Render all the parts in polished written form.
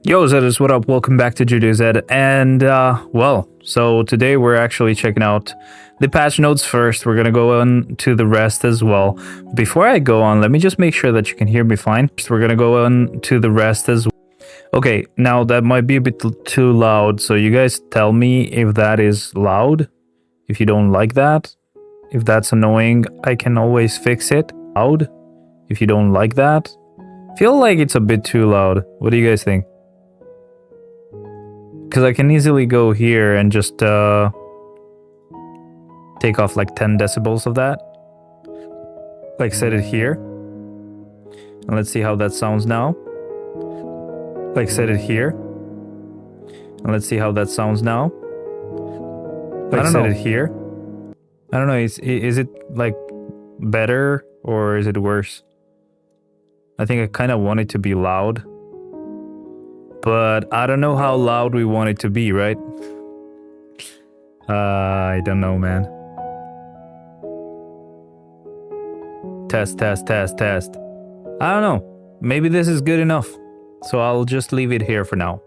Yo, Zed, what up? Welcome back to Judo Zed. And, well, so today we're actually checking out the patch notes first. We're gonna go on to the rest as well. Before I go on, let me just make sure that you can hear me fine. We're gonna go on to the rest as well. Okay, now that might be a bit too loud, so you guys tell me if that is loud. If you don't like that, if that's annoying, I can always fix it. Loud. If you don't like that. Feel like it's a bit too loud. What do you guys think? Because I can easily go here and just take off like 10 decibels of that. Like set it here. And let's see how that sounds now. Like set it here. And let's see how that sounds now. Like set it here. I don't know, is it like better or is it worse? I think I kind of want it to be loud. But I don't know how loud we want it to be, right? I don't know, man. Test. I don't know. Maybe this is good enough. So I'll just leave it here for now.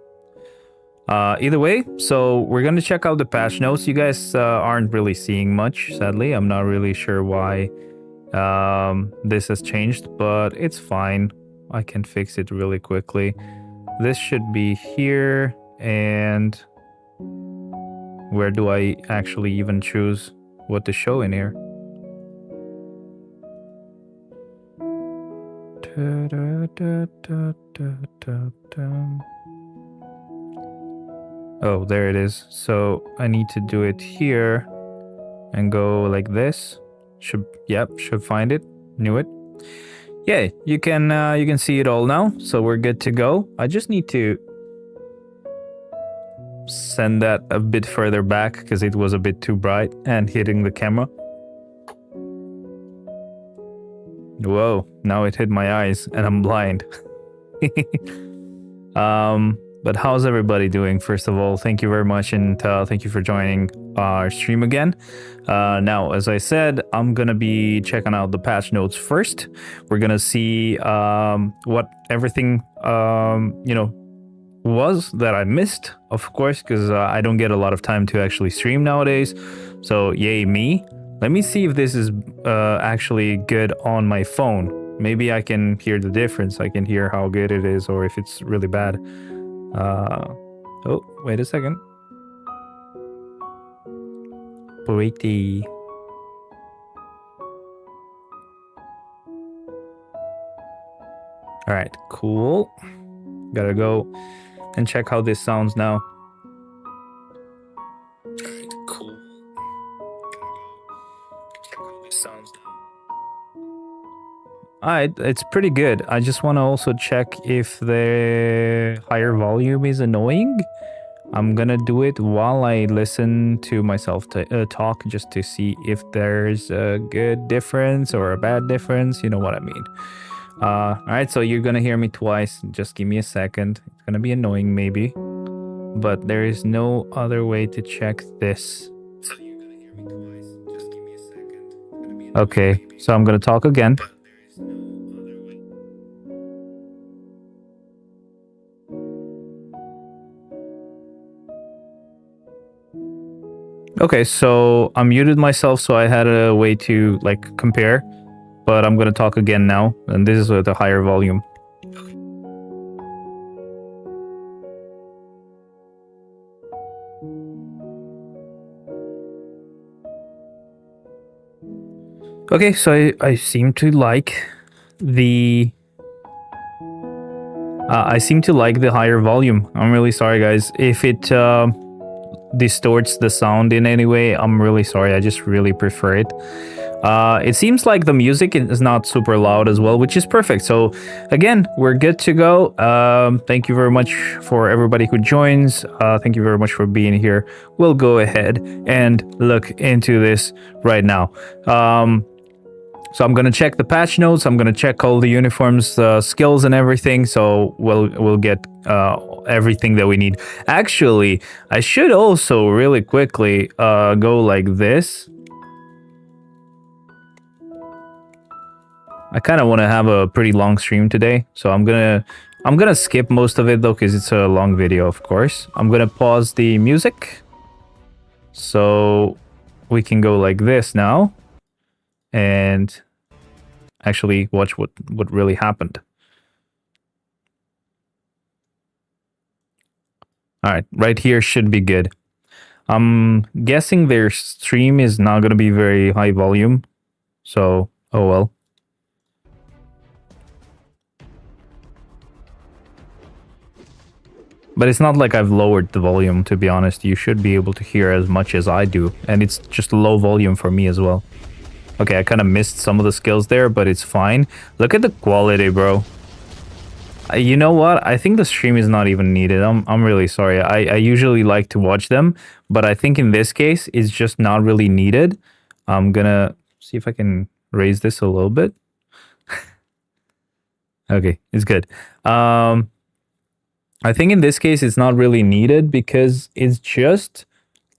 Either way, so we're going to check out the patch notes. You guys aren't really seeing much, sadly. I'm not really sure why this has changed, but it's fine. I can fix it really quickly. This should be here, and where do I actually even choose what to show in here? Oh, there it is. So I need to do it here and go like this. Should find it. Knew it. Yeah, you can see it all now, so we're good to go. I just need to send that a bit further back because it was a bit too bright and hitting the camera. Whoa, now it hit my eyes and I'm blind. But how's everybody doing? First of all, thank you very much, and thank you for joining our stream again. Now, as I said, I'm gonna be checking out the patch notes first. We're gonna see what everything was that I missed, of course, because I don't get a lot of time to actually stream nowadays. So yay me. Let me see if this is actually good on my phone. Maybe I can hear the difference. I can hear how good it is or if it's really bad. Oh, wait a second. Pretty. All right, cool. Gotta go and check how this sounds now. All right, cool. Check how this sounds now. All right, it's pretty good. I just want to also check if the higher volume is annoying. I'm gonna do it while I listen to myself talk, just to see if there's a good difference or a bad difference. You know what I mean. All right, so you're gonna hear me twice. Just give me a second. It's gonna be annoying maybe, but there is no other way to check this. So you're gonna hear me twice. Just give me a second. It's gonna be annoying, okay, maybe. So I'm gonna talk again. Okay, so I muted myself, so I had a way to like compare, but I'm gonna talk again now, and this is with a higher volume. Okay, so I seem to like the higher volume. I'm really sorry, guys. If it distorts the sound in any way, I'm really sorry. I just really prefer it. It seems like the music is not super loud as well, which is perfect. So again, we're good to go. Thank you very much for everybody who joins. Thank you very much for being here. We'll go ahead and look into this right now. So I'm gonna check the patch notes. I'm gonna check all the uniforms, skills, and everything. So we'll get everything that we need. Actually, I should also really quickly go like this. I kind of want to have a pretty long stream today, so I'm gonna skip most of it though, because it's a long video, of course. I'm gonna pause the music, so we can go like this now, and actually watch what really happened. All right, right here should be good. I'm guessing their stream is not gonna be very high volume, so oh well. But it's not like I've lowered the volume, to be honest. You should be able to hear as much as I do. And it's just low volume for me as well. Okay, I kind of missed some of the skills there, but it's fine. Look at the quality, bro. You know what? I think the stream is not even needed. I'm really sorry. I usually like to watch them, but I think in this case, it's just not really needed. I'm gonna see if I can raise this a little bit. Okay, it's good. I think in this case, it's not really needed because it's just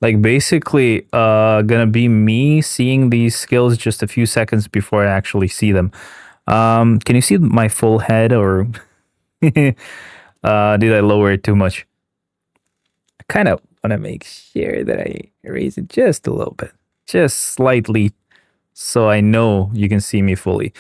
like basically gonna be me seeing these skills just a few seconds before I actually see them. Can you see my full head, or did I lower it too much? I kind of want to make sure that I raise it just a little bit, just slightly, so I know you can see me fully.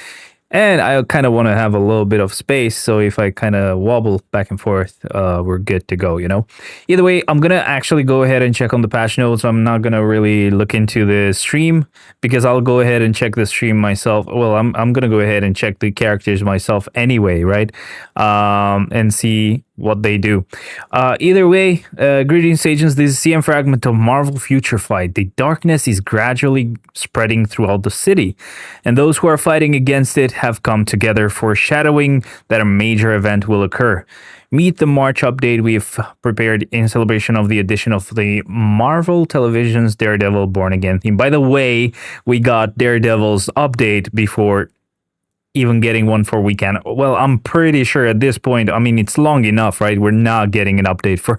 And I kind of want to have a little bit of space, so if I kind of wobble back and forth, we're good to go, you know? Either way, I'm going to actually go ahead and check on the patch notes. I'm not going to really look into the stream, because I'll go ahead and check the stream myself. Well, I'm going to go ahead and check the characters myself anyway, right? And see what they do. Either way, greetings, agents. This is CM Fragment of Marvel Future Fight. The darkness is gradually spreading throughout the city, and those who are fighting against it have come together, foreshadowing that a major event will occur. Meet the March update we've prepared in celebration of the addition of the Marvel Television's Daredevil Born Again theme. By the way, we got Daredevil's update before even getting one for weekend. Well, I'm pretty sure at this point, I mean, it's long enough, right? We're not getting an update for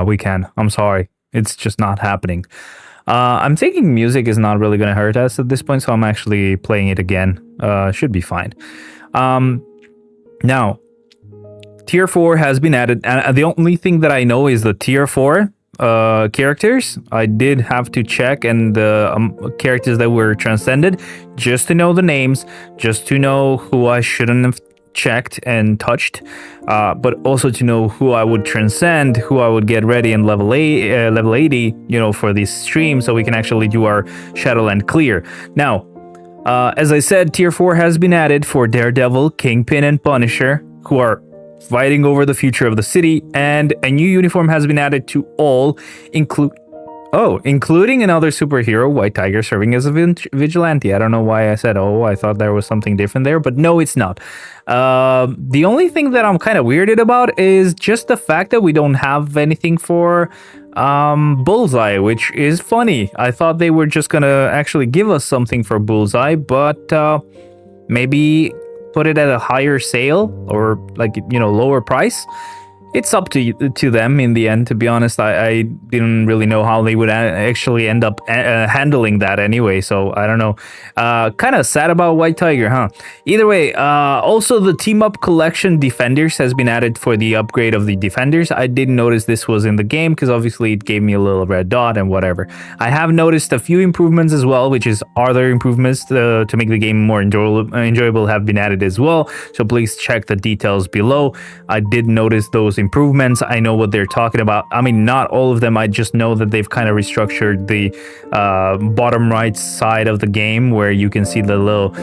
weekend. I'm sorry. It's just not happening. I'm thinking music is not really going to hurt us at this point, so I'm actually playing it again. Should be fine. Now, Tier 4 has been added, and the only thing that I know is the Tier 4 characters. I did have to check, and the characters that were transcended, just to know the names, just to know who I shouldn't have checked and touched, but also to know who I would transcend, who I would get ready and level 80, you know, for this stream, so we can actually do our Shadowland clear. Now, as I said, Tier 4 has been added for Daredevil, Kingpin, and Punisher, who are fighting over the future of the city, and a new uniform has been added to all, including another superhero, White Tiger, serving as a vigilante. I don't know why I said, I thought there was something different there, but no, it's not. The only thing that I'm kind of weirded about is just the fact that we don't have anything for Bullseye, which is funny. I thought they were just gonna actually give us something for Bullseye, but maybe put it at a higher sale, or like, you know, lower price. it's up to them in the end. To be honest, I didn't really know how they would actually end up handling that anyway. So I don't know. Kind of sad about White Tiger, huh? Either way, also the team up collection Defenders has been added for the upgrade of the Defenders. I didn't notice this was in the game because obviously it gave me a little red dot and whatever. I have noticed a few improvements as well, which is other improvements to make the game more enjoyable have been added as well. So please check the details below. I did notice those improvements. I know what they're talking about. I mean, not all of them. I just know that they've kind of restructured the bottom right side of the game where you can see the little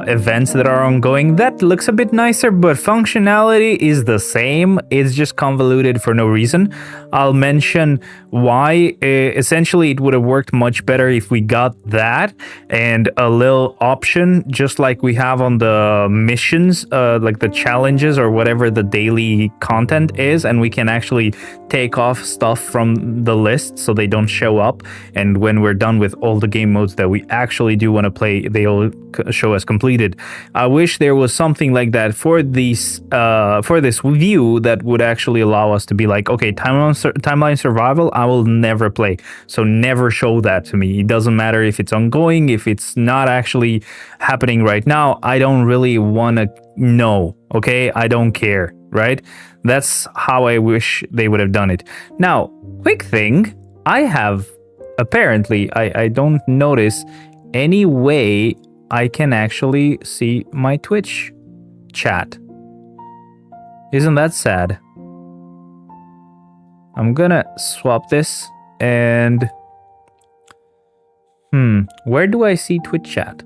events that are ongoing. That looks a bit nicer, but functionality is the same. It's just convoluted for no reason. I'll mention why. Essentially, it would have worked much better if we got that and a little option, just like we have on the missions, like the challenges or whatever the daily content is, and we can actually take off stuff from the list so they don't show up, and when we're done with all the game modes that we actually do want to play, they'll show as completed. I wish there was something like that for these for this view that would actually allow us to be like, okay, timeline survival I will never play, so never show that to me. It doesn't matter if it's ongoing, if it's not actually happening right now, I don't really want to know. Okay, I don't care, right? That's how I wish they would have done it. Now, quick thing, I have apparently I don't notice any way I can actually see my Twitch chat. Isn't that sad? I'm gonna swap this and where do I see Twitch chat?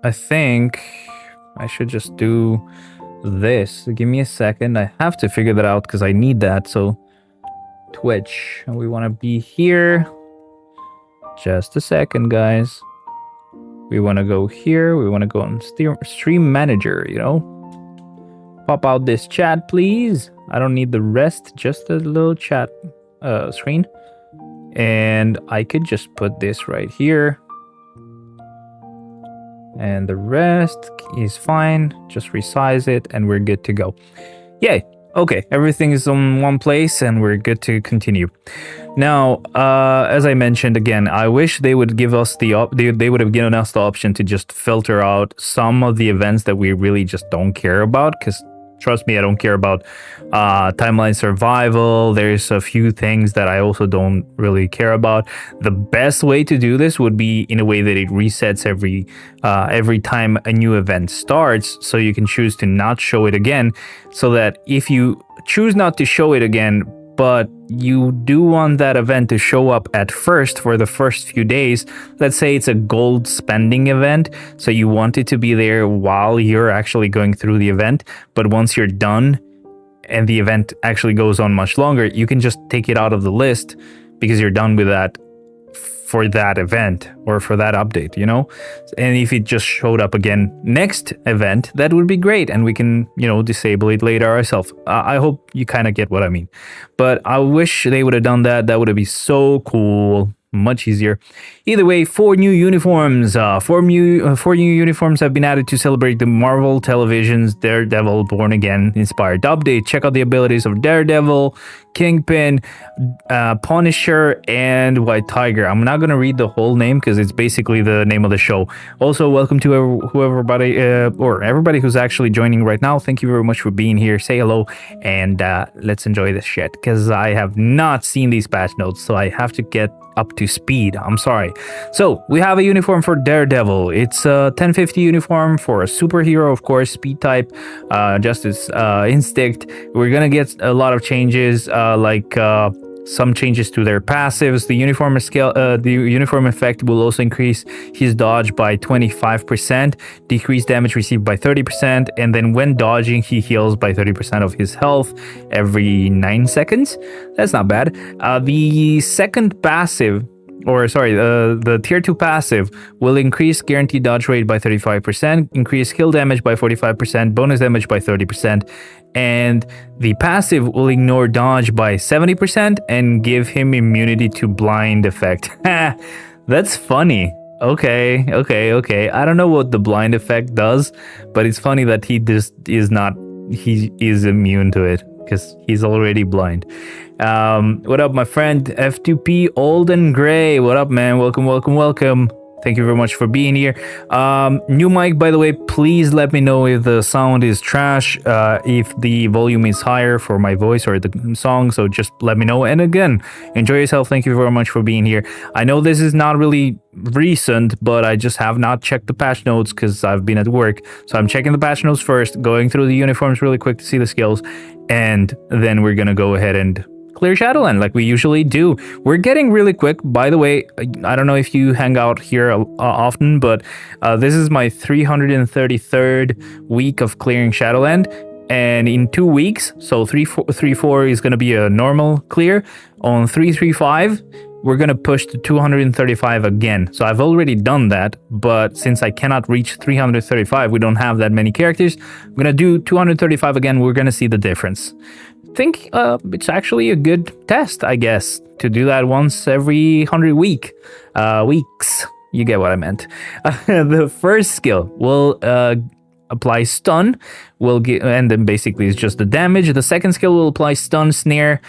I think I should just do this. Give me a second. I have to figure that out because I need that. So Twitch, and we want to be here. Just a second, guys. We want to go here. We want to go on stream manager, you know. Pop out this chat, please. I don't need the rest, just a little chat screen. And I could just put this right here. And the rest is fine. Just resize it and we're good to go. Yay. Okay, everything is in one place and we're good to continue. Now, as I mentioned again, I wish they would give us they would have given us the option to just filter out some of the events that we really just don't care about, because trust me, I don't care about timeline survival. There's a few things that I also don't really care about. The best way to do this would be in a way that it resets every time a new event starts, so you can choose to not show it again, so that if you choose not to show it again, but you do want that event to show up at first for the first few days. Let's say it's a gold spending event, so you want it to be there while you're actually going through the event, but once you're done and the event actually goes on much longer, you can just take it out of the list because you're done with that for that event or for that update, you know. And if it just showed up again next event, that would be great, and we can, you know, disable it later ourselves. I hope you kind of get what I mean, but I wish they would have done that. That would have been so cool. Much easier. Either way, 4 new uniforms. 4 new uniforms have been added to celebrate the Marvel Television's Daredevil Born Again inspired update. Check out the abilities of Daredevil, Kingpin, Punisher, and White Tiger. I'm not gonna read the whole name because it's basically the name of the show. Also, welcome to everybody who's actually joining right now. Thank you very much for being here. Say hello and let's enjoy this shit, because I have not seen these patch notes, so I have to get up to speed. I'm sorry. So we have a uniform for Daredevil. It's a 1050 uniform for a superhero, of course, speed type, Justice Instinct. We're gonna get a lot of changes, like some changes to their passives. The uniform effect will also increase his dodge by 25%, decrease damage received by 30%, and then when dodging, he heals by 30% of his health every 9 seconds. That's not bad. The second passive, the tier 2 passive will increase guaranteed dodge rate by 35%, increase heal damage by 45%, bonus damage by 30%, and the passive will ignore dodge by 70% and give him immunity to blind effect. That's funny. Okay. I don't know what the blind effect does, but it's funny that he just is not. He is immune to it because he's already blind. What up, my friend F2P Old and Gray? What up, man? Welcome. Thank you very much for being here. New mic, by the way, please let me know if the sound is trash, if the volume is higher for my voice or the song, so just let me know. And again, enjoy yourself. Thank you very much for being here. I know this is not really recent, but I just have not checked the patch notes because I've been at work. So I'm checking the patch notes first, going through the uniforms really quick to see the skills, and then we're gonna go ahead and clear Shadowland like we usually do. We're getting really quick. By the way, I don't know if you hang out here often, but this is my 333rd week of clearing Shadowland, and in 2 weeks, so 334 is going to be a normal clear. On 335 we're going to push to 235 again. So I've already done that, but since I cannot reach 335, we don't have that many characters. I'm going to do 235 again. We're going to see the difference. Think it's actually a good test, I guess, to do that once every 100 weeks. You get what I meant. The first skill will apply stun, and then basically it's just the damage. The second skill will apply stun, snare,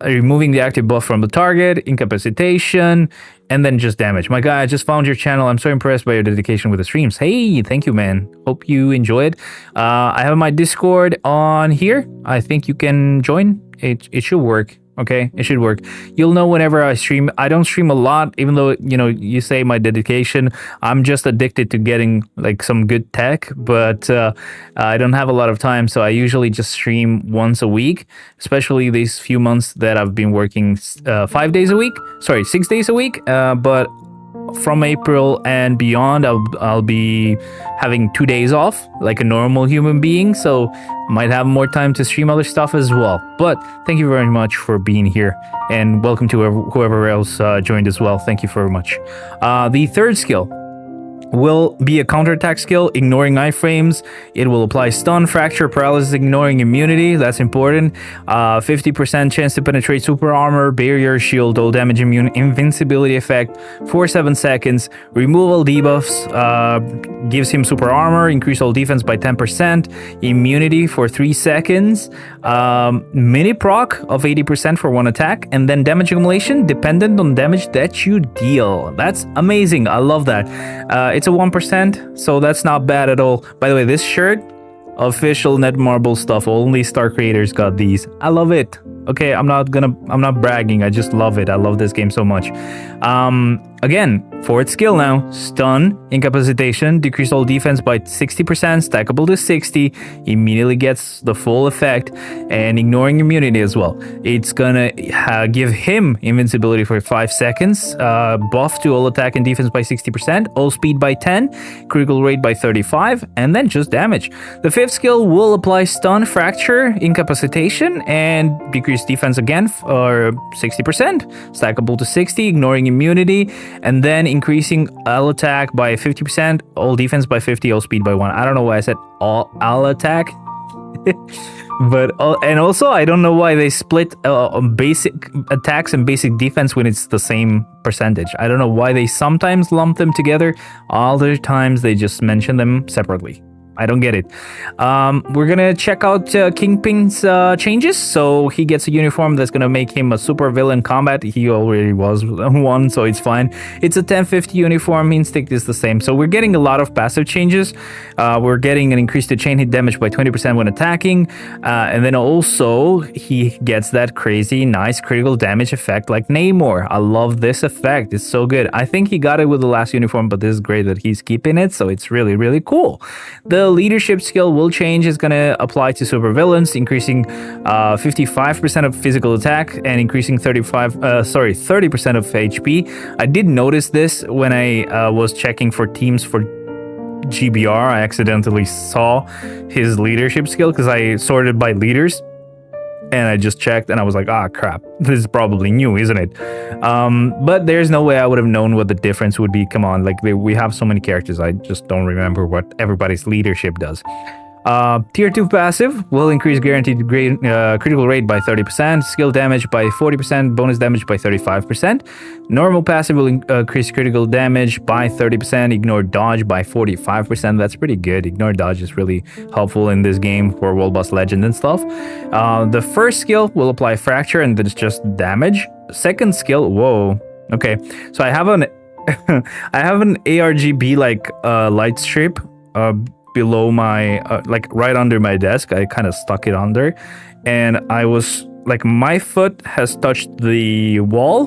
removing the active buff from the target, incapacitation, and then just damage. My guy, I just found your channel. I'm so impressed by your dedication with the streams. Hey, thank you, man. Hope you enjoy it. I have my Discord on here. I think you can join. It should work. Okay, it should work. You'll know whenever I stream. I don't stream a lot, even though, you know, you say my dedication. I'm just addicted to getting like some good tech, but I don't have a lot of time, so I usually just stream once a week, especially these few months that I've been working 6 days a week. But from April and beyond, I'll be having 2 days off like a normal human being, so might have more time to stream other stuff as well. But thank you very much for being here, and welcome to whoever else joined as well. Thank you very much. The third skill will be a counterattack skill, ignoring iframes. It will apply stun, fracture, paralysis, ignoring immunity. That's important. 50% chance to penetrate super armor, barrier, shield, all damage, immune, invincibility effect for 7 seconds. Remove all debuffs, gives him super armor, increase all defense by 10%, immunity for 3 seconds, mini proc of 80% for 1 attack, and then damage accumulation dependent on damage that you deal. That's amazing. I love that. It's a 1%, so that's not bad at all. By the way, this shirt, official Netmarble stuff. Only star creators got these. I love it. Okay, I'm not bragging. I just love it. I love this game so much. Again, fourth skill now, stun, incapacitation, decrease all defense by 60%, stackable to 60, immediately gets the full effect, and ignoring immunity as well. It's gonna give him invincibility for 5 seconds, buff to all attack and defense by 60%, all speed by 10, critical rate by 35, and then just damage. The fifth skill will apply stun, fracture, incapacitation, and decrease defense again for 60%, stackable to 60, ignoring immunity, and then increasing all attack by 50%, all defense by 50, all speed by 1. I don't know why I said all attack. But and also I don't know why they split basic attacks and basic defense when it's the same percentage. I don't know why they sometimes lump them together, other times they just mention them separately. I don't get it. We're gonna check out Kingpin's changes. So he gets a uniform that's gonna make him a super villain combat. He already was one, so it's fine. It's a 1050 uniform. Instinct is the same. So we're getting a lot of passive changes. We're getting an increase to chain hit damage by 20% when attacking, and then also he gets that crazy nice critical damage effect like Namor. I love this effect. It's so good. I think he got it with the last uniform, but this is great that he's keeping it. So it's really, really cool. The leadership skill will change. It's going to apply to supervillains, increasing 55% of physical attack and increasing 30% of HP. I did notice this when I was checking for teams for GBR. I accidentally saw his leadership skill because I sorted by leaders. And I just checked and I was like, crap, this is probably new, isn't it? But there's no way I would have known what the difference would be. Come on, like we have so many characters. I just don't remember what everybody's leadership does. Tier 2 passive will increase guaranteed critical rate by 30%, skill damage by 40%, bonus damage by 35%. Normal passive will increase critical damage by 30%, ignore dodge by 45%. That's pretty good. Ignore dodge is really helpful in this game for World Boss Legend and stuff. The first skill will apply fracture and it's just damage. Second skill, whoa. Okay, so I have an I have an ARGB like light strip below my like right under my desk. I kind of stuck it under, and I was like, my foot has touched the wall,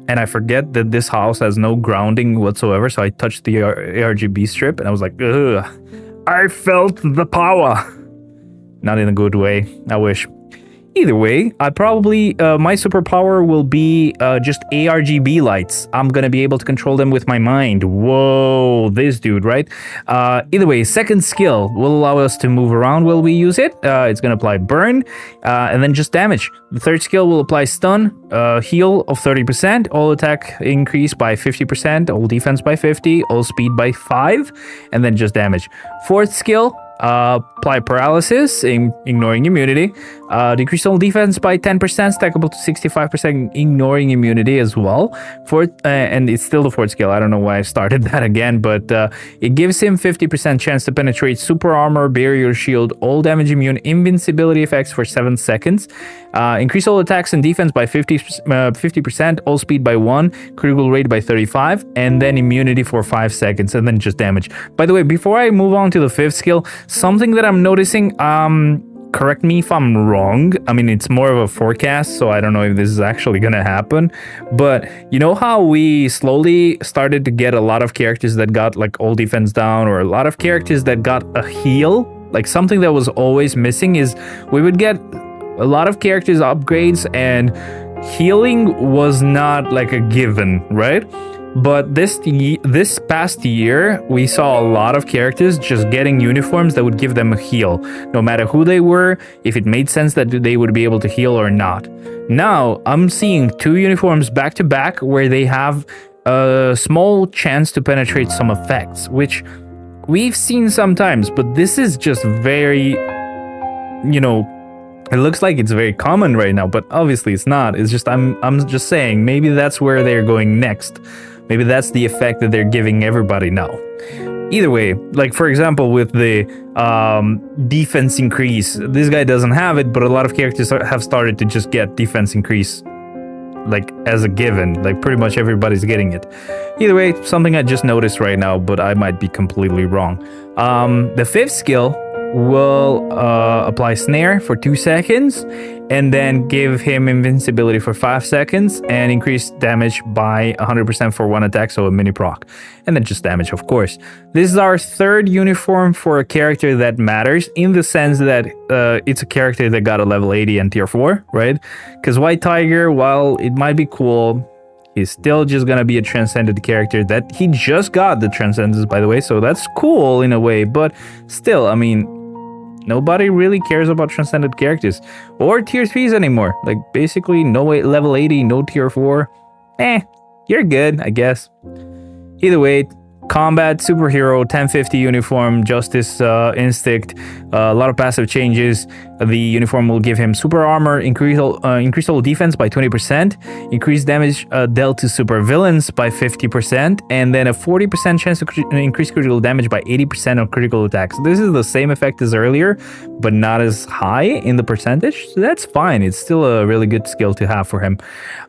and I forget that this house has no grounding whatsoever, so I touched the ARGB strip and I was like, ugh, I felt the power. Not in a good way, I wish. Either way, I probably, my superpower will be just ARGB lights. I'm gonna be able to control them with my mind. Whoa, this dude, right? Either way, second skill will allow us to move around while we use it. It's gonna apply burn, and then just damage. The third skill will apply stun, heal of 30%, all attack increase by 50%, all defense by 50, all speed by 5, and then just damage. Fourth skill, apply paralysis, ignoring immunity, decrease all defense by 10%, stackable to 65%, ignoring immunity as well. Fourth, and it's still the fourth skill. I don't know why I started that again, but it gives him 50% chance to penetrate super armor, barrier shield, all damage immune, invincibility effects for 7 seconds. Increase all attacks and defense by 50%, all speed by 1, critical rate by 35, and then immunity for 5 seconds, and then just damage. By the way, before I move on to the fifth skill, something that I'm noticing, correct me if I'm wrong. I mean, it's more of a forecast, so I don't know if this is actually gonna happen. But you know how we slowly started to get a lot of characters that got like all defense down, or a lot of characters that got a heal? Like, something that was always missing is we would get a lot of characters upgrades and healing was not like a given, right? But this past year, we saw a lot of characters just getting uniforms that would give them a heal, no matter who they were, if it made sense that they would be able to heal or not. Now, I'm seeing 2 uniforms back to back where they have a small chance to penetrate some effects, which we've seen sometimes, but this is just very, you know, it looks like it's very common right now, but obviously it's not. It's just, I'm just saying, maybe that's where they're going next. Maybe that's the effect that they're giving everybody now. Either way, like for example, with the defense increase, this guy doesn't have it, but a lot of characters have started to just get defense increase like as a given. Like pretty much everybody's getting it. Either way, something I just noticed right now, but I might be completely wrong. The fifth skill will apply snare for 2 seconds and then give him invincibility for 5 seconds and increase damage by 100% for 1 attack, so a mini proc, and then just damage, of course. This is our third uniform for a character that matters, in the sense that it's a character that got a level 80 and tier 4, right? Because White Tiger, while it might be cool, he's still just gonna be a transcended character that he just got the transcendence, by the way, so that's cool in a way, but still, I mean, nobody really cares about transcended characters or tier 3s anymore. Like basically no level 80, no tier 4. You're good, I guess. Either way, combat, superhero, 1050 uniform, justice instinct, a lot of passive changes. The uniform will give him super armor, increase all defense by 20%, increase damage dealt to super villains by 50%, and then a 40% chance to increase critical damage by 80% on critical attacks. This is the same effect as earlier, but not as high in the percentage. So that's fine. It's still a really good skill to have for him.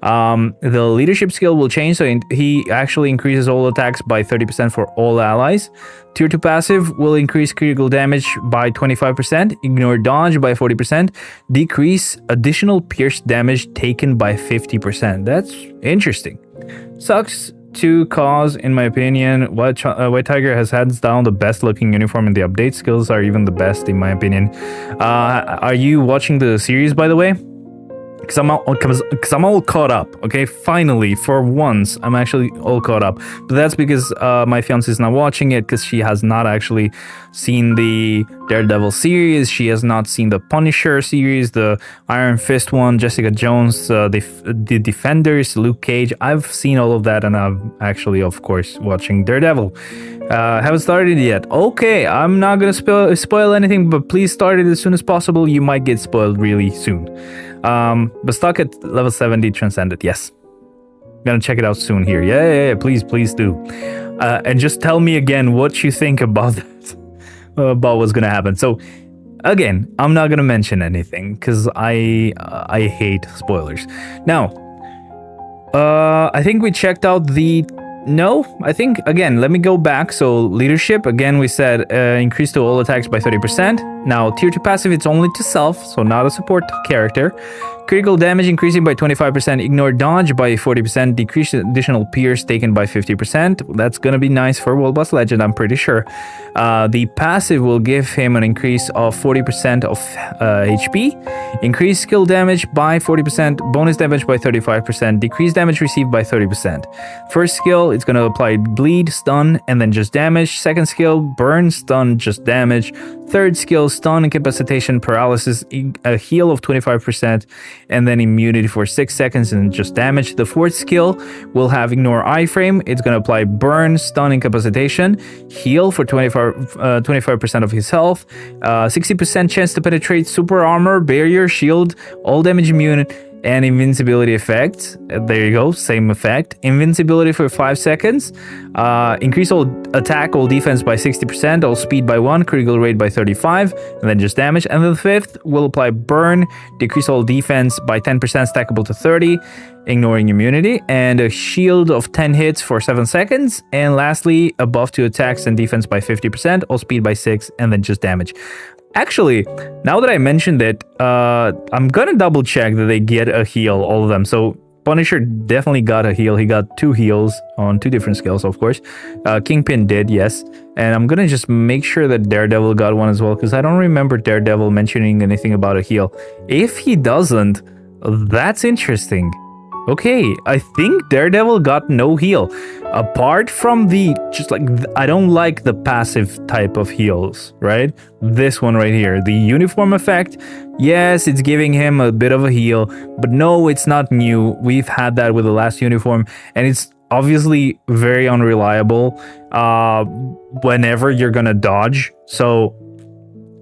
The leadership skill will change, so he actually increases all attacks by 30% for all allies. Tier 2 passive will increase critical damage by 25%, ignore dodge by 40%, decrease additional pierce damage taken by 50%. That's interesting. Sucks to cause, in my opinion. White Tiger has hands down the best looking uniform, and the update skills are even the best, in my opinion. Are you watching the series, by the way? because I'm all caught up. Okay, finally, for once, I'm actually all caught up. But that's because my fiance is not watching it because she has not actually seen the Daredevil series. She has not seen the Punisher series, the Iron Fist one, Jessica Jones, the Defenders, Luke Cage. I've seen all of that, and I'm actually, of course, watching Daredevil. Haven't started yet. Okay, I'm not gonna spoil anything, but please start it as soon as possible. You might get spoiled really soon. But stuck at level 70 transcended. Yes, gonna check it out soon here. Yeah, please do. And just tell me again what you think about that, about what's gonna happen. So again, I'm not gonna mention anything because I hate spoilers. Now, I think we checked out the. No, I think, again, let me go back. So leadership, again, we said increase to all attacks by 30%. Now, tier 2 passive, it's only to self, so not a support character. Critical damage increasing by 25%. Ignore dodge by 40%. Decrease additional pierce taken by 50%. That's going to be nice for World Boss Legend, I'm pretty sure. The passive will give him an increase of 40% of HP. Increase skill damage by 40%. Bonus damage by 35%. Decrease damage received by 30%. First skill, it's going to apply bleed, stun, and then just damage. Second skill, burn, stun, just damage. Third skill, stun, incapacitation, paralysis, a heal of 25%, and then immunity for 6 seconds and just damage. The fourth skill will have ignore iframe. It's going to apply burn, stun, incapacitation, heal for 25% of his health, 60% chance to penetrate, super armor, barrier, shield, all damage immune, and invincibility effect. There you go, same effect. Invincibility for 5 seconds. Increase all attack, all defense by 60%, all speed by 1, critical rate by 35, and then just damage. And then the fifth will apply burn, decrease all defense by 10%, stackable to 30, ignoring immunity, and a shield of 10 hits for 7 seconds. And lastly, a buff to attacks and defense by 50%, all speed by 6, and then just damage. Actually, now that I mentioned it, I'm gonna double check that they get a heal, all of them. So Punisher definitely got a heal. He got 2 heals on 2 different skills, of course. Kingpin did, yes. And I'm gonna just make sure that Daredevil got one as well, because I don't remember Daredevil mentioning anything about a heal. If he doesn't, that's interesting. Okay, I think Daredevil got no heal. Apart from the, just like, I don't like the passive type of heals, right? This one right here, the uniform effect. Yes, it's giving him a bit of a heal, but no, it's not new. We've had that with the last uniform, and it's obviously very unreliable whenever you're gonna dodge. So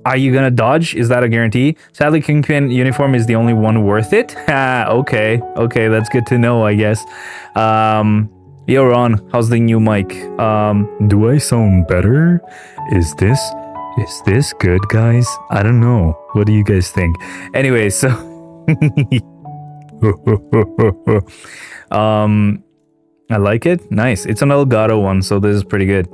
are you gonna dodge? Is that a guarantee? Sadly, Kingpin uniform is the only one worth it. Okay, that's good to know, I guess. Yo, Ron, how's the new mic? Do I sound better? Is this good, guys? I don't know. What do you guys think? Anyway, so I like it. Nice. It's an Elgato one, so this is pretty good.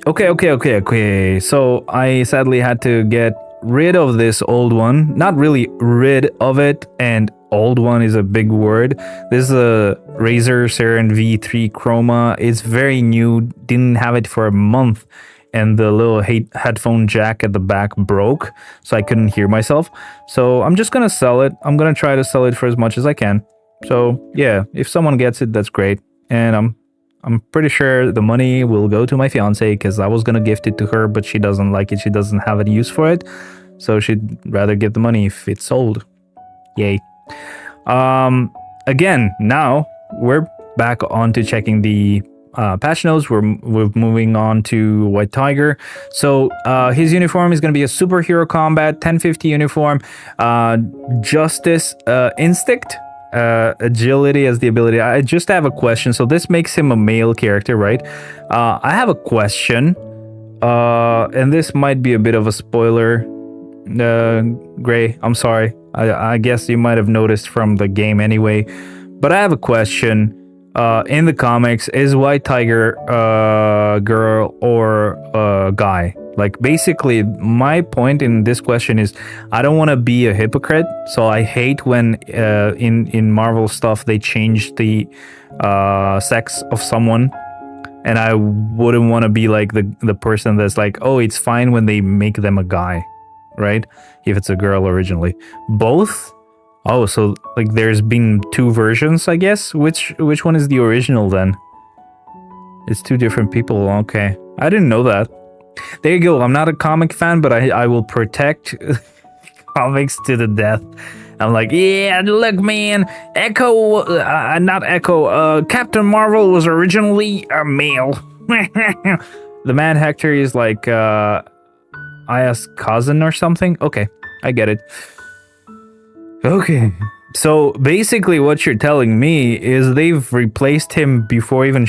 Okay. So I sadly had to get rid of this old one. Not really rid of it, and old one is a big word. This is a Razer Seren V3 Chroma. It's very new, didn't have it for a month, and the little headphone jack at the back broke, so I couldn't hear myself. So I'm just gonna sell it. I'm gonna try to sell it for as much as I can. So yeah, if someone gets it, that's great. And I'm pretty sure the money will go to my fiance, because I was gonna gift it to her, but she doesn't like it. She doesn't have any use for it, so she'd rather get the money if it's sold. Yay. Again, now we're back on to checking the patch notes. We're moving on to White Tiger. So his uniform is going to be a superhero combat 1050 uniform, justice, instinct, agility as the ability. I just have a question. So this makes him a male character, right? I have a question, and this might be a bit of a spoiler. Gray, I'm sorry. I guess you might have noticed from the game anyway, but I have a question. In the comics, is White Tiger girl or guy? Like, basically, my point in this question is I don't want to be a hypocrite, so I hate when in Marvel stuff they change the sex of someone, and I wouldn't want to be like the person that's like, oh, it's fine when they make them a guy, right? If it's a girl originally. Both Oh, so like there's been two versions, I guess. Which one is the original then? It's two different people. Okay, I didn't know that. There you go. I'm not a comic fan, but I will protect comics to the death. I'm like, yeah, look, man. Captain Marvel was originally a male. The man Hector is like Aya's cousin or something. Okay, I get it. Okay. So basically what you're telling me is they've replaced him before even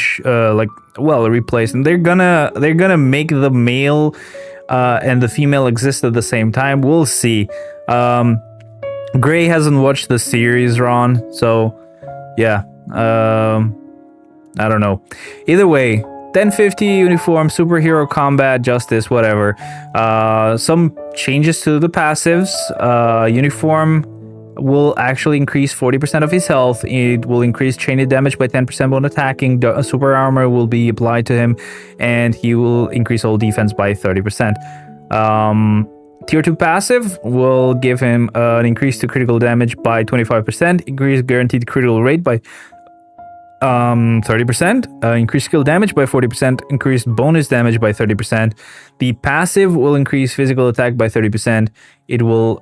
replaced him. They're gonna make the male and the female exist at the same time. We'll see. Gray hasn't watched the series, Ron, so yeah. I don't know. Either way, 1050 uniform, superhero combat, justice, whatever. Some changes to the passives. Uniform will actually increase 40% of his health. It will increase chain damage by 10% when attacking. Super armor will be applied to him, and he will increase all defense by 30%. Tier 2 passive will give him an increase to critical damage by 25%, increase guaranteed critical rate by 30%, increased skill damage by 40%, increased bonus damage by 30%. The passive will increase physical attack by 30%. It will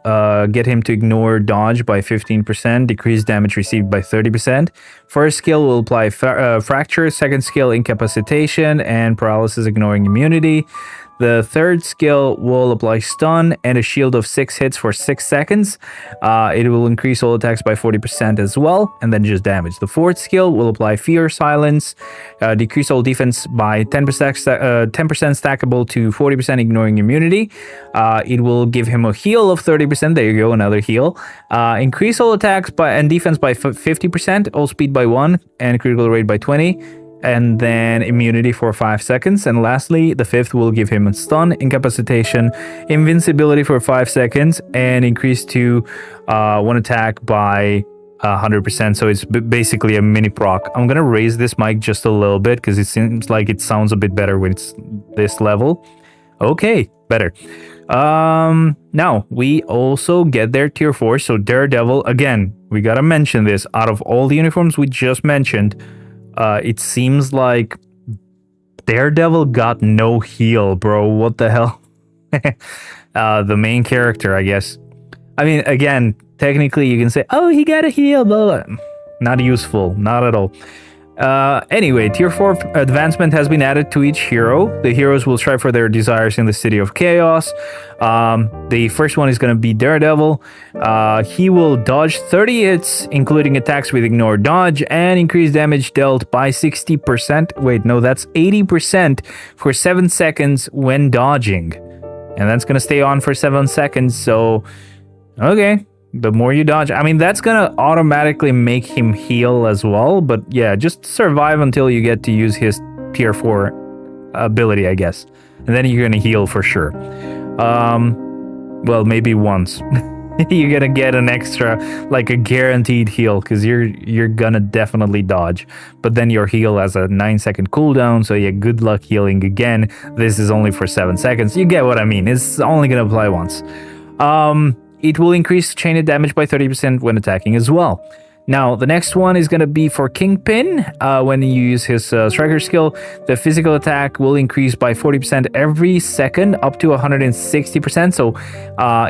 get him to ignore dodge by 15%, decrease damage received by 30%. First skill will apply fracture, second skill incapacitation and paralysis ignoring immunity. The third skill will apply stun and a shield of 6 hits for 6 seconds. It will increase all attacks by 40% as well, and then just damage. The fourth skill will apply fear silence, decrease all defense by 10% stackable to 40% ignoring immunity. It will give him a heal of 30%. There you go, another heal. Increase all attacks and defense by 50%, all speed by 1, and critical rate by 20. And then immunity for 5 seconds. And lastly, the fifth will give him a stun, incapacitation, invincibility for 5 seconds, and increase to one attack by 100%. So it's basically a mini proc. I'm gonna raise this mic just a little bit because it seems like it sounds a bit better when it's this level. Okay, better. Now we also get their tier 4. So Daredevil, again, we gotta mention this. Out of all the uniforms we just mentioned, it seems like Daredevil got no heal, bro. What the hell? The main character, I guess. I mean, again, technically you can say, oh, he got a heal, blah, blah. Not useful, not at all. Anyway, tier 4 advancement has been added to each hero. The heroes will strive for their desires in the City of Chaos. The first one is going to be Daredevil. He will dodge 30 hits, including attacks with ignore dodge, and increase damage dealt by 60%. Wait, no, that's 80% for 7 seconds when dodging. And that's going to stay on for 7 seconds, so okay. The more you dodge, I mean, that's gonna automatically make him heal as well. But yeah, just survive until you get to use his tier 4 ability, I guess. And then you're gonna heal for sure. Well, maybe once. You're gonna get an extra, like a guaranteed heal, because you're gonna definitely dodge. But then your heal has a 9-second cooldown, so yeah, good luck healing again. This is only for 7 seconds. You get what I mean. It's only gonna apply once. It will increase chain damage by 30% when attacking as well. Now, the next one is going to be for Kingpin. When you use his striker skill, the physical attack will increase by 40% every second, up to 160%. So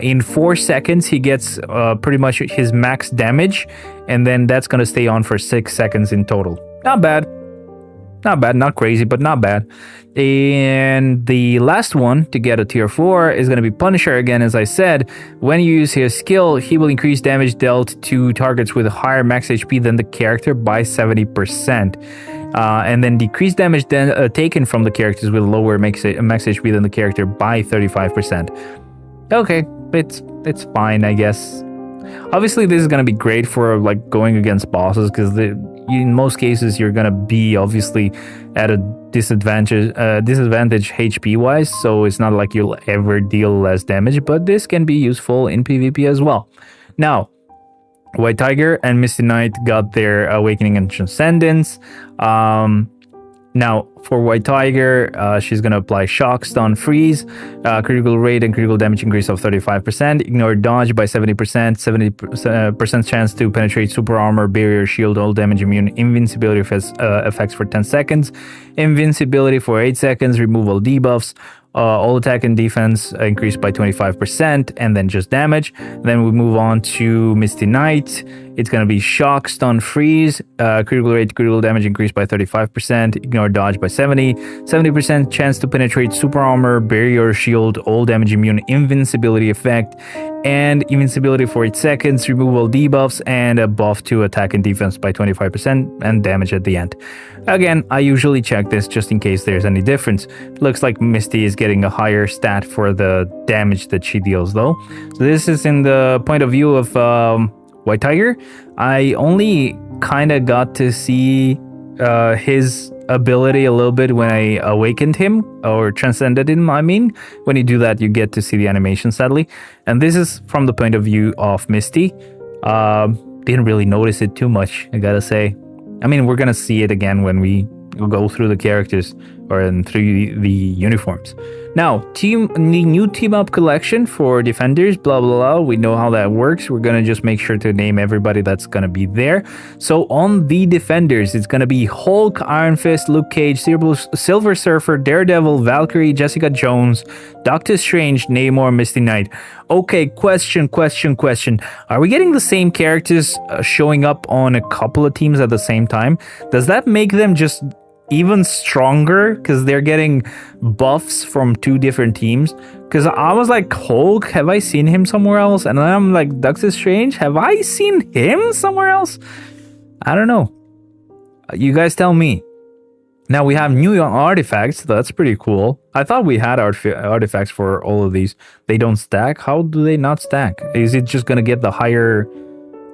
in 4 seconds, he gets pretty much his max damage. And then that's going to stay on for 6 seconds in total. Not bad. Not bad, not crazy, but not bad. And the last one to get a tier 4 is going to be Punisher again, as I said. When you use his skill, he will increase damage dealt to targets with a higher max HP than the character by 70%. And then decrease damage taken from the characters with lower max HP than the character by 35%. Okay, it's fine, I guess. Obviously, this is going to be great for like going against bosses, because in most cases you're going to be obviously at a disadvantage HP wise, so it's not like you'll ever deal less damage, but this can be useful in PvP as well. Now, White Tiger and Misty Knight got their Awakening and Transcendence. Now, for White Tiger, she's going to apply Shock, Stun, Freeze, critical rate and critical damage increase of 35%, ignore dodge by 70%, 70% chance to penetrate super armor, barrier, shield, all damage immune, invincibility effects for 10 seconds, invincibility for 8 seconds, remove all debuffs, all attack and defense increased by 25%, and then just damage. Then we move on to Misty Knight. It's going to be Shock, Stun, Freeze, critical rate, critical damage increased by 35%, ignore dodge by 70% chance to penetrate super armor, barrier, shield, all damage immune, invincibility effect, and invincibility for 8 seconds, remove all debuffs, and a buff to attack and defense by 25%, and damage at the end. Again, I usually check this just in case there's any difference. Looks like Misty is getting a higher stat for the damage that she deals though. So this is in the point of view of White Tiger. I only kind of got to see his ability a little bit when I awakened him or transcended him. I mean, when you do that, you get to see the animation, sadly. And this is from the point of view of Misty. Didn't really notice it too much, I gotta say. I mean, we're gonna see it again when we go through the characters or through the uniforms. Now, new team up collection for defenders, blah blah blah. We know how that works. We're gonna just make sure to name everybody that's gonna be there. So on the defenders, it's gonna be Hulk, Iron Fist, Luke Cage, Silver Surfer, Daredevil, Valkyrie, Jessica Jones, Doctor Strange, Namor, Misty Knight. Okay, question. Are we getting the same characters showing up on a couple of teams at the same time? Does that make them just even stronger because they're getting buffs from 2 different teams? Because I was like, Hulk, have I seen him somewhere else? And then I'm like, Doctor Strange, have I seen him somewhere else? I don't know. You guys tell me. Now we have new artifacts. That's pretty cool. I thought we had artifacts for all of these. They don't stack. How do they not stack? Is it just gonna get the higher,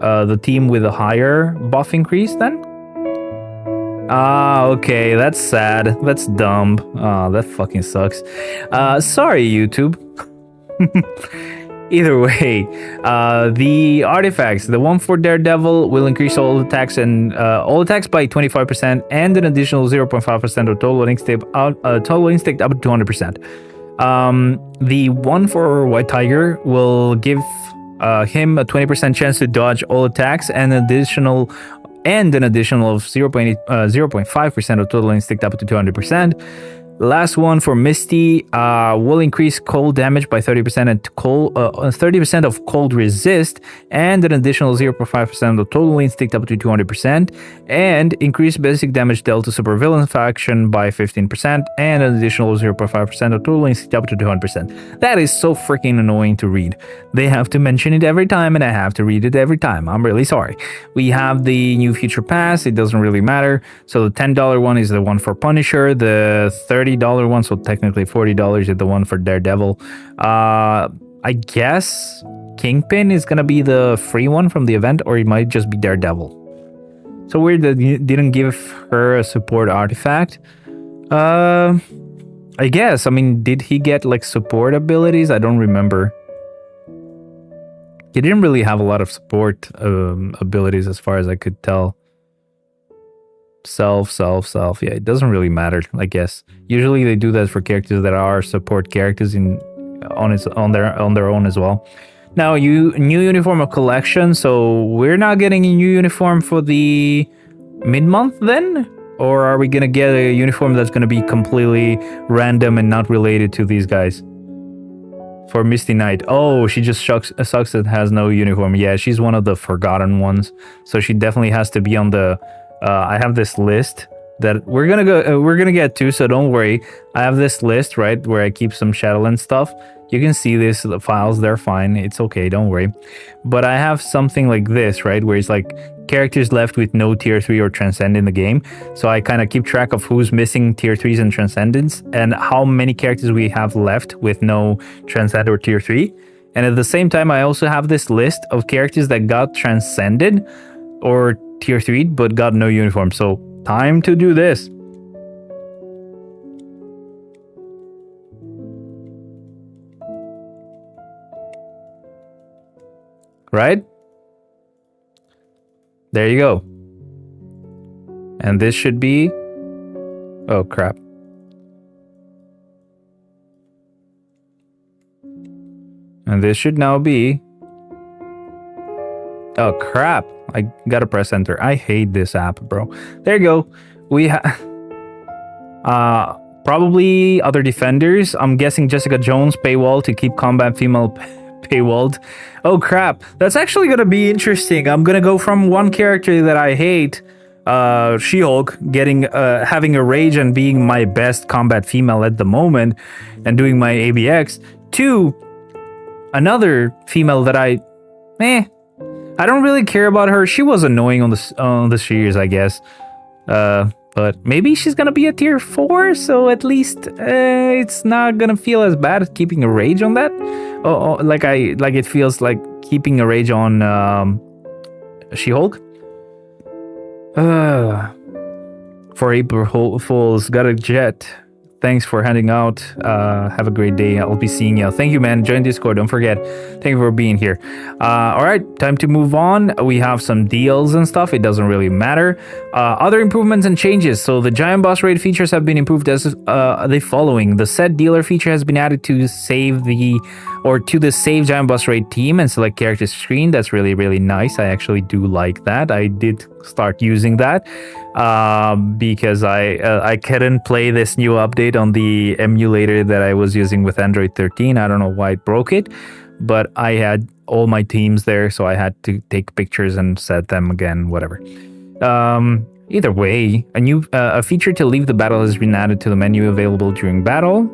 the team with a higher buff increase then? Ah, okay, that's sad. That's dumb. Ah, that fucking sucks. Sorry, YouTube. Either way, the artifacts, the one for Daredevil will increase all attacks by 25% and an additional 0.5% of total instinct up to 200%. The one for White Tiger will give him a 20% chance to dodge all attacks and an additional of 0.5% of total instinct up to 200%. Last one for Misty will increase cold damage by 30% and 30% of cold resist and an additional 0.5% of total instinct up to 200%, and increase basic damage dealt to supervillain faction by 15% and an additional 0.5% of total instinct up to 200%. That is so freaking annoying to read. They have to mention it every time and I have to read it every time. I'm really sorry. We have the new feature pass. It doesn't really matter. So the $10 one is the one for Punisher. The $30 one, so technically $40 is the one for Daredevil. I guess Kingpin is gonna be the free one from the event, or it might just be Daredevil. So weird that you didn't give her a support artifact. I guess, I mean, did he get like support abilities? I don't remember. He didn't really have a lot of support abilities as far as I could tell. Self. Yeah, it doesn't really matter, I guess. Usually they do that for characters that are support characters on their own as well. Now, new uniform of collection. So we're not getting a new uniform for the mid-month then? Or are we gonna get a uniform that's gonna be completely random and not related to these guys? For Misty Knight. Oh, she just sucks that has no uniform. Yeah, she's one of the forgotten ones. So she definitely has to be on the... I have this list that we're gonna get to, so don't worry. I have this list, right, where I keep some Shadowland stuff. You can see this, the files, they're fine. It's okay, don't worry. But I have something like this, right, where it's like characters left with no tier 3 or transcend in the game. So I kind of keep track of who's missing tier 3s and transcendence and how many characters we have left with no transcend or tier 3. And at the same time, I also have this list of characters that got transcended or tier 3 but got no uniform. So time to do this. Right? There you go. And this should be Oh, crap. And this should now be... Oh, crap. I gotta press enter. I hate this app, bro. There you go. We have... probably other defenders. I'm guessing Jessica Jones paywall to keep combat female paywalled. Oh, crap. That's actually gonna be interesting. I'm gonna go from one character that I hate, She-Hulk, having a rage and being my best combat female at the moment and doing my ABX, to another female that I don't really care about her. She was annoying on the series, I guess. But maybe she's gonna be a tier 4, so at least it's not gonna feel as bad keeping a rage on that. Like it feels like keeping a rage on She-Hulk. For April Fools, got a jet. Thanks for handing out. Have a great day. I'll be seeing you. Thank you, man. Join Discord. Don't forget. Thank you for being here. All right, time to move on. We have some deals and stuff. It doesn't really matter. Other improvements and changes. So the giant boss raid features have been improved as the following. The set dealer feature has been added to the save giant boss raid team and select character screen. That's really, really nice. I actually do like that. I did start using that because I couldn't play this new update on the emulator that I was using with Android 13. I don't know why it broke it, but I had all my teams there, so I had to take pictures and set them again, whatever. Either way, a feature to leave the battle has been added to the menu available during battle.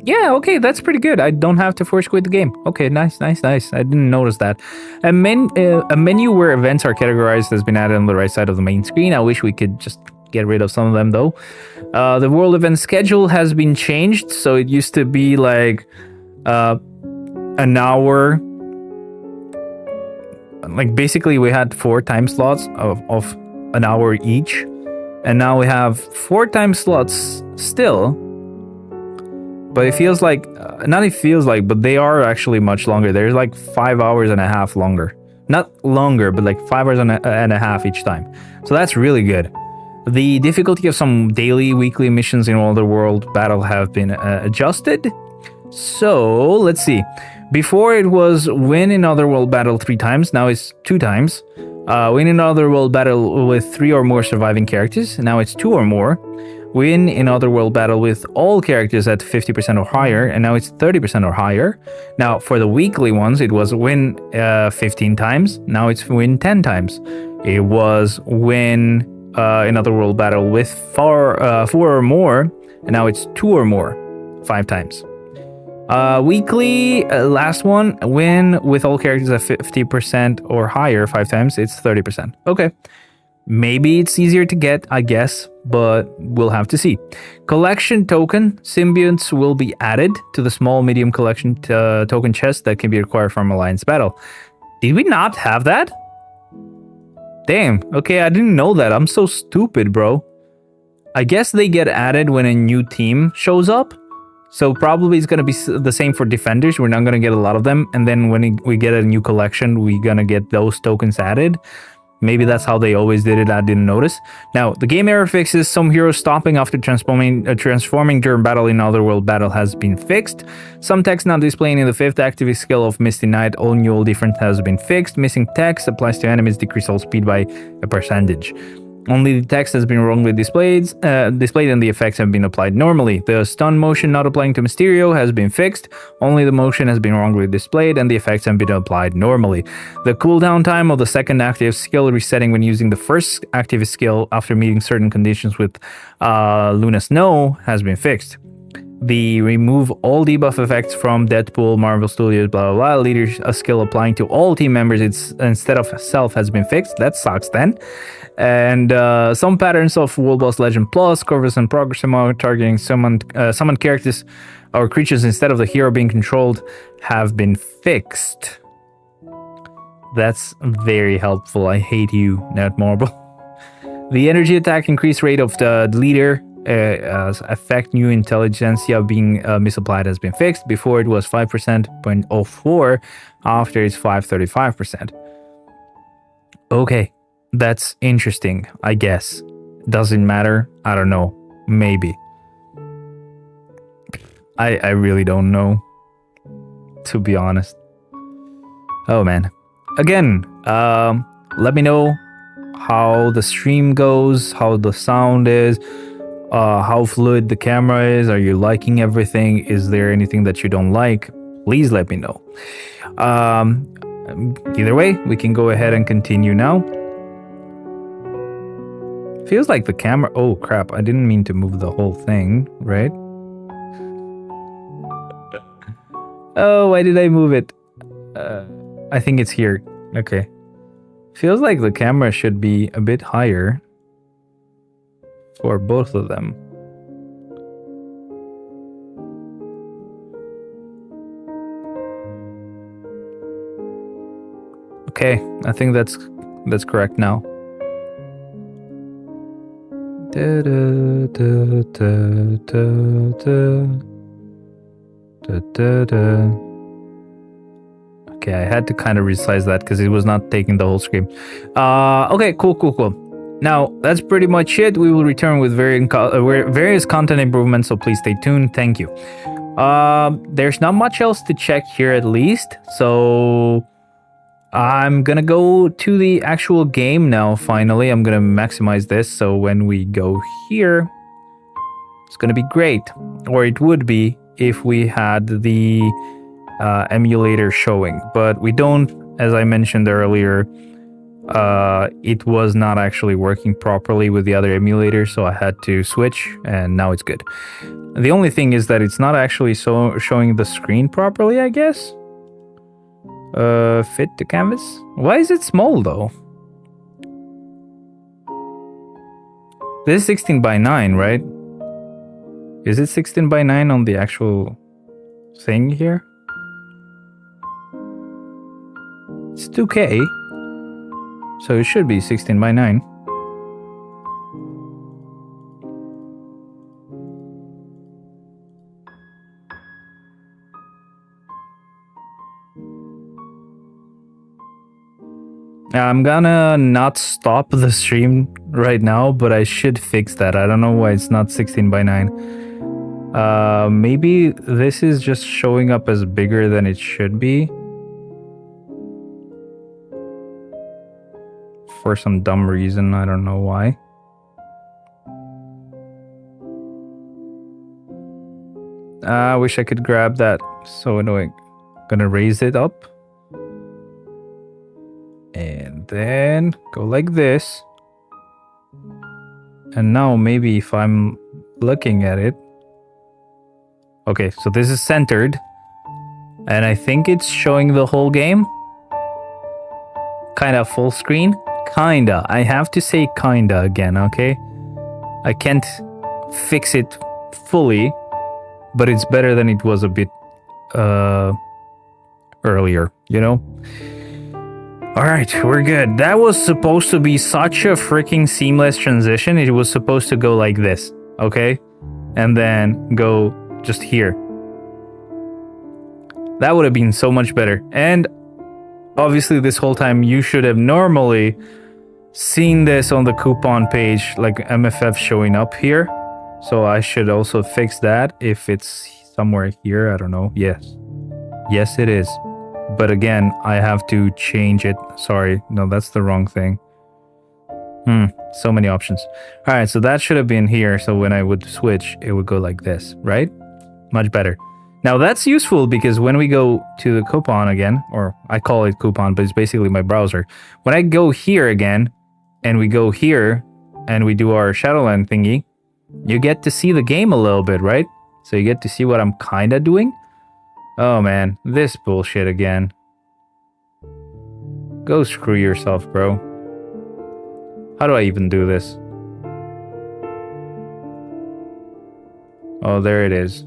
Yeah, okay, that's pretty good. I don't have to force quit the game. Okay, nice. I didn't notice that. A menu where events are categorized has been added on the right side of the main screen. I wish we could just get rid of some of them, though. The world event schedule has been changed. So it used to be like an hour. Like, basically, we had 4 time slots of an hour each. And now we have 4 time slots still. But it feels like, but they are actually much longer. There's like 5 hours and a half longer. Not longer, but like 5 hours and a half each time. So that's really good. The difficulty of some daily, weekly missions in World Battle have been adjusted. So, let's see. Before it was win in Otherworld Battle 3 times, now it's 2 times. Win in Otherworld Battle with 3 or more surviving characters, now it's 2 or more. Win in Otherworld Battle with all characters at 50% or higher, and now it's 30% or higher. Now, for the weekly ones, it was win 15 times, now it's win 10 times. It was win in Otherworld Battle with 4 or more, and now it's 2 or more, 5 times. Weekly, last one, win with all characters at 50% or higher 5 times, it's 30%. Okay. Maybe it's easier to get, I guess, but we'll have to see. Collection token symbionts will be added to the small medium collection token chest that can be acquired from Alliance Battle. Did we not have that? Damn, okay, I didn't know that. I'm so stupid, bro. I guess they get added when a new team shows up. So probably it's going to be the same for defenders. We're not going to get a lot of them. And then when we get a new collection, we're going to get those tokens added. Maybe that's how they always did it. I didn't notice. Now, the game error fixes some heroes stopping after transforming during battle in Otherworld Battle has been fixed. Some text not displaying in the 5th active skill of Misty Knight, all new, all different has been fixed. Missing text applies to enemies, decrease all speed by a percentage. Only the text has been wrongly displayed and the effects have been applied normally. The stun motion not applying to Mysterio has been fixed. Only the motion has been wrongly displayed and the effects have been applied normally. The cooldown time of the 2nd active skill resetting when using the 1st active skill after meeting certain conditions with Luna Snow has been fixed. The remove all debuff effects from Deadpool, Marvel Studios, blah, blah, blah. Leader skill applying to all team members instead of self has been fixed. That sucks then. And some patterns of World Boss Legend Plus, Corvus and Progress mode targeting summoned characters or creatures instead of the hero being controlled have been fixed. That's very helpful. I hate you, Netmarble. The energy attack increase rate of the leader affect new intelligentsia being misapplied has been fixed. Before it was 5%.04, after it's 5.35%. Okay, that's interesting, I guess. Does it matter? I don't know. Maybe. I really don't know, to be honest. Oh man. Again, let me know how the stream goes, how the sound is, how fluid the camera is. Are you liking everything? Is there anything that you don't like? Please let me know. Either way, we can go ahead and continue now. Feels like the camera... Oh crap, I didn't mean to move the whole thing, right? Oh, why did I move it? I think it's here. Okay. Feels like the camera should be a bit higher for both of them. Okay, I think that's correct now. Da, da, da, da, da, da. Da, da, da. Okay, I had to kind of resize that because it was not taking the whole screen. Okay, cool. Now, that's pretty much it. We will return with various content improvements, so please stay tuned. Thank you. There's not much else to check here at least, so I'm gonna go to the actual game now, finally. I'm gonna maximize this, so when we go here, it's gonna be great. Or it would be if we had the emulator showing, but we don't. As I mentioned earlier, it was not actually working properly with the other emulator, so I had to switch, and now it's good. The only thing is that it's not actually showing the screen properly, I guess. Fit to canvas? Why is it small though? This is 16 by 9, right? Is it 16 by 9 on the actual thing here? It's 2K, so it should be 16 by 9. I'm gonna not stop the stream right now, but I should fix that. I don't know why it's not 16 by 9. Maybe this is just showing up as bigger than it should be. For some dumb reason, I don't know why. I wish I could grab that. So annoying. Gonna raise it up. And then go like this. And now maybe if I'm looking at it. Okay, so this is centered. And I think it's showing the whole game. Kinda full screen. Kinda. I have to say kinda again, okay? I can't fix it fully, but it's better than it was a bit earlier, you know? Alright, we're good. That was supposed to be such a freaking seamless transition. It was supposed to go like this, okay? And then go just here. That would have been so much better. And obviously this whole time you should have normally seen this on the coupon page, like MFF showing up here. So I should also fix that if it's somewhere here. I don't know. Yes. Yes, it is. But again, I have to change it. Sorry. No, that's the wrong thing. So many options. All right. So that should have been here. So when I would switch, it would go like this, right? Much better. Now that's useful because when we go to the coupon again, or I call it coupon, but it's basically my browser. When I go here again and we go here and we do our Shadowland thingy, you get to see the game a little bit, right? So you get to see what I'm kind of doing. Oh man, this bullshit again. Go screw yourself, bro. How do I even do this? Oh, there it is.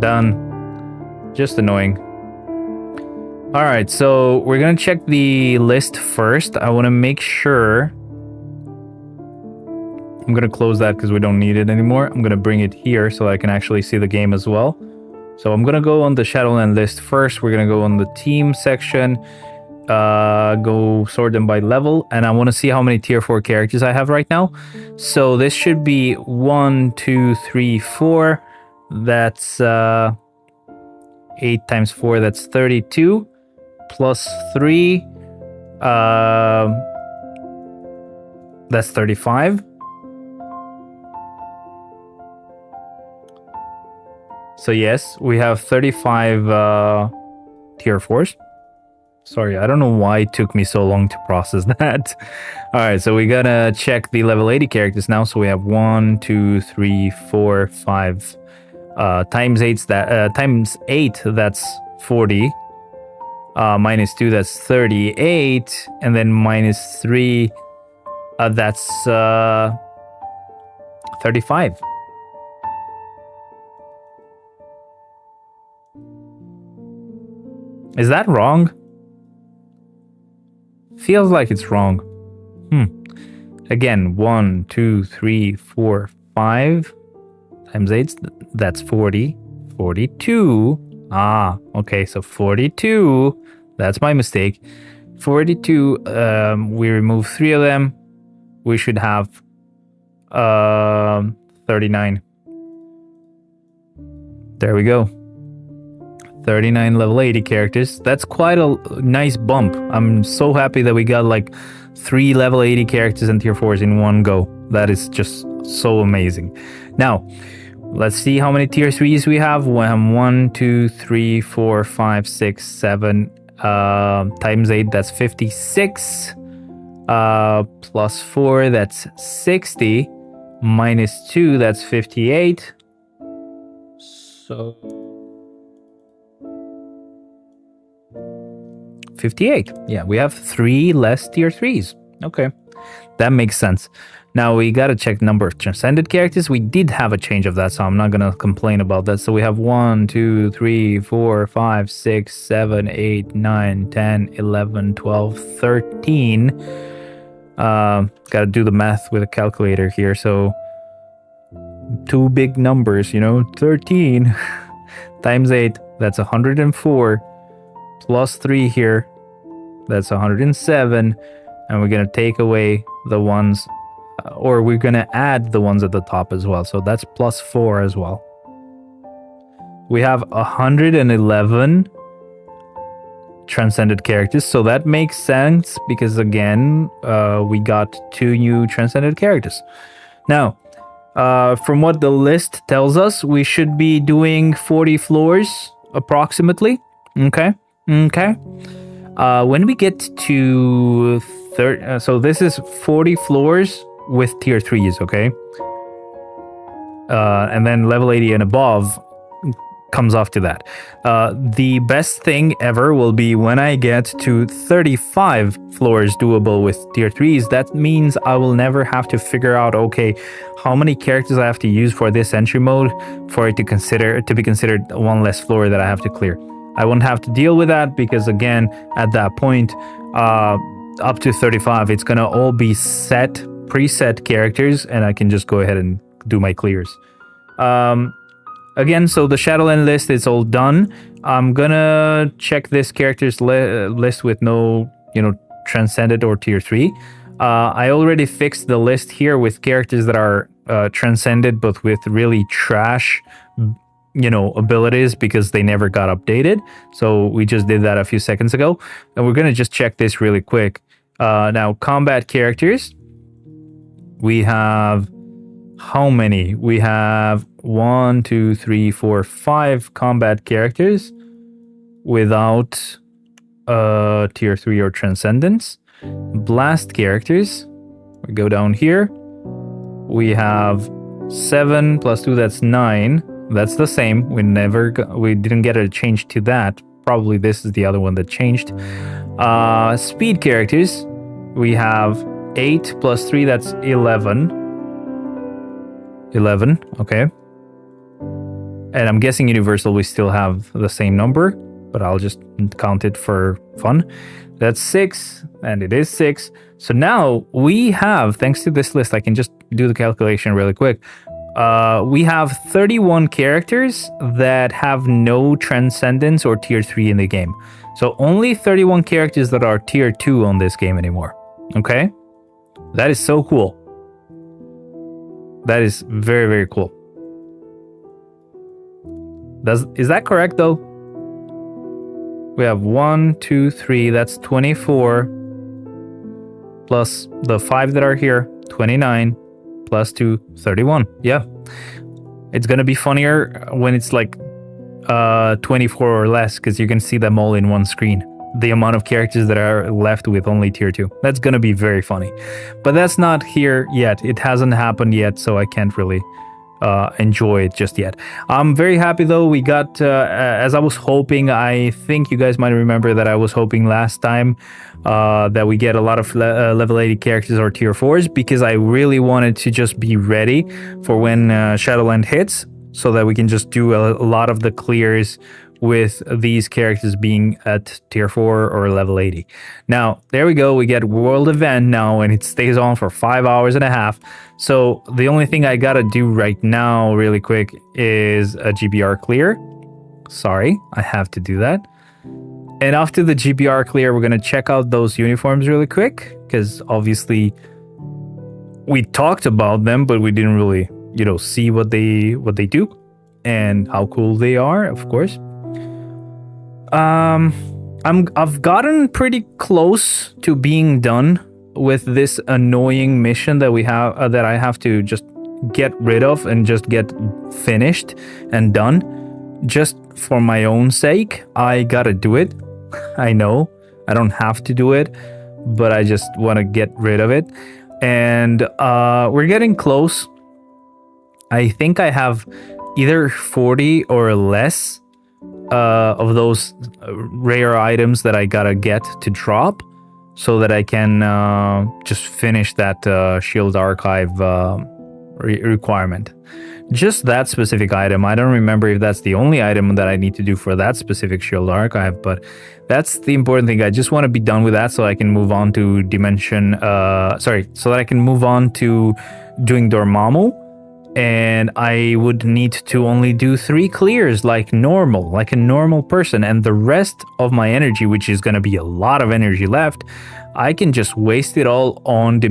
Done. Just annoying. Alright, so we're gonna check the list first. I want to make sure. I'm gonna close that because we don't need it anymore. I'm gonna bring it here so I can actually see the game as well. So I'm gonna go on the Shadowland list first. We're gonna go on the team section, go sort them by level, and I want to see how many tier 4 characters I have right now. So this should be 1, 2, 3, 4. That's 8 times 4, that's 32, plus 3, that's 35. So yes, we have 35 tier 4s. Sorry, I don't know why it took me so long to process that. All right, so we gotta check the level 80 characters now. So we have 1, 2, 3, 4, 5 times 8. Times 8. That's 40. Minus 2. That's 38, and then minus 3. That's 35. Is that wrong? Feels like it's wrong. Again, 1, 2, 3, 4, 5 times 8. That's 40. 42. Okay, so 42. That's my mistake. 42. We remove 3 of them. We should have 39. There we go. 39 level 80 characters. That's quite a nice bump. I'm so happy that we got like 3 level 80 characters and tier 4s in one go. That is just so amazing. Now, let's see how many tier 3s we have. 1, 2, 3, 4, 5, 6, 7 times 8, that's 56. Plus 4, that's 60. Minus 2, that's 58. So 58. Yeah, we have 3 less tier 3s. Okay, that makes sense. Now we gotta check number of transcended characters. We did have a change of that, so I'm not gonna complain about that. So we have 1, 2, 3, 4, 5, 6, 7, 8, 9, 10, 11, 12, 13. Gotta do the math with a calculator here. So 2 big numbers, 13 times 8, that's 104. Plus 3 here, that's 107, and we're gonna take away the ones, or we're gonna add the ones at the top as well, so that's plus 4 as well. We have 111 transcended characters, so that makes sense because again, we got 2 new transcended characters. Now, from what the list tells us, we should be doing 40 floors approximately. Okay. When we get to so this is 40 floors with tier 3s, okay? And then level 80 and above comes after that. The best thing ever will be when I get to 35 floors doable with tier 3s. That means I will never have to figure out, okay, how many characters I have to use for this entry mode for it to be considered one less floor that I have to clear. I won't have to deal with that because again, at that point, up to 35, it's gonna all be preset characters, and I can just go ahead and do my clears. Again, so the Shadowland list is all done. I'm gonna check this characters list with no, transcended or tier 3. I already fixed the list here with characters that are transcended, but with really trash abilities because they never got updated. So we just did that a few seconds ago, and we're gonna just check this really quick. Now, combat characters, we have how many? We have 1, 2, 3, 4, 5 combat characters without tier 3 or transcendence. Blast characters, we go down here, we have 7 plus 2, that's 9. That's the same. We didn't get a change to that. Probably this is the other one that changed. Speed characters, we have 8 plus 3, that's 11. 11, okay. And I'm guessing universal we still have the same number, but I'll just count it for fun. That's 6, and it is 6. So now we have, thanks to this list, I can just do the calculation really quick. we have 31 characters that have no transcendence or tier 3 in the game. So only 31 characters that are tier 2 on this game anymore. Okay? That is so cool. That is very, very cool. Is that correct though? We have 1, 2, 3, that's 24. Plus the 5 that are here, 29. Plus 2, 31. Yeah. It's gonna be funnier when it's like 24 or less, because you can see them all in one screen. The amount of characters that are left with only tier 2. That's gonna be very funny. But that's not here yet. It hasn't happened yet, so I can't really enjoy it just yet. I'm very happy though. We got, as I was hoping, I think you guys might remember that I was hoping last time that we get a lot of level 80 characters or tier 4s, because I really wanted to just be ready for when Shadowland hits, so that we can just do a lot of the clears with these characters being at tier 4 or level 80. Now, there we go. We get World Event now, and it stays on for 5 hours and a half. So the only thing I gotta do right now really quick is a GBR clear. Sorry, I have to do that. And after the GBR clear, we're gonna check out those uniforms really quick, because obviously we talked about them, but we didn't really, see what they do and how cool they are, of course. I've gotten pretty close to being done with this annoying mission that we have that I have to just get rid of and just get finished and done. Just for my own sake, I gotta do it. I know I don't have to do it, but I just want to get rid of it. And we're getting close. I think I have either 40 or less of those rare items that I gotta get to drop, so that I can just finish that shield archive requirement. Just that specific item. I don't remember if that's the only item that I need to do for that specific shield archive, but that's the important thing. I just want to be done with that, so I can move on to dimension. So that I can move on to doing Dormammu. And I would need to only do 3 clears like a normal person, and the rest of my energy, which is going to be a lot of energy left, I can just waste it all on on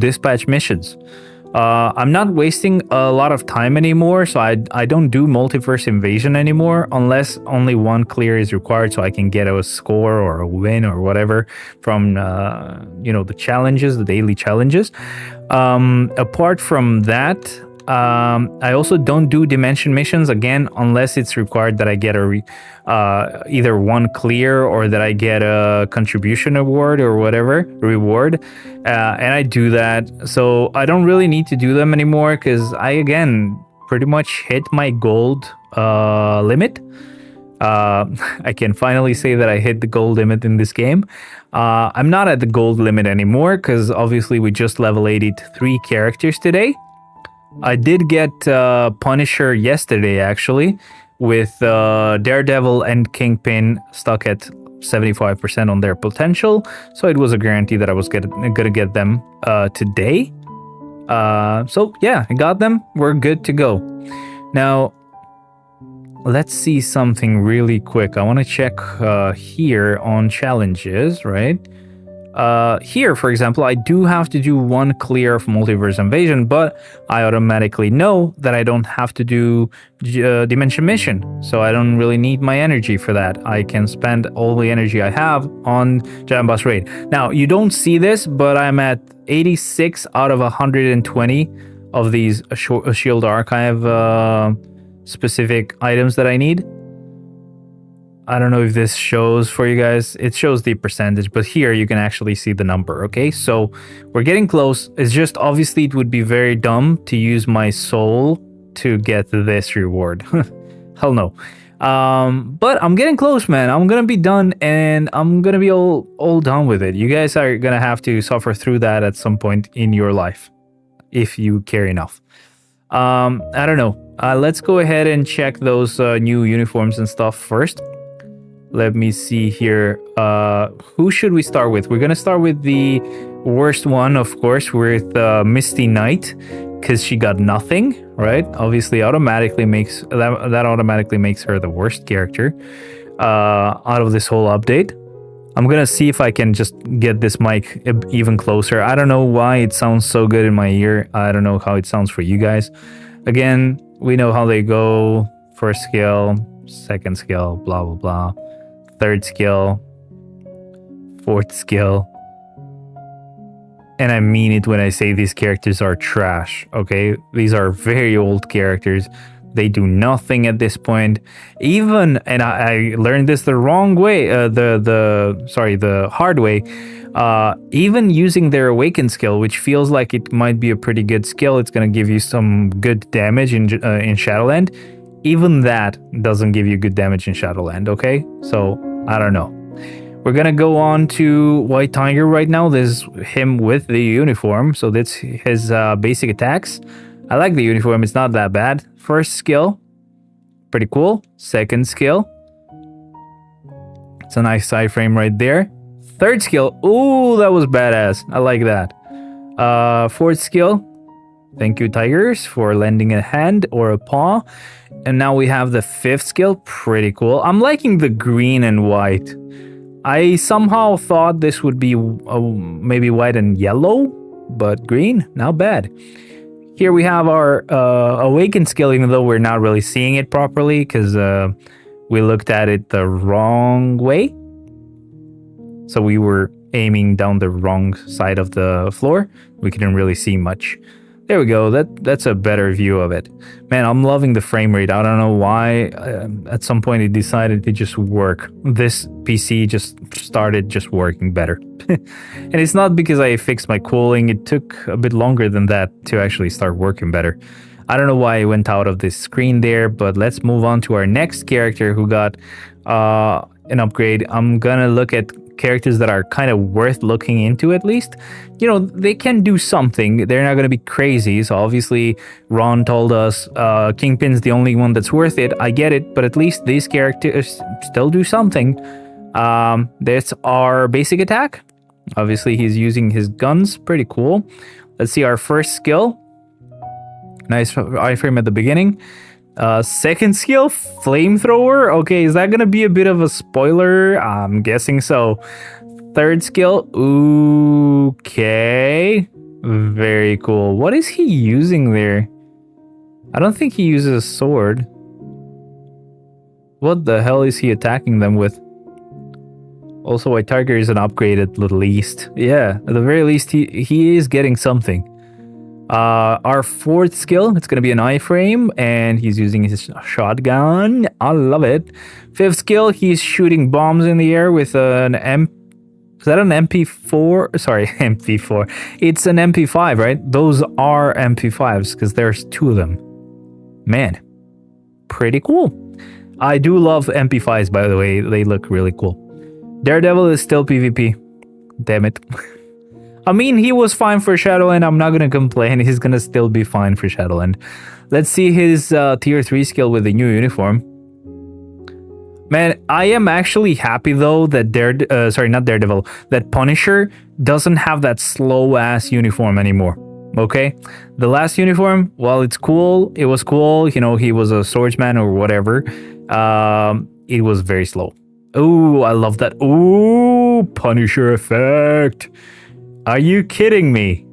dispatch missions. I'm not wasting a lot of time anymore, so I don't do multiverse invasion anymore unless only 1 clear is required, so I can get a score or a win or whatever from the challenges, the daily challenges. Apart from that, I also don't do dimension missions again unless it's required that I get either 1 clear or that I get a contribution award or whatever reward, and I do that. So I don't really need to do them anymore, because I again pretty much hit my gold limit. I can finally say that I hit the gold limit in this game. I'm not at the gold limit anymore, because obviously we just level 83 characters today. I did get Punisher yesterday, actually, with Daredevil and Kingpin stuck at 75% on their potential. So it was a guarantee that I was gonna get them today. So yeah, I got them. We're good to go. Now, let's see something really quick. I want to check here on challenges, right? Here, for example, I do have to do 1 clear of multiverse invasion, but I automatically know that I don't have to do dimension mission, so I don't really need my energy for that. I can spend all the energy I have on Giant Boss Raid. Now, you don't see this, but I'm at 86 out of 120 of these shield archive specific items that I need. I don't know if this shows for you guys. It shows the percentage, but here you can actually see the number, okay? So we're getting close. It's just obviously it would be very dumb to use my soul to get this reward. Hell no. But I'm getting close, man. I'm gonna be done, and I'm gonna be all done with it. You guys are gonna have to suffer through that at some point in your life, if you care enough. I don't know. Let's go ahead and check those new uniforms and stuff first. Let me see here. Who should we start with? We're gonna start with the Worst one, of course, with Misty Knight, because she got nothing, right? Obviously, automatically makes that automatically makes her the worst character out of this whole update. I'm gonna see if I can just get this mic even closer. I don't know why it sounds so good in my ear. I don't know how it sounds for you guys. Again, we know how they go. First skill, second skill, blah, blah, blah. Third skill, fourth skill. And I mean it when I say these characters are trash, okay? These are very old characters. They do nothing at this point. Even, and I learned this the wrong way, the hard way. Even using their awaken skill, which feels like it might be a pretty good skill, it's gonna give you some good damage in Shadowland. Even that doesn't give you good damage in Shadowland, okay? So, I don't know. We're gonna go on to White Tiger right now. This is him with the uniform, so that's his basic attacks. I like the uniform, it's not that bad. First skill, pretty cool. Second skill, it's a nice side frame right there. Third skill, ooh, that was badass. I like that. Fourth skill, thank you Tigers for lending a hand or a paw. And now we have the fifth skill, pretty cool. I'm liking the green and white. I somehow thought this would be maybe white and yellow, but green, not bad. Here we have our awaken skill, even though we're not really seeing it properly because we looked at it the wrong way. So we were aiming down the wrong side of the floor. We couldn't really see much. There we go. That's a better view of it. Man, I'm loving the frame rate. I don't know why. At some point it decided to just work. This PC just started just working better. And it's not because I fixed my cooling. It took a bit longer than that to actually start working better. I don't know why I went out of this screen there, but let's move on to our next character who got an upgrade. I'm gonna look at characters that are kind of worth looking into at least. You know, they can do something. They're not going to be crazy. So obviously Ron told us Kingpin's the only one that's worth it. I get it, but at least these characters still do something. That's our basic attack. Obviously he's using his guns. Pretty cool. Let's see our first skill. Nice iframe at the beginning. Second skill, flamethrower. Okay, is that gonna be a bit of a spoiler? I'm guessing so. Third skill, okay, very cool. What is he using there? I don't think he uses a sword. What the hell is he attacking them with? Also, White Tiger is an upgrade at the least. Yeah, at the very least, he is getting something. Our fourth skill, it's going to be an iframe, and he's using his shotgun. I love it. Fifth skill, he's shooting bombs in the air with an is that an MP4? Sorry, MP4. It's an MP5, right? Those are MP5s because there's two of them. Man, pretty cool. I do love MP5s, by the way. They look really cool. Daredevil is still PvP. Damn it. I mean, he was fine for Shadowland. I'm not going to complain. He's going to still be fine for Shadowland. Let's see his tier 3 skill with the new uniform. Man, I am actually happy though that that Punisher doesn't have that slow-ass uniform anymore. Okay? The last uniform, while it's cool, it was cool. You know, he was a swordsman or whatever. It was very slow. Oh, I love that. Oh, Punisher effect. Are you kidding me?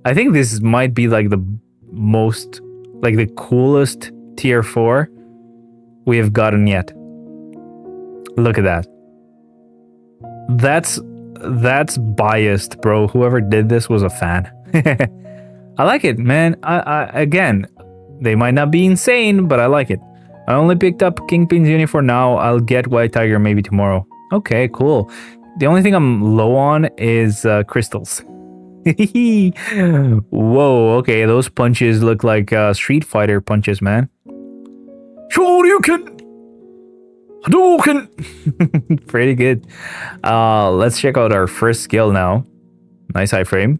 I think this might be like the most, like the coolest tier 4 we have gotten yet. Look at that. That's biased, bro. Whoever did this was a fan. I like it, man. I again, they might not be insane, but I like it. I only picked up Kingpin's uniform now. I'll get White Tiger maybe tomorrow. Okay, cool. The only thing I'm low on is crystals. Whoa, okay, those punches look like Street Fighter punches, man. Shoryuken! Hadouken! Pretty good. Let's check out our first skill now. Nice iframe.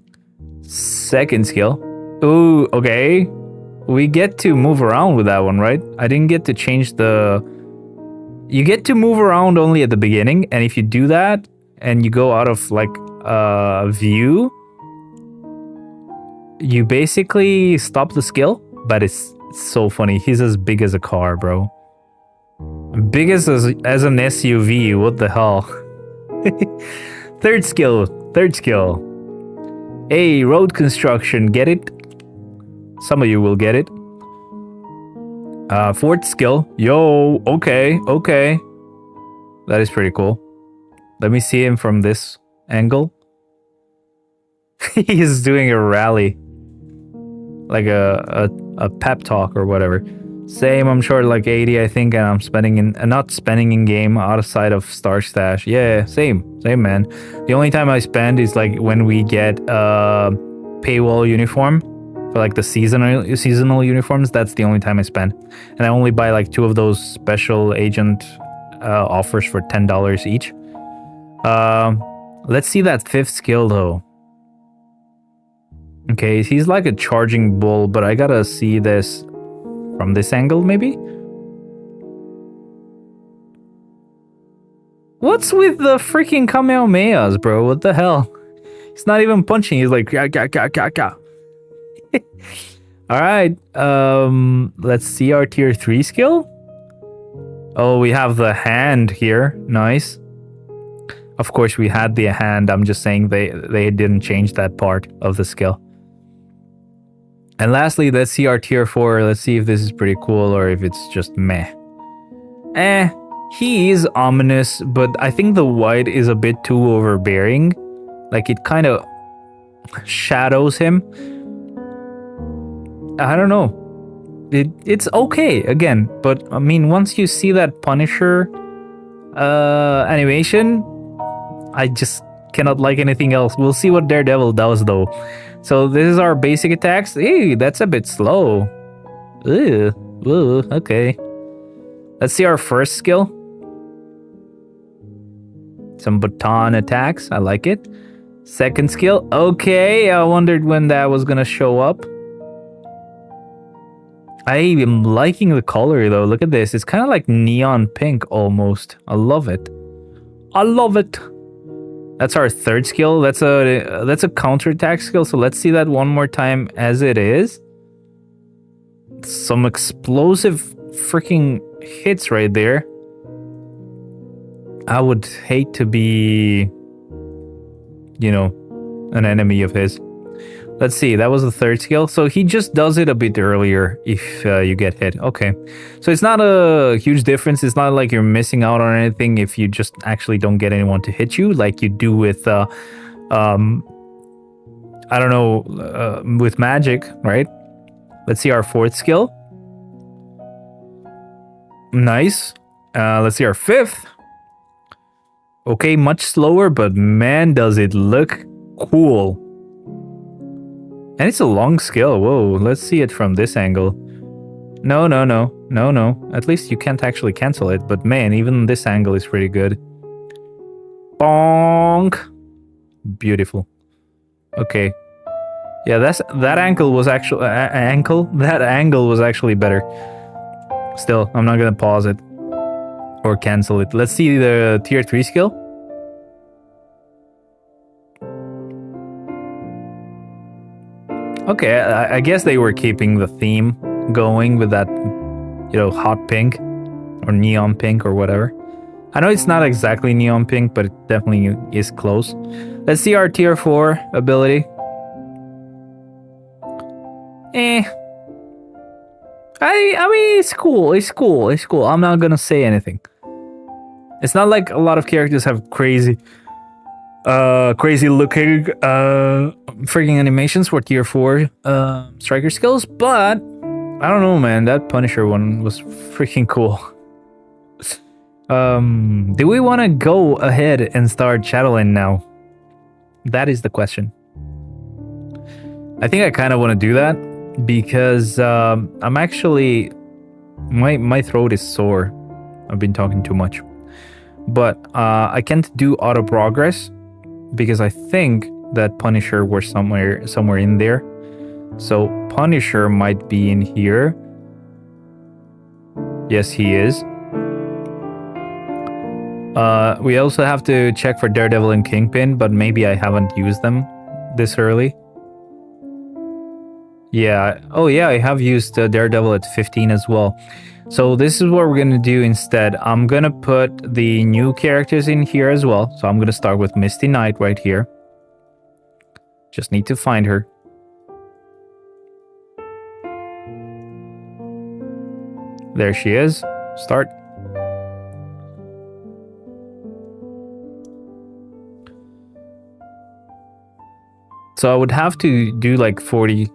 Second skill. Ooh, okay. We get to move around with that one, right? I didn't get to change the... You get to move around only at the beginning, and if you do that, and you go out of, like, view, you basically stop the skill, but it's so funny. He's as big as a car, bro. Big as an SUV. What the hell? Third skill. Hey, road construction. Get it? Some of you will get it. Fourth skill. Yo, okay. That is pretty cool. Let me see him from this angle. He's doing a rally. Like a pep talk or whatever. Same, I'm short like 80, I think, and I'm not spending in game outside of Star Stash. Yeah, same, man. The only time I spend is like when we get a paywall uniform for like the seasonal uniforms. That's the only time I spend, and I only buy like 2 of those special agent offers for $10 each. Let's see that 5th skill though. Okay, he's like a charging bull, but I gotta see this from this angle, maybe? What's with the freaking Kamehamehas, bro? What the hell? He's not even punching, he's like, Alright, let's see our tier 3 skill. Oh, we have the hand here. Nice. Of course, we had the hand. I'm just saying they didn't change that part of the skill. And lastly, let's see our tier 4. Let's see if this is pretty cool or if it's just meh. He is ominous, but I think the white is a bit too overbearing. Like, it kind of shadows him. I don't know. It's okay, again. But, I mean, once you see that Punisher animation, I just cannot like anything else. We'll see what Daredevil does, though. So this is our basic attacks. Hey, that's a bit slow. Ooh, okay. Let's see our first skill. Some baton attacks. I like it. Second skill. Okay, I wondered when that was gonna show up. I am liking the color though. Look at this. It's kind of like neon pink almost. I love it. That's our third skill. That's a counterattack skill. So let's see that one more time as it is. Some explosive freaking hits right there. I would hate to be, an enemy of his. Let's see. That was the third skill. So he just does it a bit earlier if you get hit. Okay. So it's not a huge difference. It's not like you're missing out on anything if you just actually don't get anyone to hit you like you do with, I don't know, with magic, right? Let's see our fourth skill. Nice. Let's see our fifth. Okay, much slower, but man, does it look cool. And it's a long skill. Whoa, let's see it from this angle. No. At least you can't actually cancel it. But man, even this angle is pretty good. Bonk. Beautiful. Okay. Yeah, that angle was actually that angle was actually better. Still, I'm not gonna pause it or cancel it. Let's see the tier 3 skill. Okay, I guess they were keeping the theme going with that, hot pink or neon pink or whatever. I know it's not exactly neon pink, but it definitely is close. Let's see our tier 4 ability. I mean, it's cool. I'm not gonna say anything. It's not like a lot of characters have crazy looking freaking animations for tier 4 striker skills, but I don't know, man. That Punisher one was freaking cool. Do we want to go ahead and start Shadowland now? That is the question. I think I kind of want to do that because I'm actually my throat is sore. I've been talking too much, but I can't do auto progress because I think that Punisher was somewhere in there. So Punisher might be in here. Yes, he is. We also have to check for Daredevil and Kingpin, but maybe I haven't used them this early. Yeah. Oh, yeah, I have used Daredevil at 15 as well. So this is what we're going to do instead. I'm going to put the new characters in here as well. So I'm going to start with Misty Knight right here. Just need to find her. There she is. Start. So I would have to do like 40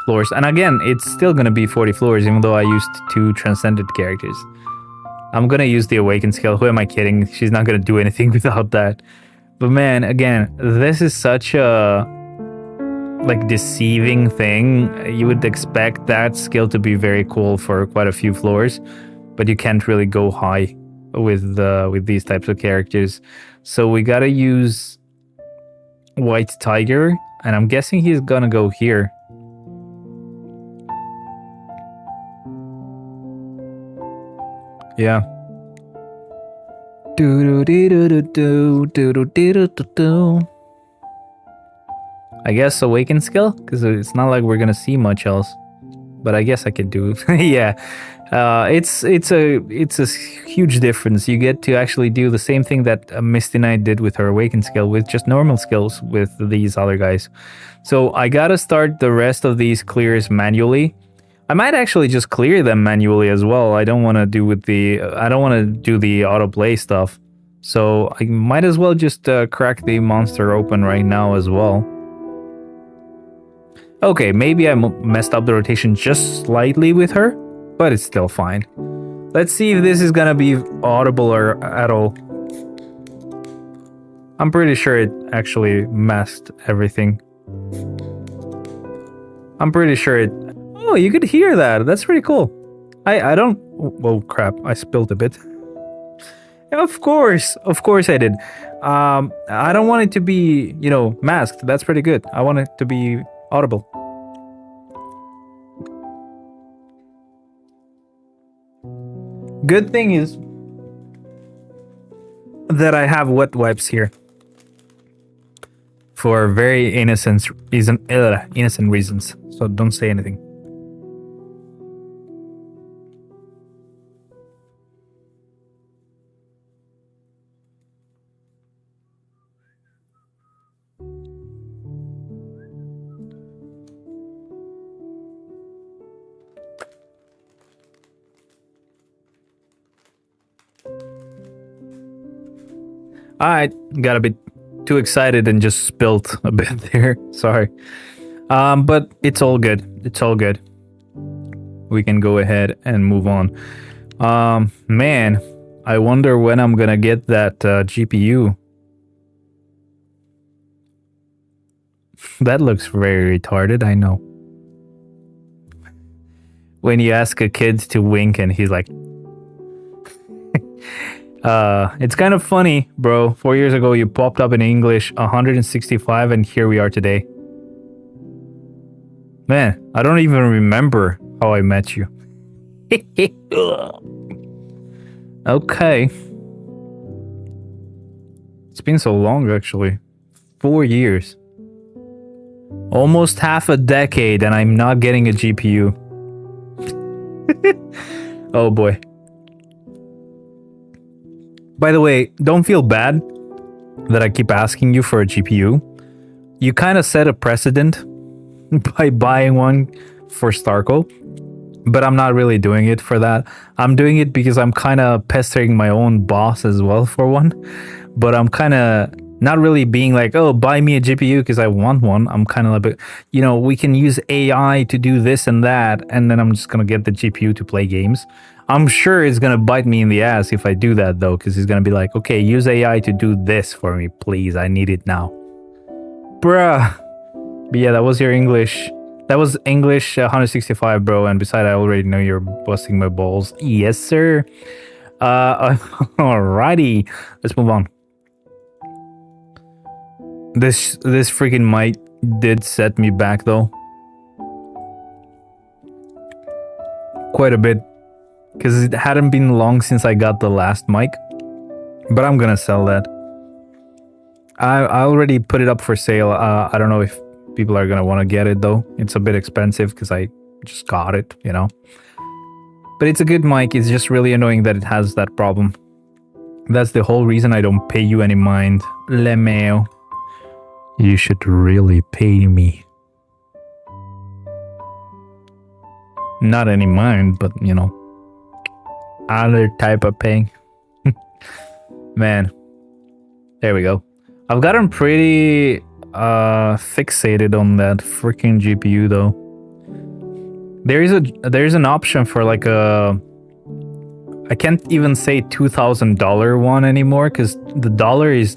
floors. And again, it's still going to be 40 floors, even though I used 2 transcended characters. I'm going to use the Awaken skill. Who am I kidding? She's not going to do anything without that. But man, again, this is such a like deceiving thing. You would expect that skill to be very cool for quite a few floors, but you can't really go high with these types of characters. So we got to use White Tiger, and I'm guessing he's going to go here. Yeah. I guess Awaken skill, because it's not like we're gonna see much else. But I guess I can do it. Yeah. It's a huge difference. You get to actually do the same thing that Misty Knight did with her Awaken skill with just normal skills with these other guys. So I gotta start the rest of these clears manually. I might actually just clear them manually as well. I don't want to do the autoplay stuff. So I might as well just crack the monster open right now as well. Okay, maybe I messed up the rotation just slightly with her, but it's still fine. Let's see if this is gonna be audible or at all. I'm pretty sure it actually masked everything. I'm pretty sure it... Oh, you could hear that. That's pretty cool. I don't... Oh, crap. I spilled a bit. Of course I did. I don't want it to be, masked. That's pretty good. I want it to be audible. Good thing is that I have wet wipes here for very innocent reasons. So don't say anything. I got a bit too excited and just spilled a bit there. Sorry. But it's all good. It's all good. We can go ahead and move on. Man, I wonder when I'm gonna get that GPU. That looks very retarded, I know. When you ask a kid to wink and he's like... It's kind of funny, bro. 4 years ago, you popped up in English 165, and here we are today. Man, I don't even remember how I met you. Okay. It's been so long, actually. 4 years. Almost half a decade, and I'm not getting a GPU. Oh boy. By the way, don't feel bad that I keep asking you for a GPU. You kind of set a precedent by buying one for Starco, but I'm not really doing it for that. I'm doing it because I'm kind of pestering my own boss as well for one, but I'm kind of not really being like, oh, buy me a GPU because I want one. I'm kind of like, we can use AI to do this and that, and then I'm just going to get the GPU to play games. I'm sure it's going to bite me in the ass if I do that, though, because he's going to be like, okay, use AI to do this for me, please. I need it now. Bruh. But yeah, that was your English. That was English 165, bro. And besides, I already know you're busting my balls. Yes, sir. Alrighty. Let's move on. This freaking mic did set me back, though. Quite a bit. Because it hadn't been long since I got the last mic. But I'm gonna sell that. I already put it up for sale. I don't know if people are gonna want to get it though. It's a bit expensive because I just got it, you know. But it's a good mic. It's just really annoying that it has that problem. That's the whole reason I don't pay you any mind, Lemeo. You should really pay me. Not any mind, but you know, other type of paying. Man, there we go. I've gotten pretty fixated on that freaking GPU though. There's an option for like a, I can't even say $2,000 one anymore because the dollar is,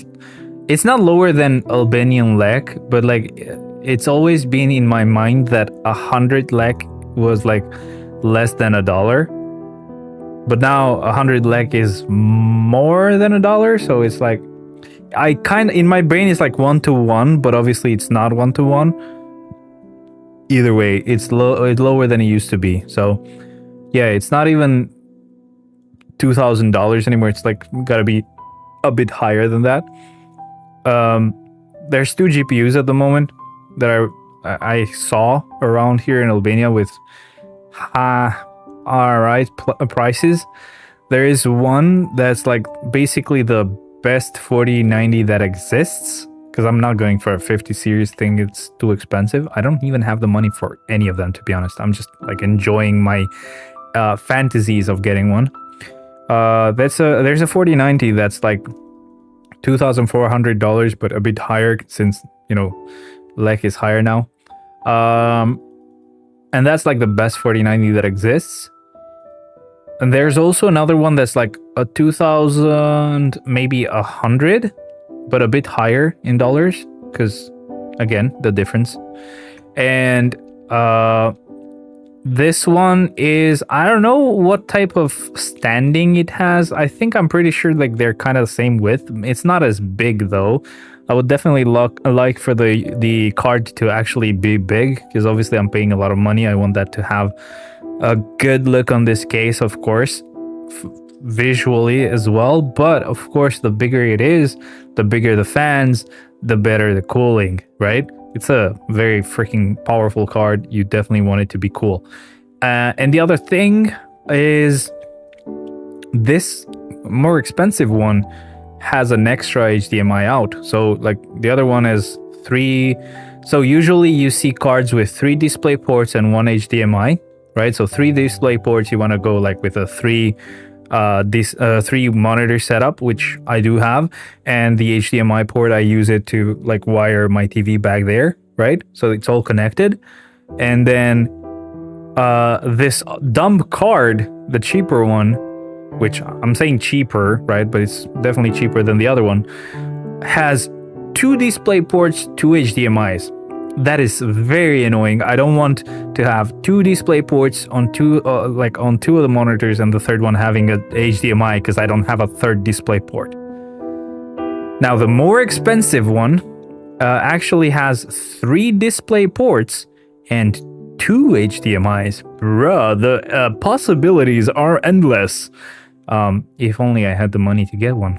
it's not lower than Albanian lek, but like it's always been in my mind that 100 lek was like less than $1. But now 100 lek is more than $1, so it's like I kind of in my brain it's like 1-to-1, but obviously it's not 1-to-1. Either way, it's lower than it used to be. So yeah, it's not even $2,000 anymore. It's like gotta be a bit higher than that. There's 2 GPUs at the moment that I saw around here in Albania with alright prices. There is one that's like basically the best 4090 that exists, because I'm not going for a 50 series thing. It's too expensive. I don't even have the money for any of them, to be honest. I'm just like enjoying my fantasies of getting one. There's a 4090 that's like $2,400, but a bit higher since, you know, lek is higher now. And that's like the best 4090 that exists. And there's also another one that's like a 2,000, maybe 100, but a bit higher in dollars, because again, the difference. And this one is, I don't know what type of standing it has. I think I'm pretty sure like they're kind of the same width. It's not as big though. I would definitely like for the card to actually be big, because obviously I'm paying a lot of money. I want that to have a good look on this case, of course, visually as well. But of course, the bigger it is, the bigger the fans, the better the cooling, right? It's a very freaking powerful card. You definitely want it to be cool. And the other thing is this more expensive one has an extra HDMI out. So like the other one has 3. So usually you see cards with 3 display ports and 1 HDMI, right? So 3 display ports, you want to go like with a 3 monitor setup, which I do have, and the HDMI port, I use it to like wire my TV back there, right? So it's all connected. And then this dumb card, the cheaper one, which I'm saying cheaper, right? But it's definitely cheaper than the other one, has 2 display ports, 2 HDMIs. That is very annoying. I don't want to have 2 display ports on 2 on 2 of the monitors and the third one having a HDMI, because I don't have a third display port. Now the more expensive one actually has 3 display ports and 2 HDMIs. Bruh, the possibilities are endless. If only I had the money to get one.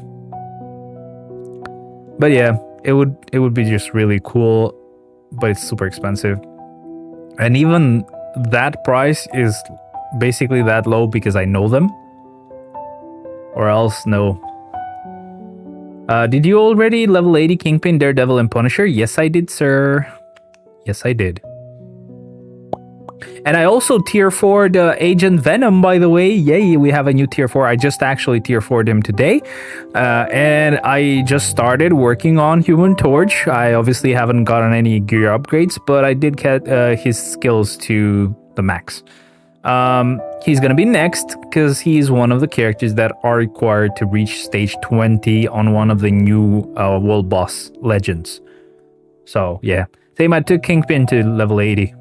But yeah, it would be just really cool. But it's super expensive, and even that price is basically that low because I know them, or else no. Did you already level 80 Kingpin, Daredevil, and Punisher? Yes, I did, sir. Yes, I did. And I also tier 4'd Agent Venom, by the way. Yay, we have a new tier 4. I just actually tier 4'd him today. And I just started working on Human Torch. I obviously haven't gotten any gear upgrades, but I did get his skills to the max. He's gonna be next, because he's one of the characters that are required to reach stage 20 on one of the new world boss legends. So, yeah. Same, I took Kingpin to level 80.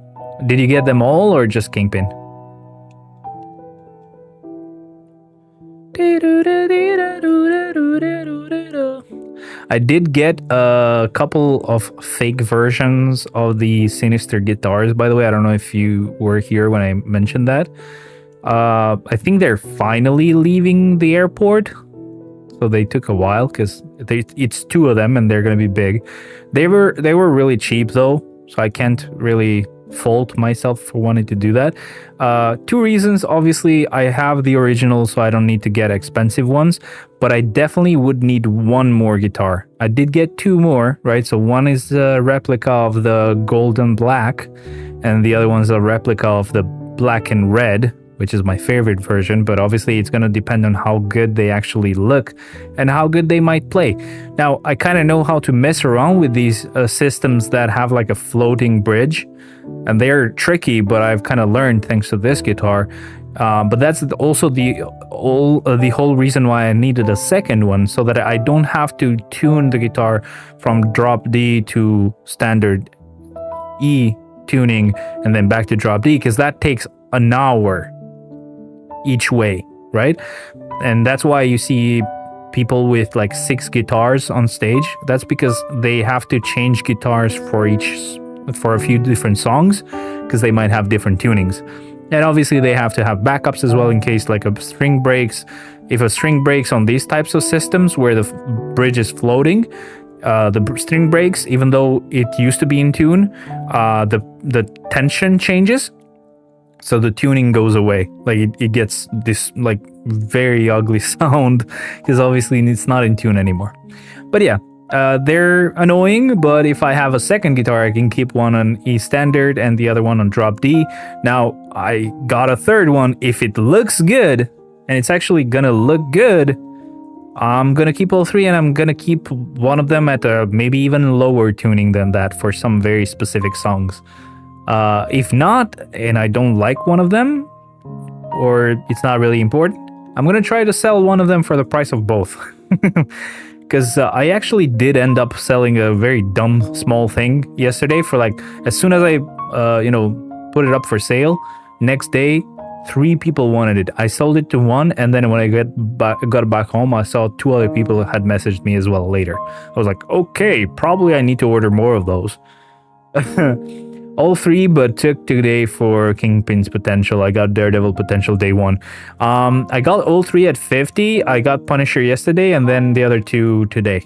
Did you get them all or just Kingpin? I did get a couple of fake versions of the Sinister guitars, by the way. I don't know if you were here when I mentioned that. I think they're finally leaving the airport. So they took a while because it's 2 of them and they're going to be big. They were really cheap though. so I can't really fault myself for wanting to do that. 2 reasons. Obviously, I have the original, so I don't need to get expensive ones, but I definitely would need 1 more guitar. I did get 2 more, right? So one is a replica of the gold and black, and the other one's a replica of the black and red, which is my favorite version, but obviously it's going to depend on how good they actually look and how good they might play. Now, I kind of know how to mess around with these systems that have like a floating bridge, and they're tricky, but I've kind of learned thanks to this guitar. But that's also the whole reason why I needed a second one, so that I don't have to tune the guitar from drop D to standard E tuning and then back to drop D, because that takes an hour each way, right? And that's why you see people with like 6 guitars on stage. That's because they have to change guitars for a few different songs, because they might have different tunings. And obviously they have to have backups as well in case like a string breaks. If a string breaks on these types of systems where the bridge is floating, the string breaks, even though it used to be in tune, the tension changes, so the tuning goes away. Like it gets this like very ugly sound, because obviously it's not in tune anymore. But yeah, they're annoying, but if I have a second guitar, I can keep one on E standard and the other one on drop D. Now I got a third one. If it looks good, and it's actually gonna look good, I'm gonna keep all 3, and I'm gonna keep one of them at a maybe even lower tuning than that for some very specific songs. If not, and I don't like one of them, or it's not really important, I'm gonna try to sell one of them for the price of both. Because I actually did end up selling a very dumb small thing yesterday for like, as soon as I put it up for sale, next day 3 people wanted it. I sold it to one, and then when I got back home, I saw 2 other people had messaged me as well later. I was like, okay, probably I need to order more of those. All 3, but took today for Kingpin's potential. I got Daredevil potential day 1. I got all 3 at 50. I got Punisher yesterday, and then the other 2 today.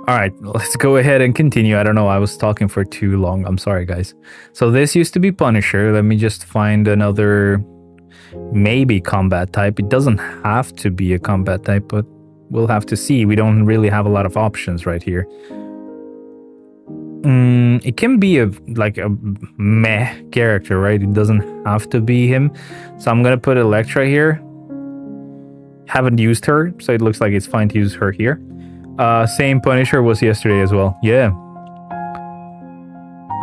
Alright, let's go ahead and continue. I don't know, I was talking for too long. I'm sorry, guys. So this used to be Punisher. Let me just find another maybe combat type. It doesn't have to be a combat type, but we'll have to see. We don't really have a lot of options right here. It can be a meh character, right? It doesn't have to be him. So I'm gonna put Elektra here. Haven't used her, so it looks like it's fine to use her here. Same Punisher was yesterday as well. Yeah.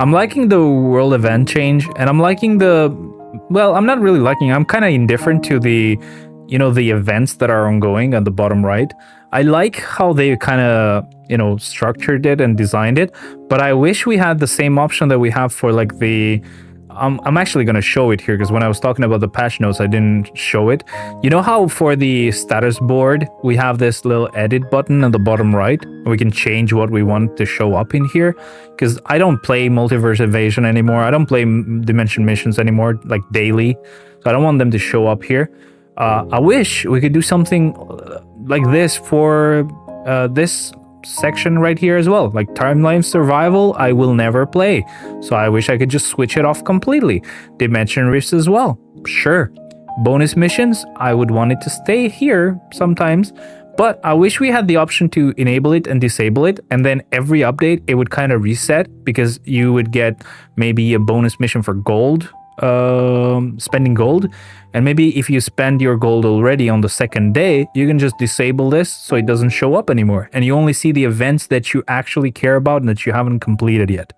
I'm liking the world event change, and I'm liking I'm not really liking, I'm kind of indifferent to the events that are ongoing on the bottom right. I like how they kind of, structured it and designed it, but I wish we had the same option that we have for like the... I'm actually going to show it here, because when I was talking about the patch notes, I didn't show it. You know how for the status board, we have this little edit button on the bottom right? We can change what we want to show up in here, because I don't play Multiverse Invasion anymore. I don't play Dimension Missions anymore, like daily. So I don't want them to show up here. I wish we could do something like this for this section right here as well. Like Timeline Survival, I will never play, so I wish I could just switch it off completely. Dimension Rifts as well, sure. Bonus missions, I would want it to stay here sometimes, but I wish we had the option to enable it and disable it, and then every update it would kind of reset, because you would get maybe a bonus mission for gold, spending gold, and maybe if you spend your gold already on the second day, you can just disable this so it doesn't show up anymore, and you only see the events that you actually care about and that you haven't completed yet.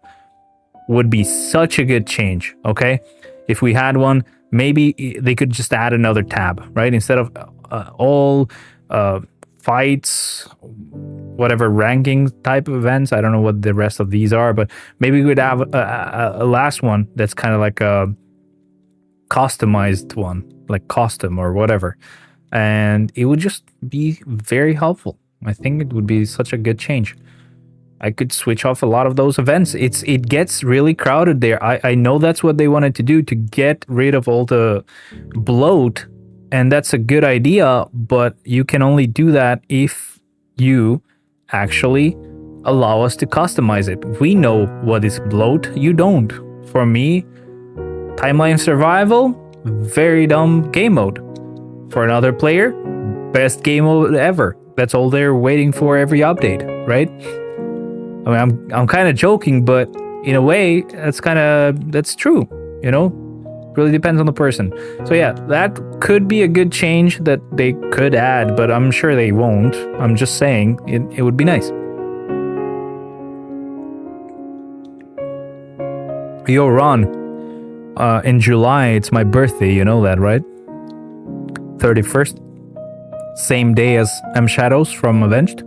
Would be such a good change. Okay, if we had one, maybe they could just add another tab, right? Instead of all fights, whatever ranking type of events. I don't know what the rest of these are, but maybe we would have a last one that's kind of like a customized one, like custom or whatever, and it would just be very helpful. I think it would be such a good change. I could switch off a lot of those events. It gets really crowded there. I know that's what they wanted to do, to get rid of all the bloat, and that's a good idea, but you can only do that if you actually allow us to customize it. We know what is bloat, you don't. For me, timeline survival, very dumb game mode. For another player, best game mode ever. That's all they're waiting for every update, right? I mean, I'm kind of joking, but in a way, that's true, you know? Really depends on the person. So yeah, that could be a good change that they could add, but I'm sure they won't. I'm just saying it would be nice. Yo, Ron, in July, it's my birthday, you know that, right? 31st. Same day as M Shadows from Avenged.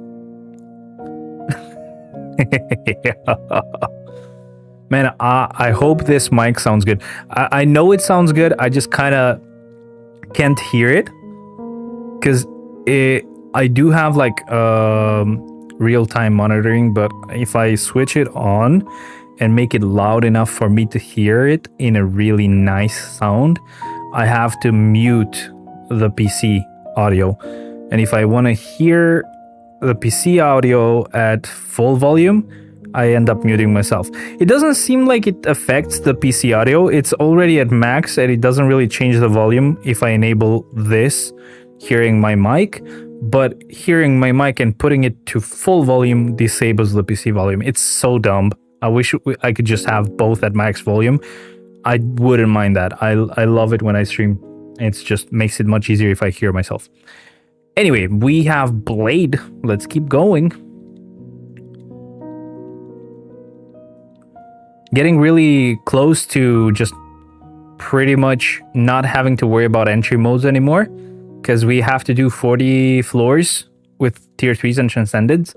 Man, I hope this mic sounds good. I know it sounds good. I just kind of can't hear it. Because I do have like real-time monitoring, but if I switch it on and make it loud enough for me to hear it in a really nice sound, I have to mute the PC audio. And if I want to hear the PC audio at full volume, I end up muting myself. It doesn't seem like it affects the PC audio. It's already at max and it doesn't really change the volume if I enable this, hearing my mic. But hearing my mic and putting it to full volume disables the PC volume. It's so dumb. I wish I could just have both at max volume. I wouldn't mind that. I love it when I stream. It just makes it much easier if I hear myself. Anyway, we have Blade. Let's keep going. Getting really close to just pretty much not having to worry about entry modes anymore, because we have to do 40 floors with tier 3s and transcendents.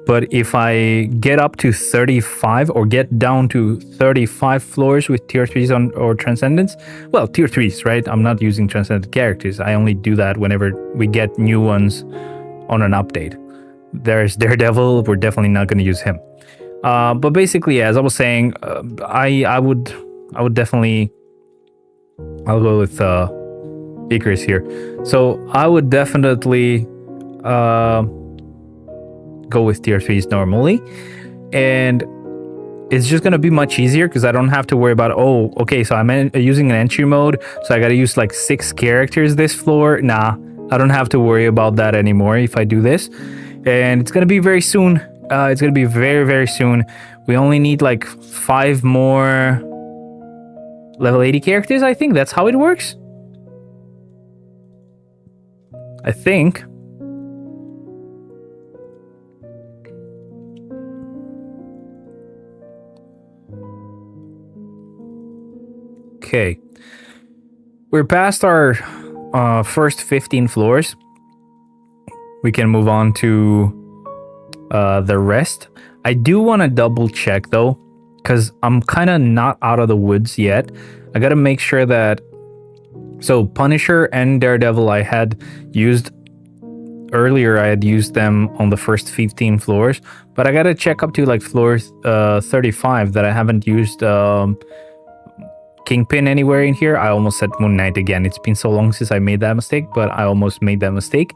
But if I get up to 35 or get down to 35 floors with tier 3s or transcendents, well, tier 3s, right? I'm not using transcendent characters. I only do that whenever we get new ones on an update. There's Daredevil. We're definitely not going to use him. But basically, as I was saying, I would definitely, I'll go with Icarus here. So I would definitely go with tier 3s normally, and it's just gonna be much easier because I don't have to worry about, oh, okay, so I'm using an entry mode, so I gotta use like 6 characters this floor. Nah, I don't have to worry about that anymore if I do this, and it's gonna be very soon. It's gonna be very, very soon. We only need like 5 more level 80 characters. I think that's how it works. I think. Okay. We're past our first 15 floors. We can move on to the rest. I do want to double check though, because I'm kind of not out of the woods yet. I gotta make sure that, so Punisher and Daredevil I had used earlier. I had used them on the first 15 floors, but I gotta check up to like floor 35 that I haven't used Kingpin anywhere in here. I almost said Moon Knight again. It's been so long since I made that mistake, but I almost made that mistake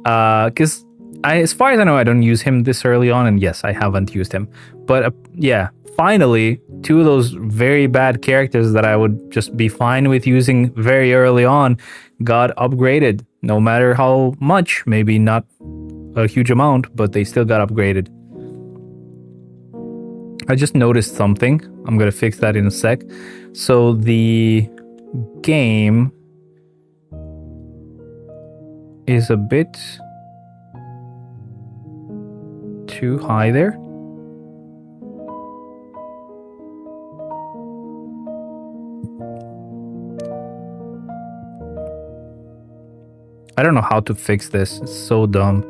because as far as I know, I don't use him this early on, and yes, I haven't used him. But yeah, finally, 2 of those very bad characters that I would just be fine with using very early on got upgraded, no matter how much. Maybe not a huge amount, but they still got upgraded. I just noticed something. I'm gonna fix that in a sec. So the game is a bit too high there. I don't know how to fix this. It's so dumb.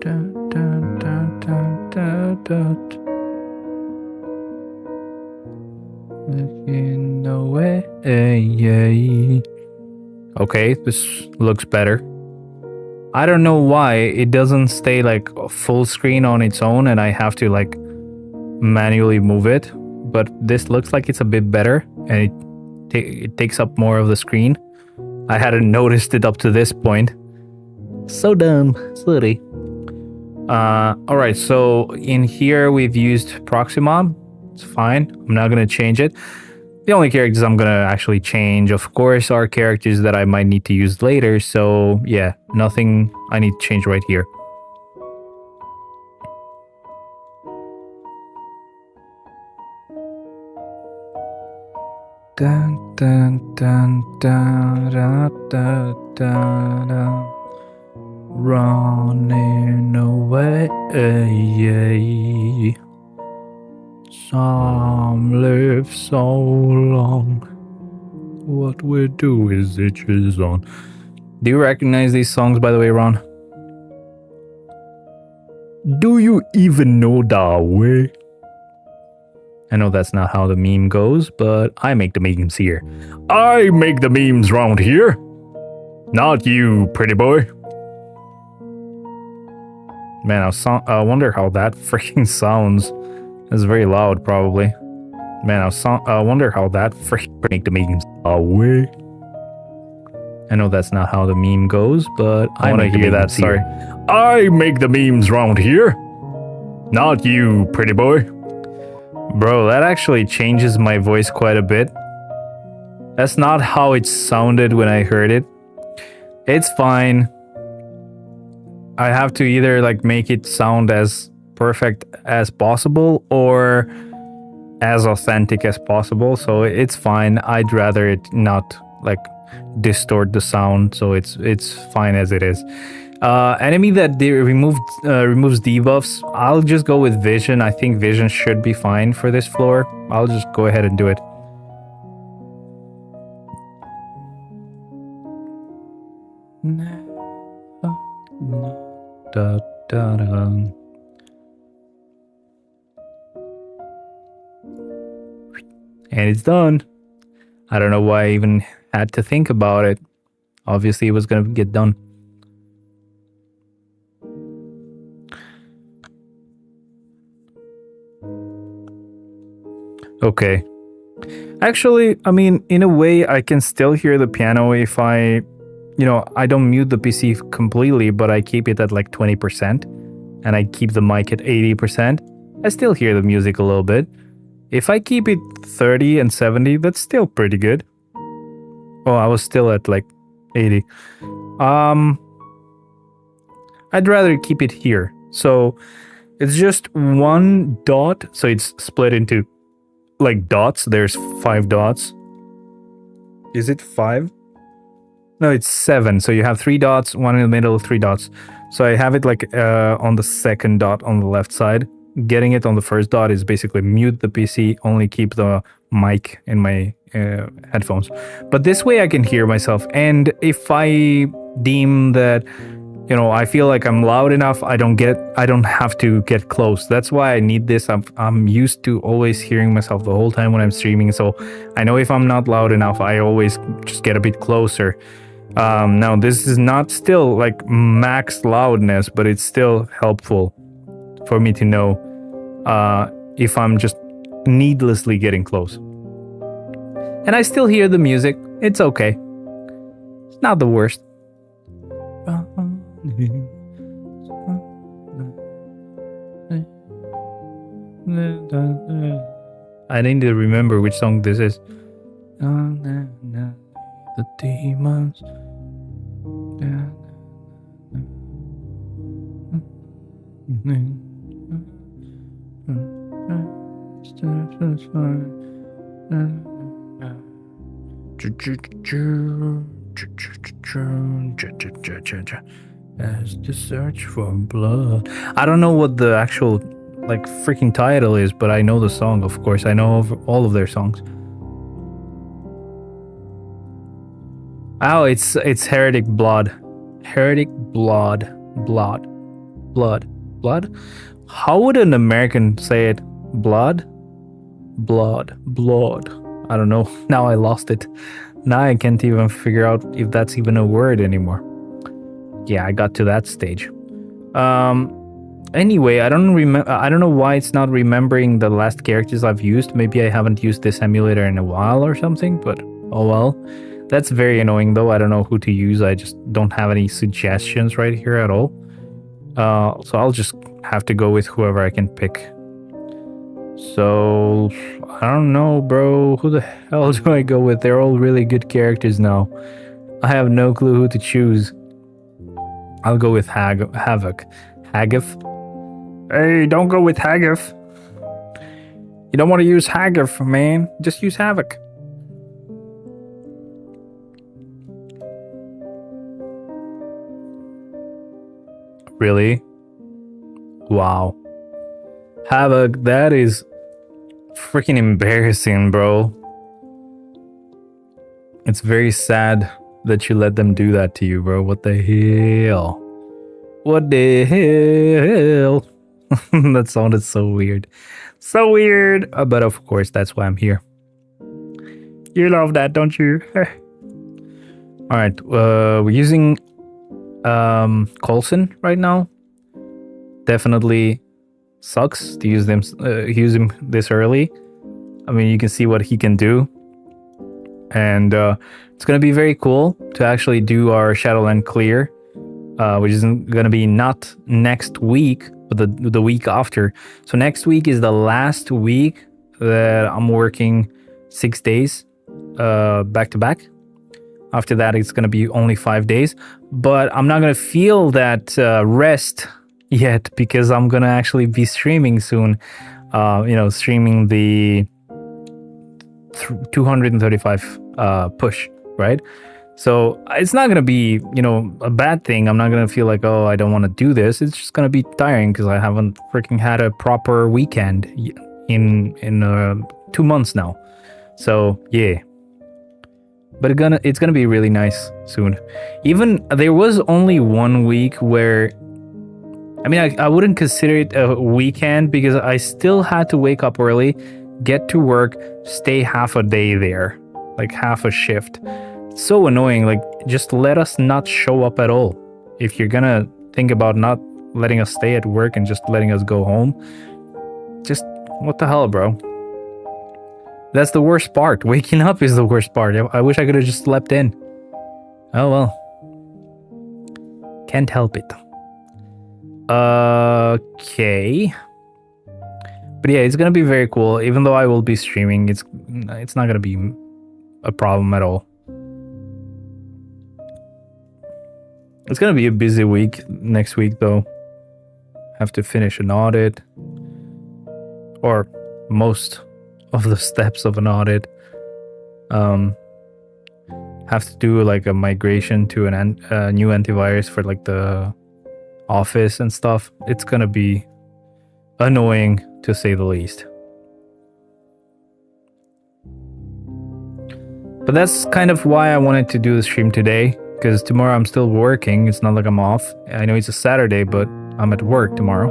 Dun, dun, dun, dun, dun, dun. In a way. Okay, this looks better. I don't know why it doesn't stay like full screen on its own and I have to like manually move it, but this looks like it's a bit better and it takes up more of the screen. I hadn't noticed it up to this point. So dumb. Silly. Alright, so in here we've used Proximon. It's fine. I'm not going to change it. The only characters I'm going to actually change, of course, are characters that I might need to use later. So, yeah, nothing I need to change right here. Dun, dun, dun, dun, da, da, da, da. Running away. Some live so long. What we do is itches on. Do you recognize these songs, by the way, Ron? Do you even know that way? I know that's not how the meme goes, but I make the memes here. I make the memes round here. Not you, pretty boy. Man, I wonder how that freaking sounds. It's very loud, probably. Man, I wonder how that freaking make the memes away. I know that's not how the meme goes, but I want to hear that. Sorry. I make the memes round here. Not you, pretty boy. Bro, that actually changes my voice quite a bit. That's not how it sounded when I heard it. It's fine. I have to either like make it sound as perfect as possible or as authentic as possible, so it's fine. I'd rather it not like distort the sound, so it's fine as it is. Enemy that removes debuffs, I'll just go with Vision. I think Vision should be fine for this floor. I'll just go ahead and do it. Da, da, da. And it's done. I don't know why I even had to think about it. Obviously, it was going to get done. Okay. Actually, I mean, in a way, I can still hear the piano if I don't mute the PC completely, but I keep it at like 20% and I keep the mic at 80%. I still hear the music a little bit. If I keep it 30 and 70, that's still pretty good. Oh, I was still at like 80. I'd rather keep it here. So it's just one dot. So it's split into like dots. There's 5 dots. Is it 5? No, it's 7. So you have 3 dots, one in the middle, 3 dots. So I have it like on the second dot on the left side. Getting it on the first dot is basically mute the PC, only keep the mic in my headphones. But this way I can hear myself. And if I deem that, I feel like I'm loud enough, I don't have to get close. That's why I need this. I'm used to always hearing myself the whole time when I'm streaming. So I know if I'm not loud enough, I always just get a bit closer. Now this is not still like max loudness, but it's still helpful for me to know if I'm just needlessly getting close. And I still hear the music. It's okay. It's not the worst. I need to remember which song this is. The demons. As the search for blood. I don't know what the actual like freaking title is, but I know the song, of course. I know of all of their songs. Oh, it's Heretic Blood. Heretic Blood. Blood. How would an American say it? Blood. I don't know. Now I lost it. Now I can't even figure out if that's even a word anymore. Yeah, I got to that stage. Anyway, I don't know why it's not remembering the last characters I've used. Maybe I haven't used this emulator in a while or something, but oh well. That's very annoying though. I don't know who to use. I just don't have any suggestions right here at all. So I'll just have to go with whoever I can pick. So I don't know, bro. Who the hell do I go with? They're all really good characters now. I have no clue who to choose. I'll go with Havoc. Hagif? Hey, don't go with Hagif. You don't want to use Hagif, man. Just use Havoc. Really? Wow. Havoc, that is freaking embarrassing, bro. It's very sad that you let them do that to you, bro. What the hell? What the hell? That sounded so weird. So weird. But of course, that's why I'm here. You love that, don't you? Alright, we're using Coulson right now. Definitely sucks to use him this early. I mean, you can see what he can do. And it's going to be very cool to actually do our Shadowland clear, which is going to be not next week, but the week after. So next week is the last week that I'm working 6 days back to back. After that, it's going to be only 5 days. But I'm not going to feel that rest yet because I'm going to actually be streaming soon. Streaming the 235 push, right? So it's not going to be, a bad thing. I'm not going to feel like, oh, I don't want to do this. It's just going to be tiring because I haven't freaking had a proper weekend in 2 months now. So, yeah. But it's gonna be really nice soon. Even there was only 1 week where, I mean, I wouldn't consider it a weekend because I still had to wake up early, get to work, stay half a day there, like half a shift. It's so annoying. Like, just let us not show up at all. If you're gonna think about not letting us stay at work and just letting us go home, just what the hell, bro? That's the worst part. Waking up is the worst part. I wish I could have just slept in. Oh well. Can't help it. Okay. But yeah, it's gonna be very cool. Even though I will be streaming, it's not gonna be a problem at all. It's gonna be a busy week next week though. Have to finish an audit. Or most of the steps of an audit. Have to do like a migration to a new antivirus for like the office and stuff. It's gonna be annoying to say the least. But that's kind of why I wanted to do the stream today, because tomorrow I'm still working. It's not like I'm off. I know it's a Saturday, but I'm at work tomorrow.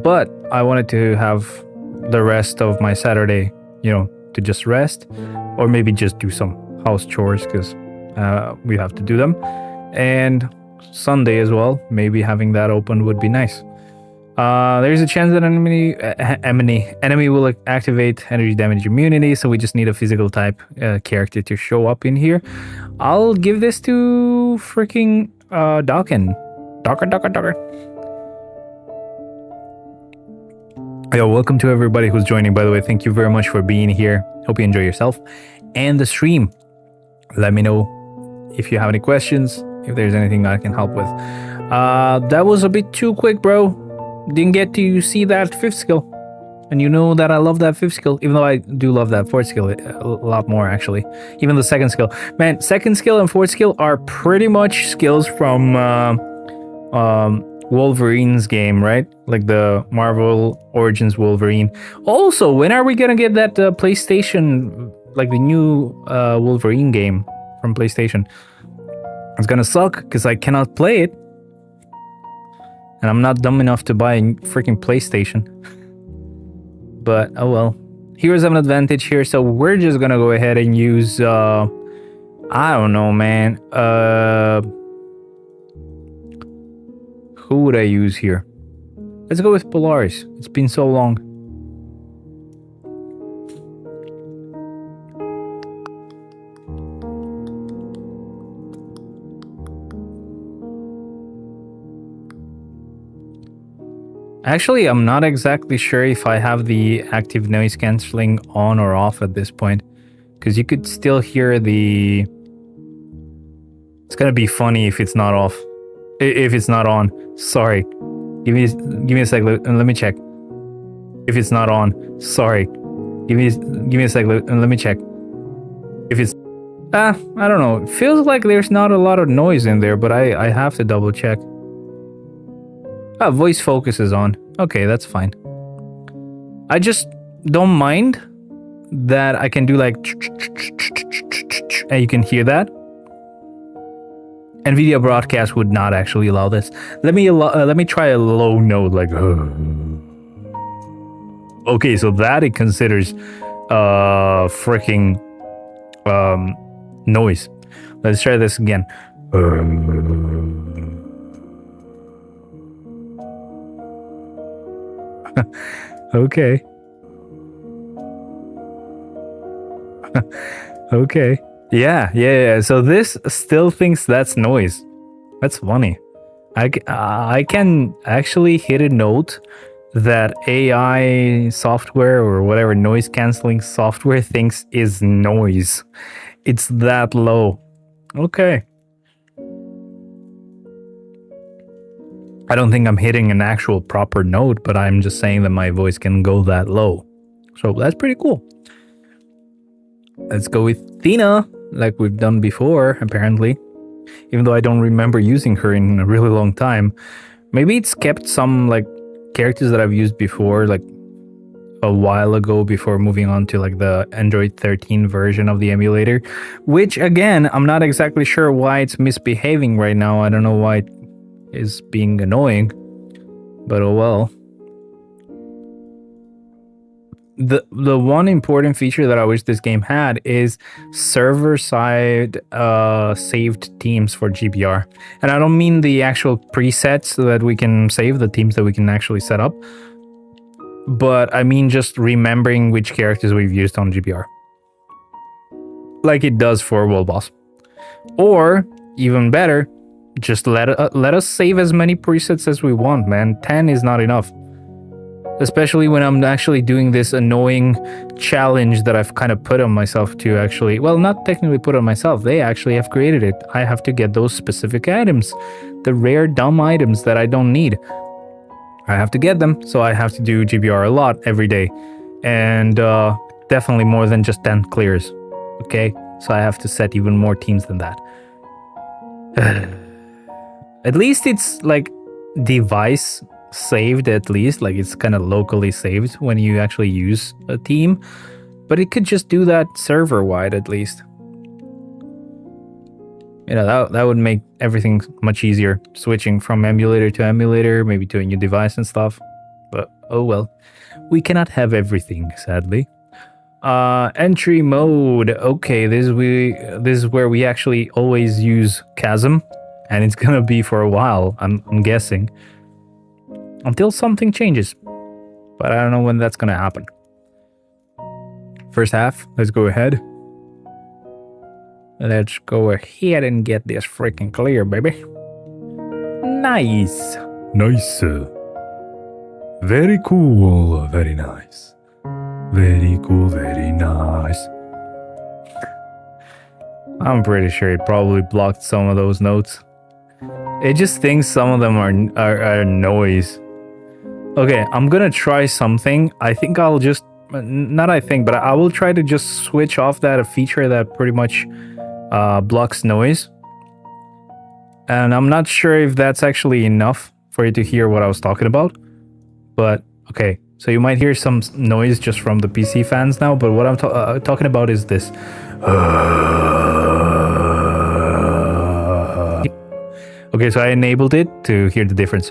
But I wanted to have the rest of my Saturday, to just rest, or maybe just do some house chores because we have to do them. And Sunday as well, maybe having that open would be nice. There's a chance that enemy will activate energy damage immunity, so we just need a physical type character to show up in here. I'll give this to freaking Docker. Yo, welcome to everybody who's joining, by the way. Thank you very much for being here. Hope you enjoy yourself and the stream. Let me know if you have any questions, if there's anything I can help with. That was a bit too quick, bro. Didn't get to see that 5th skill. And you know that I love that 5th skill, even though I do love that 4th skill a lot more, actually. Even the 2nd skill. Man, 2nd skill and 4th skill are pretty much skills from Wolverine's game, right? Like the Marvel Origins Wolverine. Also, when are we gonna get that PlayStation, like the new Wolverine game from PlayStation? It's gonna suck because I cannot play it. And I'm not dumb enough to buy a freaking PlayStation. But, oh well. Heroes have an advantage here, so we're just gonna go ahead and use, I don't know, man. Who would I use here? Let's go with Polaris. It's been so long. Actually, I'm not exactly sure if I have the active noise cancelling on or off at this point. Because you could still hear the... It's gonna be funny if it's not off. If it's not on. Sorry. Give me a sec. Let me check. If it's not on. Sorry. Give me a sec. Let me check. If it's... I don't know. It feels like there's not a lot of noise in there, but I have to double check. Voice focus is on. Okay, that's fine. I just don't mind that I can do like... And you can hear that. NVIDIA Broadcast would not actually allow this. Let me try a low note like... Okay, so that it considers freaking noise. Let's try this again. Okay. Okay. Yeah. So this still thinks that's noise. That's funny. I can actually hit a note that AI software or whatever noise canceling software thinks is noise. It's that low. Okay. I don't think I'm hitting an actual proper note, but I'm just saying that my voice can go that low. So that's pretty cool. Let's go with Tina, like we've done before, apparently. Even though I don't remember using her in a really long time. Maybe it's kept some like characters that I've used before, like a while ago before moving on to like the Android 13 version of the emulator. Which again, I'm not exactly sure why it's misbehaving right now. I don't know why it is being annoying, but oh well. The one important feature that I wish this game had is server-side saved teams for GBR. And I don't mean the actual presets so that we can save the teams that we can actually set up, but I mean just remembering which characters we've used on GBR. Like it does for World Boss. Or, even better, just let us save as many presets as we want, man. 10 is not enough. Especially when I'm actually doing this annoying challenge that I've kind of put on myself to actually... Well, not technically put on myself. They actually have created it. I have to get those specific items. The rare, dumb items that I don't need. I have to get them, so I have to do GBR a lot every day. And definitely more than just 10 clears. Okay? So I have to set even more teams than that. At least it's like device saved, at least like it's kind of locally saved when you actually use a team, but it could just do that server wide at least. You know, that would make everything much easier, switching from emulator to emulator, maybe to a new device and stuff. But oh well, we cannot have everything, sadly. Entry mode. Okay, this is where we actually always use Chasm, and it's gonna be for a while, I'm guessing. Until something changes. But I don't know when that's gonna happen. First half, let's go ahead. Let's go ahead and get this freaking clear, baby. Nice. Nice. Very cool. Very nice. Very cool. Very nice. I'm pretty sure it probably blocked some of those notes. It just thinks some of them are noise. Okay, I'm gonna try something. I think I'll just... Not I think, but I will try to just switch off that feature that pretty much blocks noise. And I'm not sure if that's actually enough for you to hear what I was talking about. But, okay. So you might hear some noise just from the PC fans now, but what I'm talking about is this. Okay, so I enabled it to hear the difference.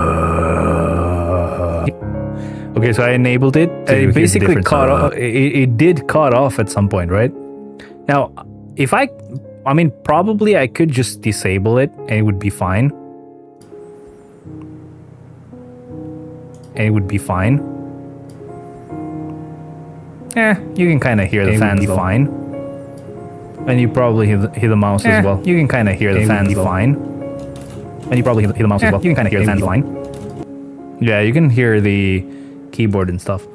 Okay, so I enabled it. It basically cut off. It did cut off at some point, right? Now, if I mean, probably I could just disable it and it would be fine. And it would be fine. You can kind of hear the fans fine. And you probably hear the mouse as well. You can kind of hear the fans fine. And you probably hear the mouse as well. You can kind of hear the fans fine. Yeah, you can hear the keyboard and stuff.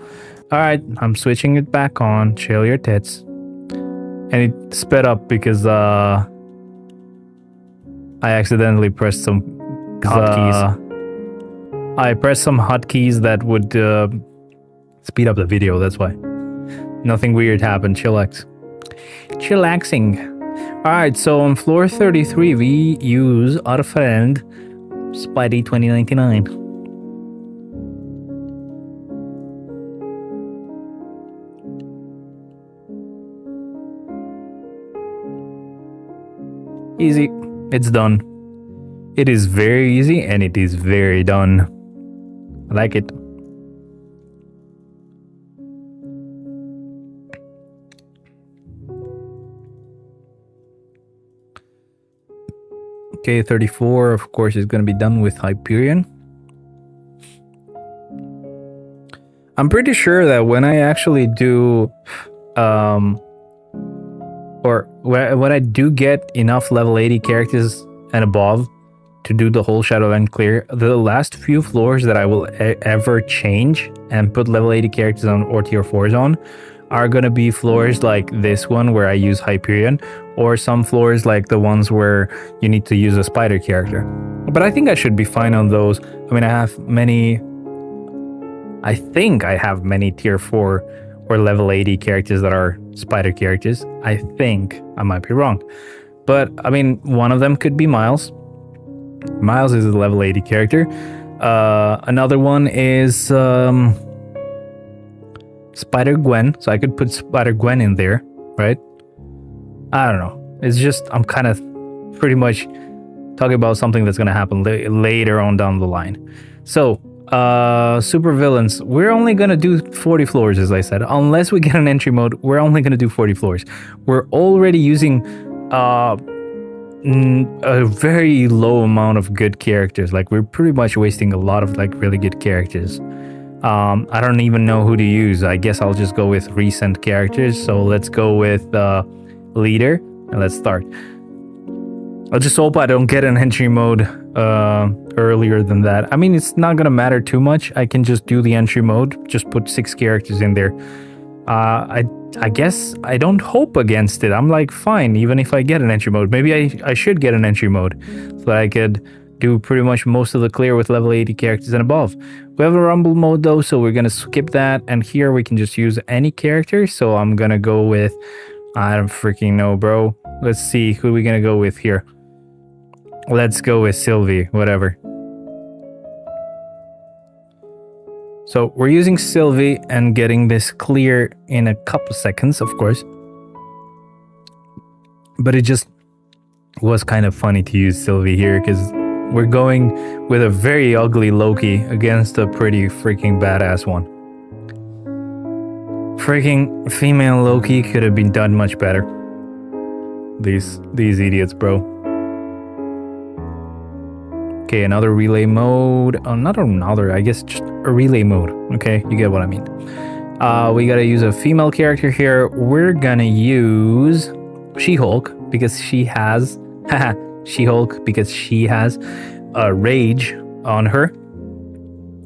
All right, I'm switching it back on. Chill your tits. And it sped up because I accidentally pressed some hotkeys. I pressed some hotkeys that would speed up the video. That's why. Nothing weird happened. Chillax. Chillaxing. All right, so on floor 33, we use our friend Spidey 2099. Easy. It's done. It is very easy and it is very done. I like it. Okay, 34, of course, is going to be done with Hyperion. I'm pretty sure that when I actually do, or when I do get enough level 80 characters and above to do the whole Shadowland clear, the last few floors that I will ever change and put level 80 characters on or tier 4s on are going to be floors like this one where I use Hyperion, or some floors like the ones where you need to use a spider character. But I think I should be fine on those. I mean, I think I have many tier 4 or level 80 characters that are spider characters. I think. I might be wrong. But, I mean, one of them could be Miles. Miles is a level 80 character. Another one is Spider-Gwen, so I could put Spider-Gwen in there, right? I don't know. It's just, I'm kind of pretty much talking about something that's going to happen later on down the line. So, super villains, we're only going to do 40 floors, as I said. Unless we get an entry mode, we're only going to do 40 floors. We're already using a very low amount of good characters. Like, we're pretty much wasting a lot of, like, really good characters. I don't even know who to use. I guess I'll just go with recent characters. So let's go with leader and let's start. I'll just hope I don't get an entry mode earlier than that. I mean, it's not gonna matter too much. I can just do the entry mode, just put 6 characters in there. I guess I don't hope against it. I'm like, fine, even if I get an entry mode. Maybe I should get an entry mode so that I could do pretty much most of the clear with level 80 characters and above. We have a rumble mode though, so we're gonna skip that, and here we can just use any character. So I'm gonna go with, I don't freaking know, bro. Let's see, who are we gonna go with here? Let's go with Sylvie, whatever. So we're using Sylvie and getting this clear in a couple seconds, of course. But it just was kind of funny to use Sylvie here because we're going with a very ugly Loki against a pretty freaking badass one. Freaking female Loki could have been done much better. These idiots, bro. Okay, another relay mode. Oh, not another, I guess just a relay mode. Okay, you get what I mean. We gotta use a female character here. We're gonna use She-Hulk because she has... She-Hulk because she has a rage on her.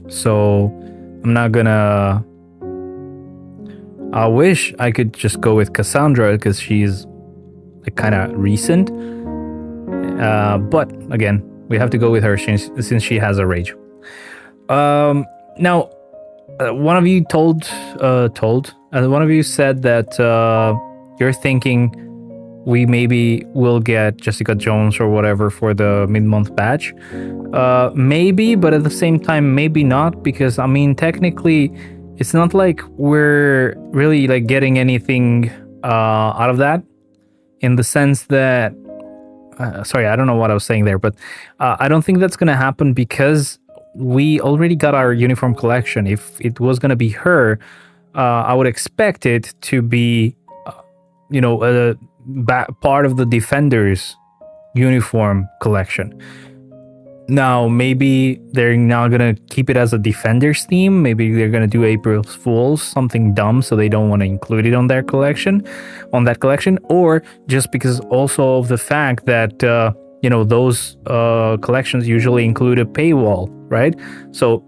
So I'm not gonna... I wish I could just go with Cassandra because she's like kind of recent. But again, we have to go with her since she has a rage. Now, one of you one of you said that you're thinking we maybe will get Jessica Jones or whatever for the mid-month batch. Maybe, but at the same time, maybe not, because I mean, technically, it's not like we're really like getting anything out of that, in the sense that, sorry, I don't know what I was saying there, but I don't think that's gonna happen because we already got our uniform collection. If it was gonna be her, I would expect it to be, you know, part of the Defenders uniform collection. Now, maybe they're not gonna keep it as a Defenders theme. Maybe they're gonna do April Fools, something dumb, so they don't want to include it on their collection, or just because also of the fact that you know, those collections usually include a paywall, right? So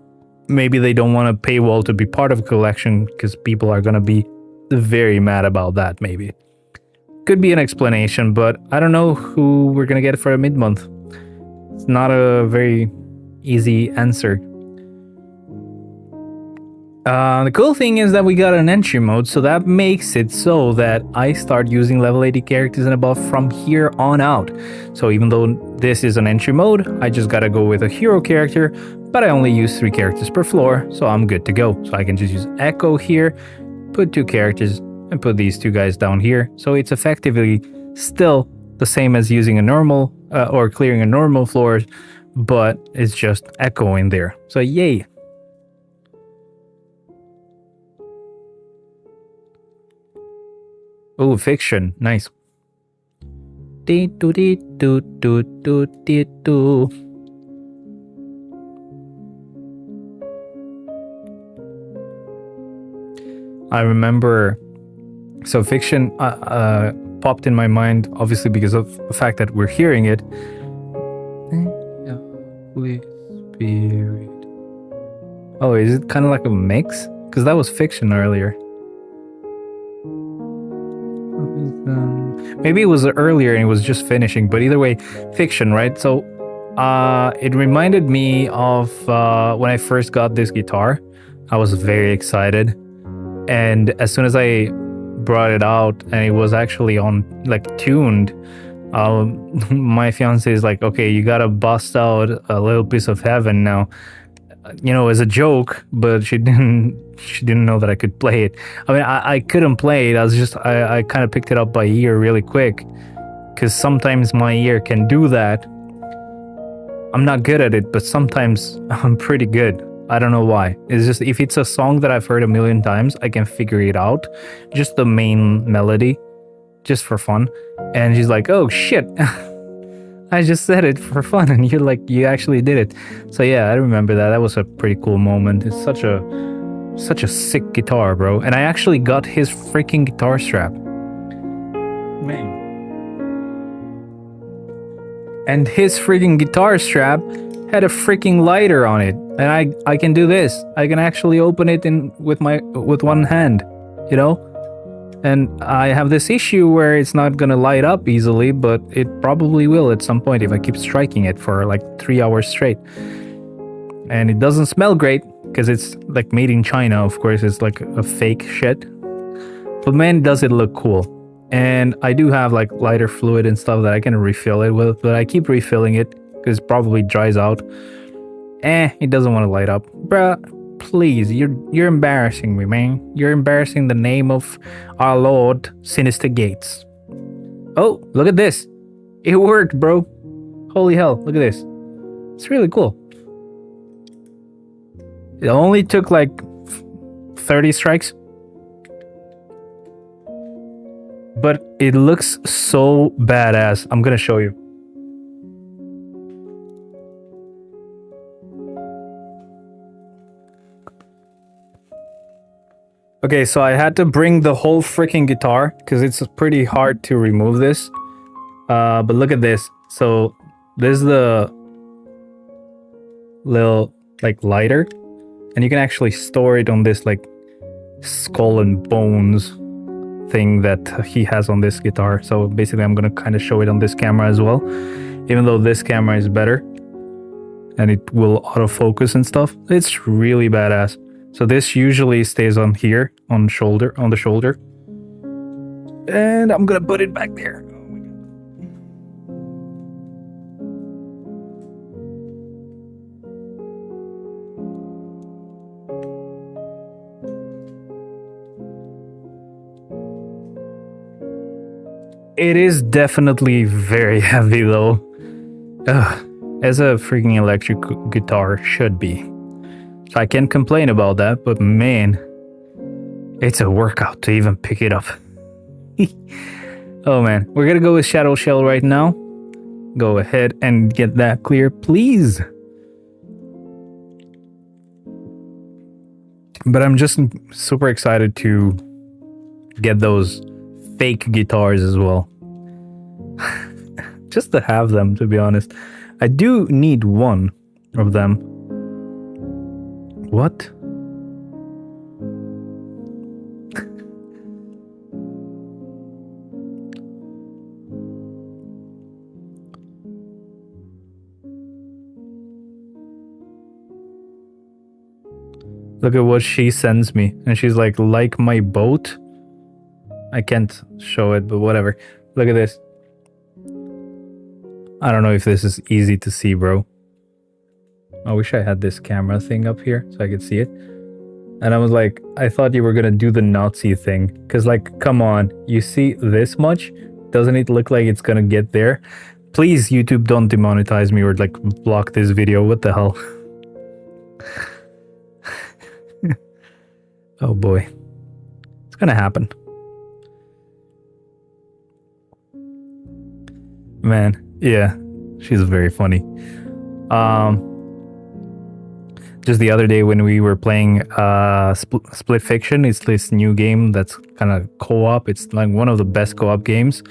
maybe they don't want a paywall to be part of a collection because people are gonna be very mad about that. Maybe could be an explanation, but I don't know who we're gonna get for a mid-month. It's not a very easy answer. The cool thing is that we got an entry mode, so that makes it so that I start using level 80 characters and above from here on out. So even though this is an entry mode, I just gotta go with a hero character, but I only use 3 characters per floor, so I'm good to go. So I can just use Echo here, put 2 characters, and put these 2 guys down here. So it's effectively still the same as using a normal, or clearing a normal floor, but it's just Echo in there. So yay. Oh, fiction. Nice. I remember, so fiction popped in my mind, obviously because of the fact that we're hearing it. Holy Spirit. Oh, is it kind of like a mix? Because that was fiction earlier. Maybe it was earlier and it was just finishing, but either way, fiction, right? So it reminded me of when I first got this guitar. I was very excited, and as soon as I brought it out and it was actually on, like, tuned, my fiance is like, okay, you gotta bust out a little piece of heaven now, you know, as a joke, but she didn't know that I could play it. I mean, I couldn't play it. I kind of picked it up by ear really quick, because sometimes my ear can do that. I'm not good at it, but sometimes I'm pretty good. I don't know why. It's just, if it's a song that I've heard a million times, I can figure it out, just the main melody, just for fun. And she's like, oh shit, I just said it for fun, and you're like, you actually did it. So yeah, I remember that. That was a pretty cool moment. It's such a sick guitar, bro. And I actually got his freaking guitar strap. Man. And his freaking guitar strap had a freaking lighter on it. And I can do this. I can actually open it with one hand, you know? And I have this issue where it's not gonna light up easily, but it probably will at some point if I keep striking it for like 3 hours straight. And it doesn't smell great, because it's like made in China, of course. It's like a fake shit. But man, does it look cool. And I do have like lighter fluid and stuff that I can refill it with, but I keep refilling it because it probably dries out. It doesn't want to light up. Bruh, please, you're embarrassing me, man. You're embarrassing the name of our Lord, Sinister Gates. Oh, look at this. It worked, bro. Holy hell, look at this. It's really cool. It only took like 30 strikes. But it looks so badass. I'm gonna show you. Okay, so I had to bring the whole freaking guitar because it's pretty hard to remove this. But look at this. So this is the little like lighter, and you can actually store it on this like skull and bones thing that he has on this guitar. So basically I'm gonna kind of show it on this camera as well, even though this camera is better and it will autofocus and stuff. It's really badass. So this usually stays on here, on the shoulder, and I'm gonna put it back there. It is definitely very heavy though. As a freaking electric guitar should be. So I can't complain about that, but man, it's a workout to even pick it up. Oh man, we're gonna go with Shadow Shell right now. Go ahead and get that clear, please. But I'm just super excited to get those fake guitars as well. Just to have them, to be honest. I do need one of them, What? Look at what she sends me. And she's like my boat. I can't show it, but whatever. Look at this. I don't know if this is easy to see, bro. I wish I had this camera thing up here so I could see it. And I was like, I thought you were gonna do the Nazi thing. Cause like, come on, you see this much? Doesn't it look like it's gonna get there? Please, YouTube, don't demonetize me or like block this video. What the hell? Oh boy. It's gonna happen. Man, yeah, she's very funny. Just the other day when we were playing Split Fiction, it's this new game that's kind of co-op. It's like one of the best co-op games.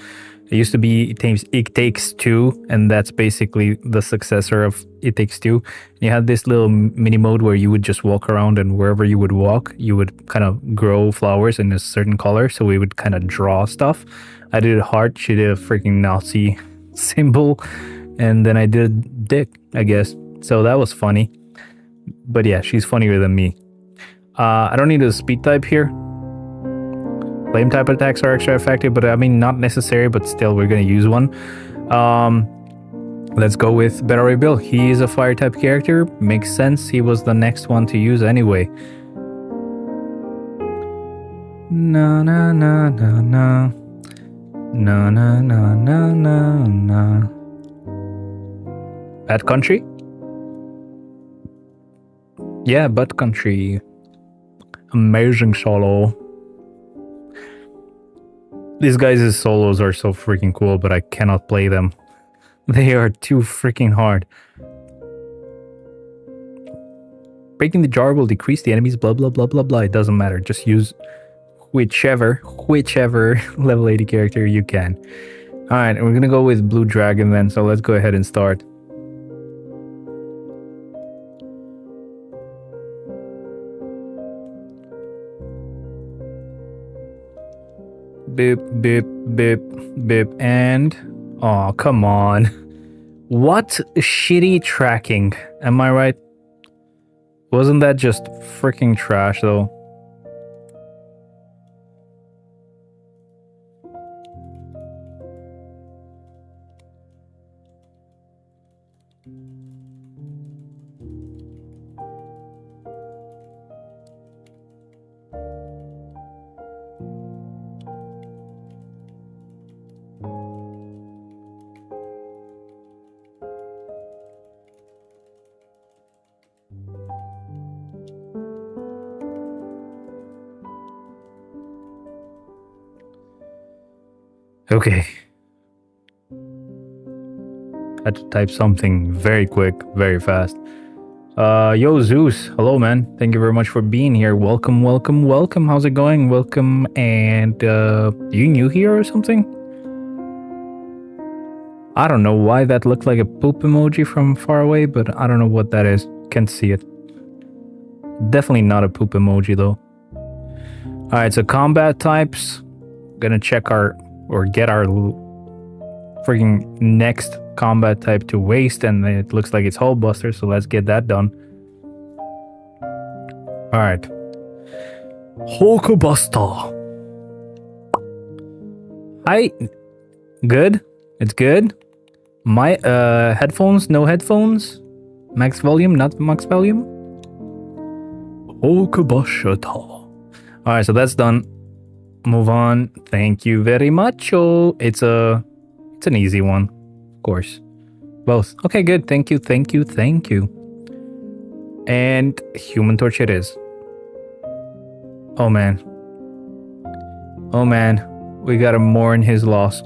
It used to be It Takes Two, and that's basically the successor of It Takes Two. You had this little mini mode where you would just walk around, and wherever you would walk, you would kind of grow flowers in a certain color. So we would kind of draw stuff. I did a heart, she did a freaking Nazi symbol, and then I did dick, I guess. So that was funny. But yeah, she's funnier than me. I don't need a speed type here. Flame type attacks are extra effective, but I mean, not necessary, but still, we're gonna use one. Let's go with Battery Bill. He is a fire type character. Makes sense. He was the next one to use anyway. No, no, no, no, no. No, no, no, no, no, no. Bad Country? Yeah, Bad Country. Amazing solo. These guys' solos are so freaking cool, but I cannot play them. They are too freaking hard. Breaking the jar will decrease the enemy's blah blah blah blah blah. It doesn't matter. Just use whichever level 80 character you can. Alright, we're gonna go with Blue Dragon then, so let's go ahead and start. Beep, beep, beep, beep, and... oh, come on. What shitty tracking, am I right? Wasn't that just freaking trash, though? Okay. Had to type something very quick, very fast. Yo, Zeus. Hello, man. Thank you very much for being here. Welcome, welcome, welcome. How's it going? Welcome. And, you new here or something? I don't know why that looked like a poop emoji from far away, but I don't know what that is. Can't see it. Definitely not a poop emoji, though. Alright, so combat types. Gonna check get our freaking next combat type to waste, and it looks like it's Hull Buster, so let's get that done. Alright. Hulk Buster. Hi. Good. It's good. My headphones, no headphones. Max volume, not max volume. Hulk Buster. Alright, so that's done. Move on. Thank you very much. Oh, it's an easy one, of course. Both. Okay, good. Thank you, thank you, thank you. And Human Torch it is. Oh man. Oh man. We gotta mourn his loss.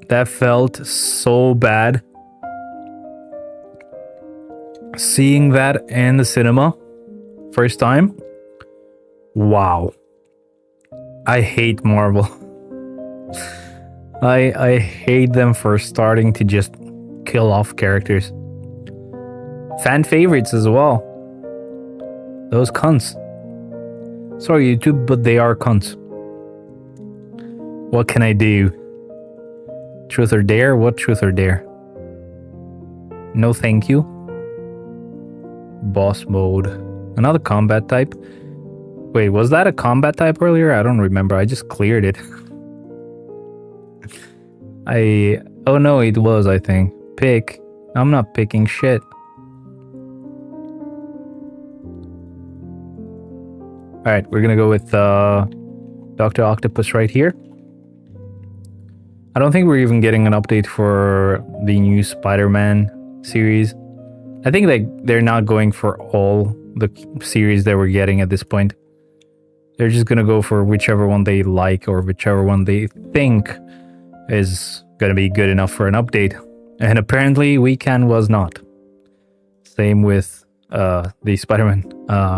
That felt so bad. Seeing that in the cinema first time. Wow. I hate Marvel. I hate them for starting to just kill off characters. Fan favorites as well. Those cunts. Sorry, YouTube, but they are cunts. What can I do? Truth or dare? What truth or dare? No thank you. Boss mode. Another combat type. Wait, was that a combat type earlier? I don't remember. I just cleared it. Oh no, it was, I think. Pick. I'm not picking shit. Alright, we're gonna go with Dr. Octopus right here. I don't think we're even getting an update for the new Spider-Man series. I think they're not going for all the series that we're getting at this point. They're just gonna go for whichever one they like or whichever one they think is gonna be good enough for an update. And apparently Weekend was not. Same with the Spider-Man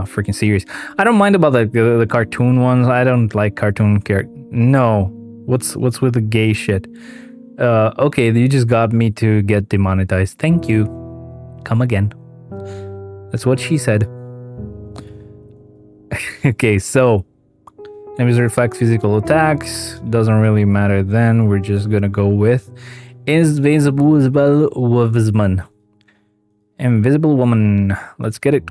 freaking series. I don't mind about the cartoon ones. I don't like cartoon characters. No. What's with the gay shit? Okay, you just got me to get demonetized. Thank you. Come again. That's what she said. Okay, so enemies reflect physical attacks. Doesn't really matter then. We're just gonna go with Invisible Woman. Invisible Woman. Let's get it.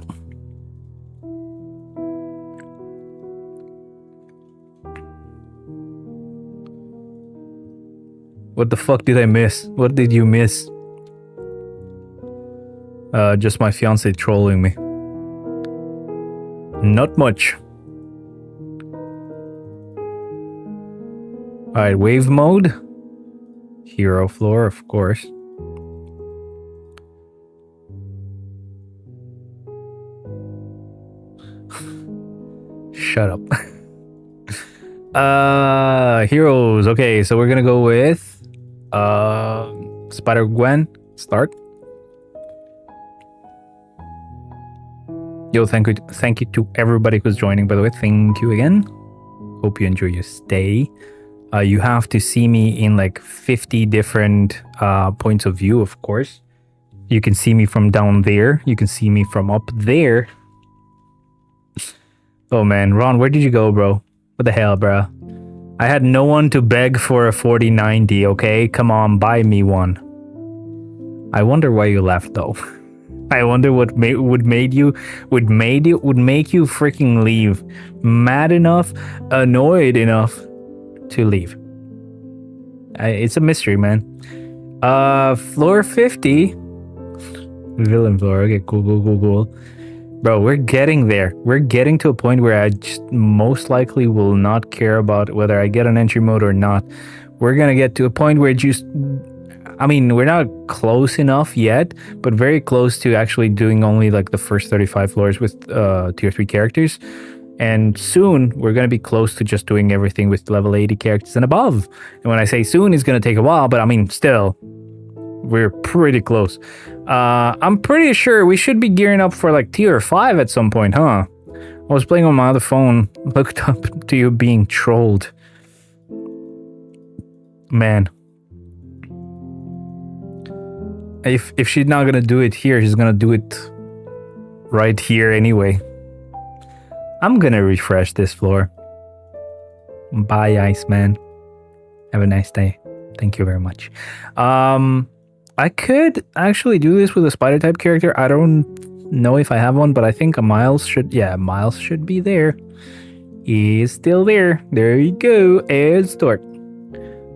What the fuck did I miss? What did you miss? Just my fiance trolling me. Not much. Alright, wave mode. Hero floor, of course. Shut up. Heroes. Okay, so we're gonna go with Spider-Gwen. Start. Yo, thank you to everybody who's joining, by the way. Thank you again. Hope you enjoy your stay. You have to see me in like 50 different points of view, of course. You can see me from down there. You can see me from up there. Oh man, Ron, where did you go, bro? What the hell, bro? I had no one to beg for a 4090, okay? Come on, buy me one. I wonder why you left, though. I wonder what would make you freaking leave. Mad enough, annoyed enough to leave. It's a mystery, man. Floor 50. Villain floor. Okay, cool. Bro, we're getting there. We're getting to a point where I just most likely will not care about whether I get an entry mode or not. We're gonna get to a point where we're not close enough yet, but very close to actually doing only like the first 35 floors with tier 3 characters. And soon we're gonna be close to just doing everything with level 80 characters and above. And when I say soon, it's gonna take a while, but I mean, still, we're pretty close. I'm pretty sure we should be gearing up for like tier 5 at some point, huh? I was playing on my other phone, looked up to you being trolled. Man. If she's not gonna do it here, she's gonna do it right here anyway. I'm gonna refresh this floor. Bye, Iceman. Have a nice day. Thank you very much. I could actually do this with a spider type character. I don't know if I have one, but I think Miles should be there. He's still there. There you go. And start.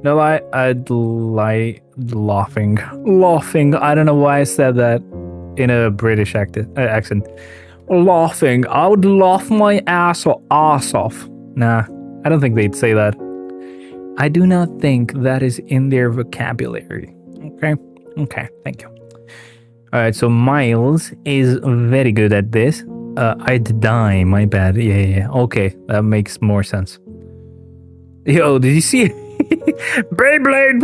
No, I'd like laughing. I don't know why I said that in a British accent. Laughing. I would laugh my ass off. Nah, I don't think they'd say that. I do not think that is in their vocabulary. Okay, thank you. Alright, so Miles is very good at this. I'd die, my bad. Yeah. Okay, that makes more sense. Yo, did you see it? Beyblade!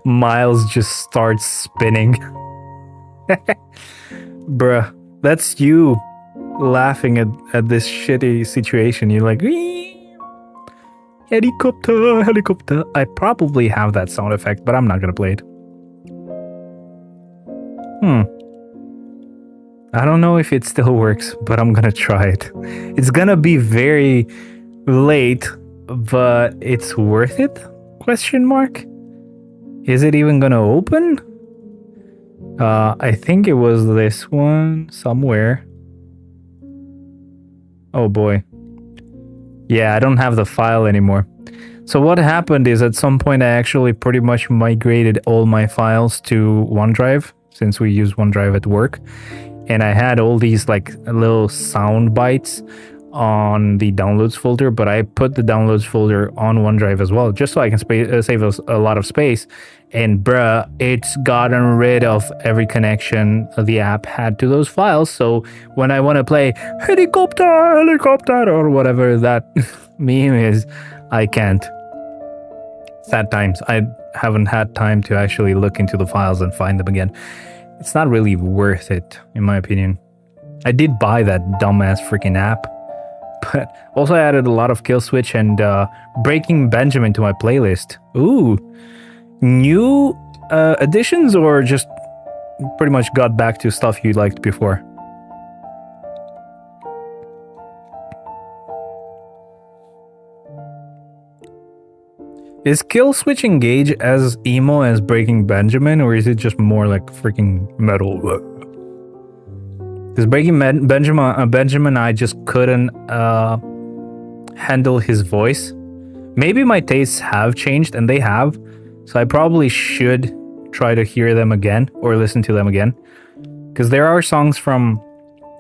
Miles just starts spinning. Bruh, that's you laughing at this shitty situation. You're like, helicopter. I probably have that sound effect, but I'm not gonna play it. I don't know if it still works, but I'm gonna try it. It's gonna be very late, but it's worth it? Question mark? Is it even gonna open? I think it was this one somewhere. Oh boy. Yeah, I don't have the file anymore. So what happened is at some point I actually pretty much migrated all my files to OneDrive, since we use OneDrive at work. And I had all these like little sound bites on the downloads folder, but I put the downloads folder on OneDrive as well, just so I can save us a lot of space. And bruh, it's gotten rid of every connection the app had to those files. So when I want to play helicopter or whatever that meme is, I can't. Sad times. I haven't had time to actually look into the files and find them again. It's not really worth it, in my opinion. I did buy that dumbass freaking app, but also I added a lot of Kill Switch and Breaking Benjamin to my playlist. Ooh, new additions, or just pretty much got back to stuff you liked before? Is Kill Switch Engage as emo as Breaking Benjamin, or is it just more like freaking metal? Because Breaking Benjamin, I just couldn't handle his voice. Maybe my tastes have changed, and they have. So I probably should try to hear them again or listen to them again. Because there are songs from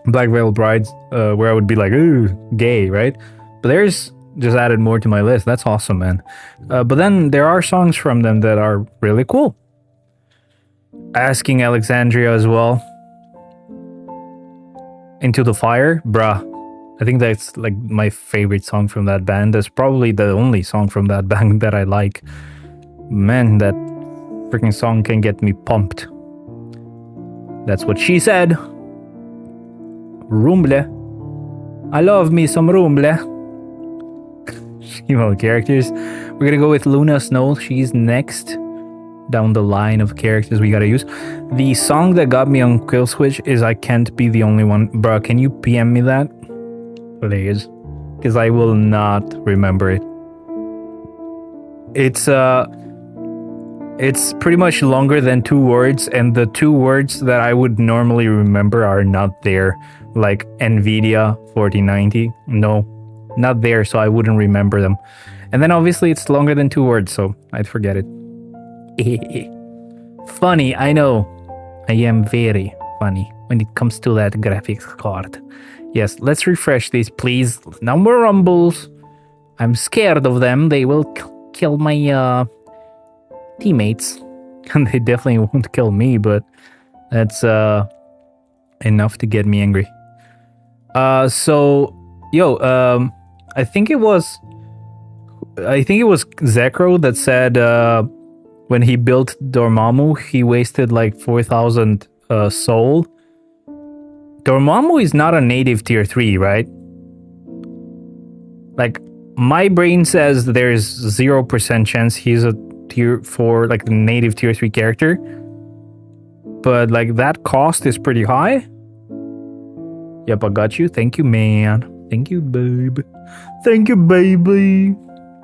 Black Veil Brides where I would be like, ooh, gay, right? But there's just added more to my list. That's awesome, man. But then there are songs from them that are really cool. Asking Alexandria as well. Into the Fire, bruh. I think that's like my favorite song from that band. That's probably the only song from that band that I like. Man, that freaking song can get me pumped. That's what she said. Rumble. I love me some rumble. Female characters. We're gonna go with Luna Snow. She's next down the line of characters we gotta use. The song that got me on Kill Switch is I Can't Be the Only One. Bruh, can you PM me that? Please. Because I will not remember it. It's pretty much longer than 2 words, and the 2 words that I would normally remember are not there. Like NVIDIA 4090. No, not there, so I wouldn't remember them. And then obviously it's longer than 2 words, so I'd forget it. Funny, I know. I am very funny when it comes to that graphics card. Yes, let's refresh these, please. No more rumbles. I'm scared of them. They will kill my teammates. And they definitely won't kill me, but that's enough to get me angry. I think it was Zekro that said when he built Dormammu, he wasted like 4,000 soul. Dormammu is not a native tier 3, right? Like, my brain says there's 0% chance he's a tier 4, like the native tier 3 character. But like that cost is pretty high. Yep, I got you. Thank you, man. Thank you, babe. Thank you, baby.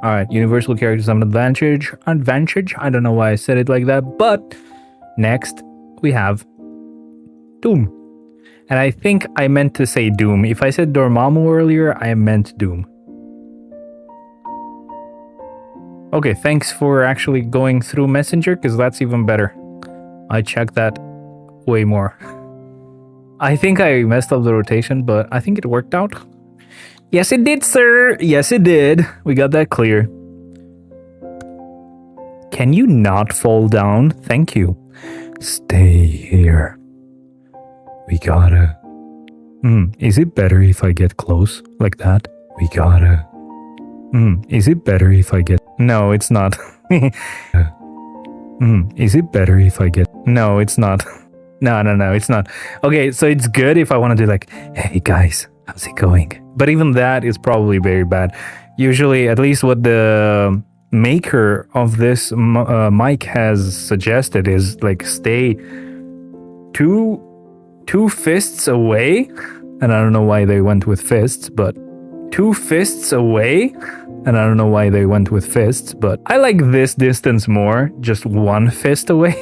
Alright, universal characters have an advantage. I don't know why I said it like that, but next we have Doom. And I think I meant to say Doom. If I said Dormammu earlier, I meant Doom. Okay, thanks for actually going through Messenger, because that's even better. I checked that way more. I think I messed up the rotation, but I think it worked out. Yes, it did, sir. Yes, it did. We got that clear. Can you not fall down? Thank you. Stay here. We gotta... is it better if I get close like that? We gotta... is it better if I get... No, it's not. Is it better if I get... No, it's not. No, it's not. Okay, so it's good if I want to do like, hey guys, how's it going? But even that is probably very bad. Usually, at least what the maker of this mic has suggested is like stay 2 2 fists away, and I don't know why they went with fists, but 2 fists away, and I don't know why they went with fists, but I like this distance more, just 1 fist away.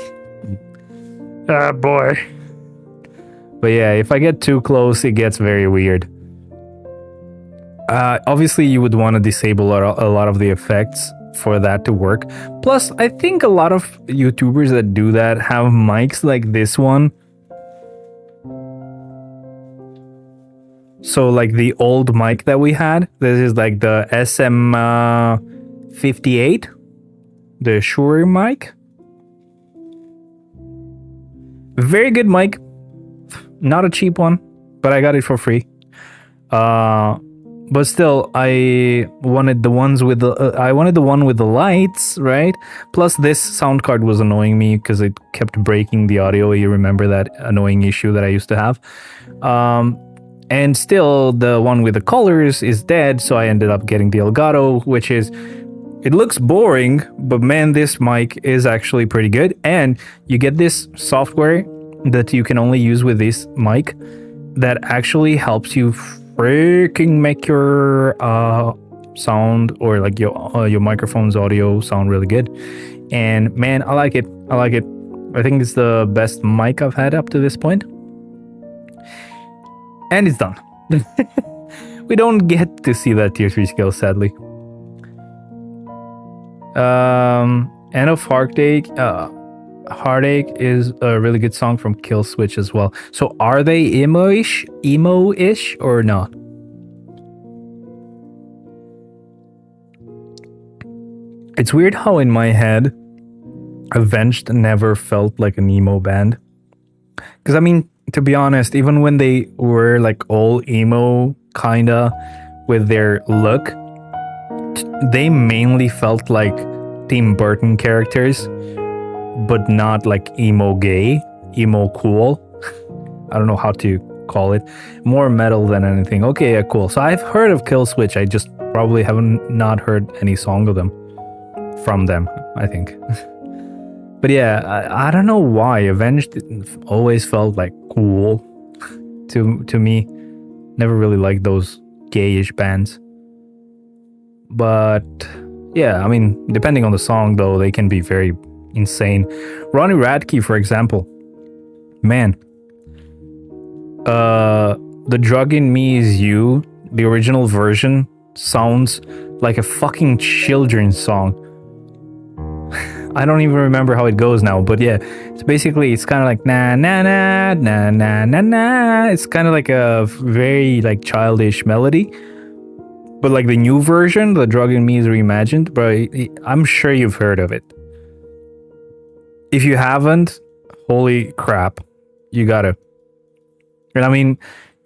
Ah, boy. But yeah, if I get too close, it gets very weird. Obviously, you would want to disable a lot of the effects for that to work. Plus, I think a lot of YouTubers that do that have mics like this one. So like the old mic that we had, this is like the SM58, the Shure mic. Very good mic, not a cheap one, but I got it for free. But still, I wanted the one with the lights, right? Plus, this sound card was annoying me because it kept breaking the audio. You remember that annoying issue that I used to have. And still, the one with the colors is dead, so I ended up getting the Elgato, which is, it looks boring, but man, this mic is actually pretty good. And you get this software that you can only use with this mic that actually helps you freaking make your sound, or like your microphone's audio sound really good. And man, I like it. I think it's the best mic I've had up to this point. And it's done. We don't get to see that tier 3 skill, sadly. End of Heartache. Heartache is a really good song from Kill Switch as well. So are they emo-ish or not? It's weird how in my head, Avenged never felt like an emo band. Because I mean, to be honest, even when they were like all emo kinda with their look, they mainly felt like Tim Burton characters, but not like emo gay, emo cool. I don't know how to call it. More metal than anything. Okay, yeah, cool. So I've heard of Kill Switch. I just probably haven't not heard any song of them from them, I think. But yeah, I don't know why Avenged always felt like cool to me. Never really liked those gayish bands. But yeah, I mean, depending on the song though, they can be very insane. Ronnie Radke, for example. Man. The Drug in Me Is You, the original version, sounds like a fucking children's song. I don't even remember how it goes now, but yeah, it's kind of like na na na na na na na. It's kind of like a very like childish melody, but like the new version, the Drug in Me is reimagined. But I'm sure you've heard of it. If you haven't, holy crap, you gotta. And I mean,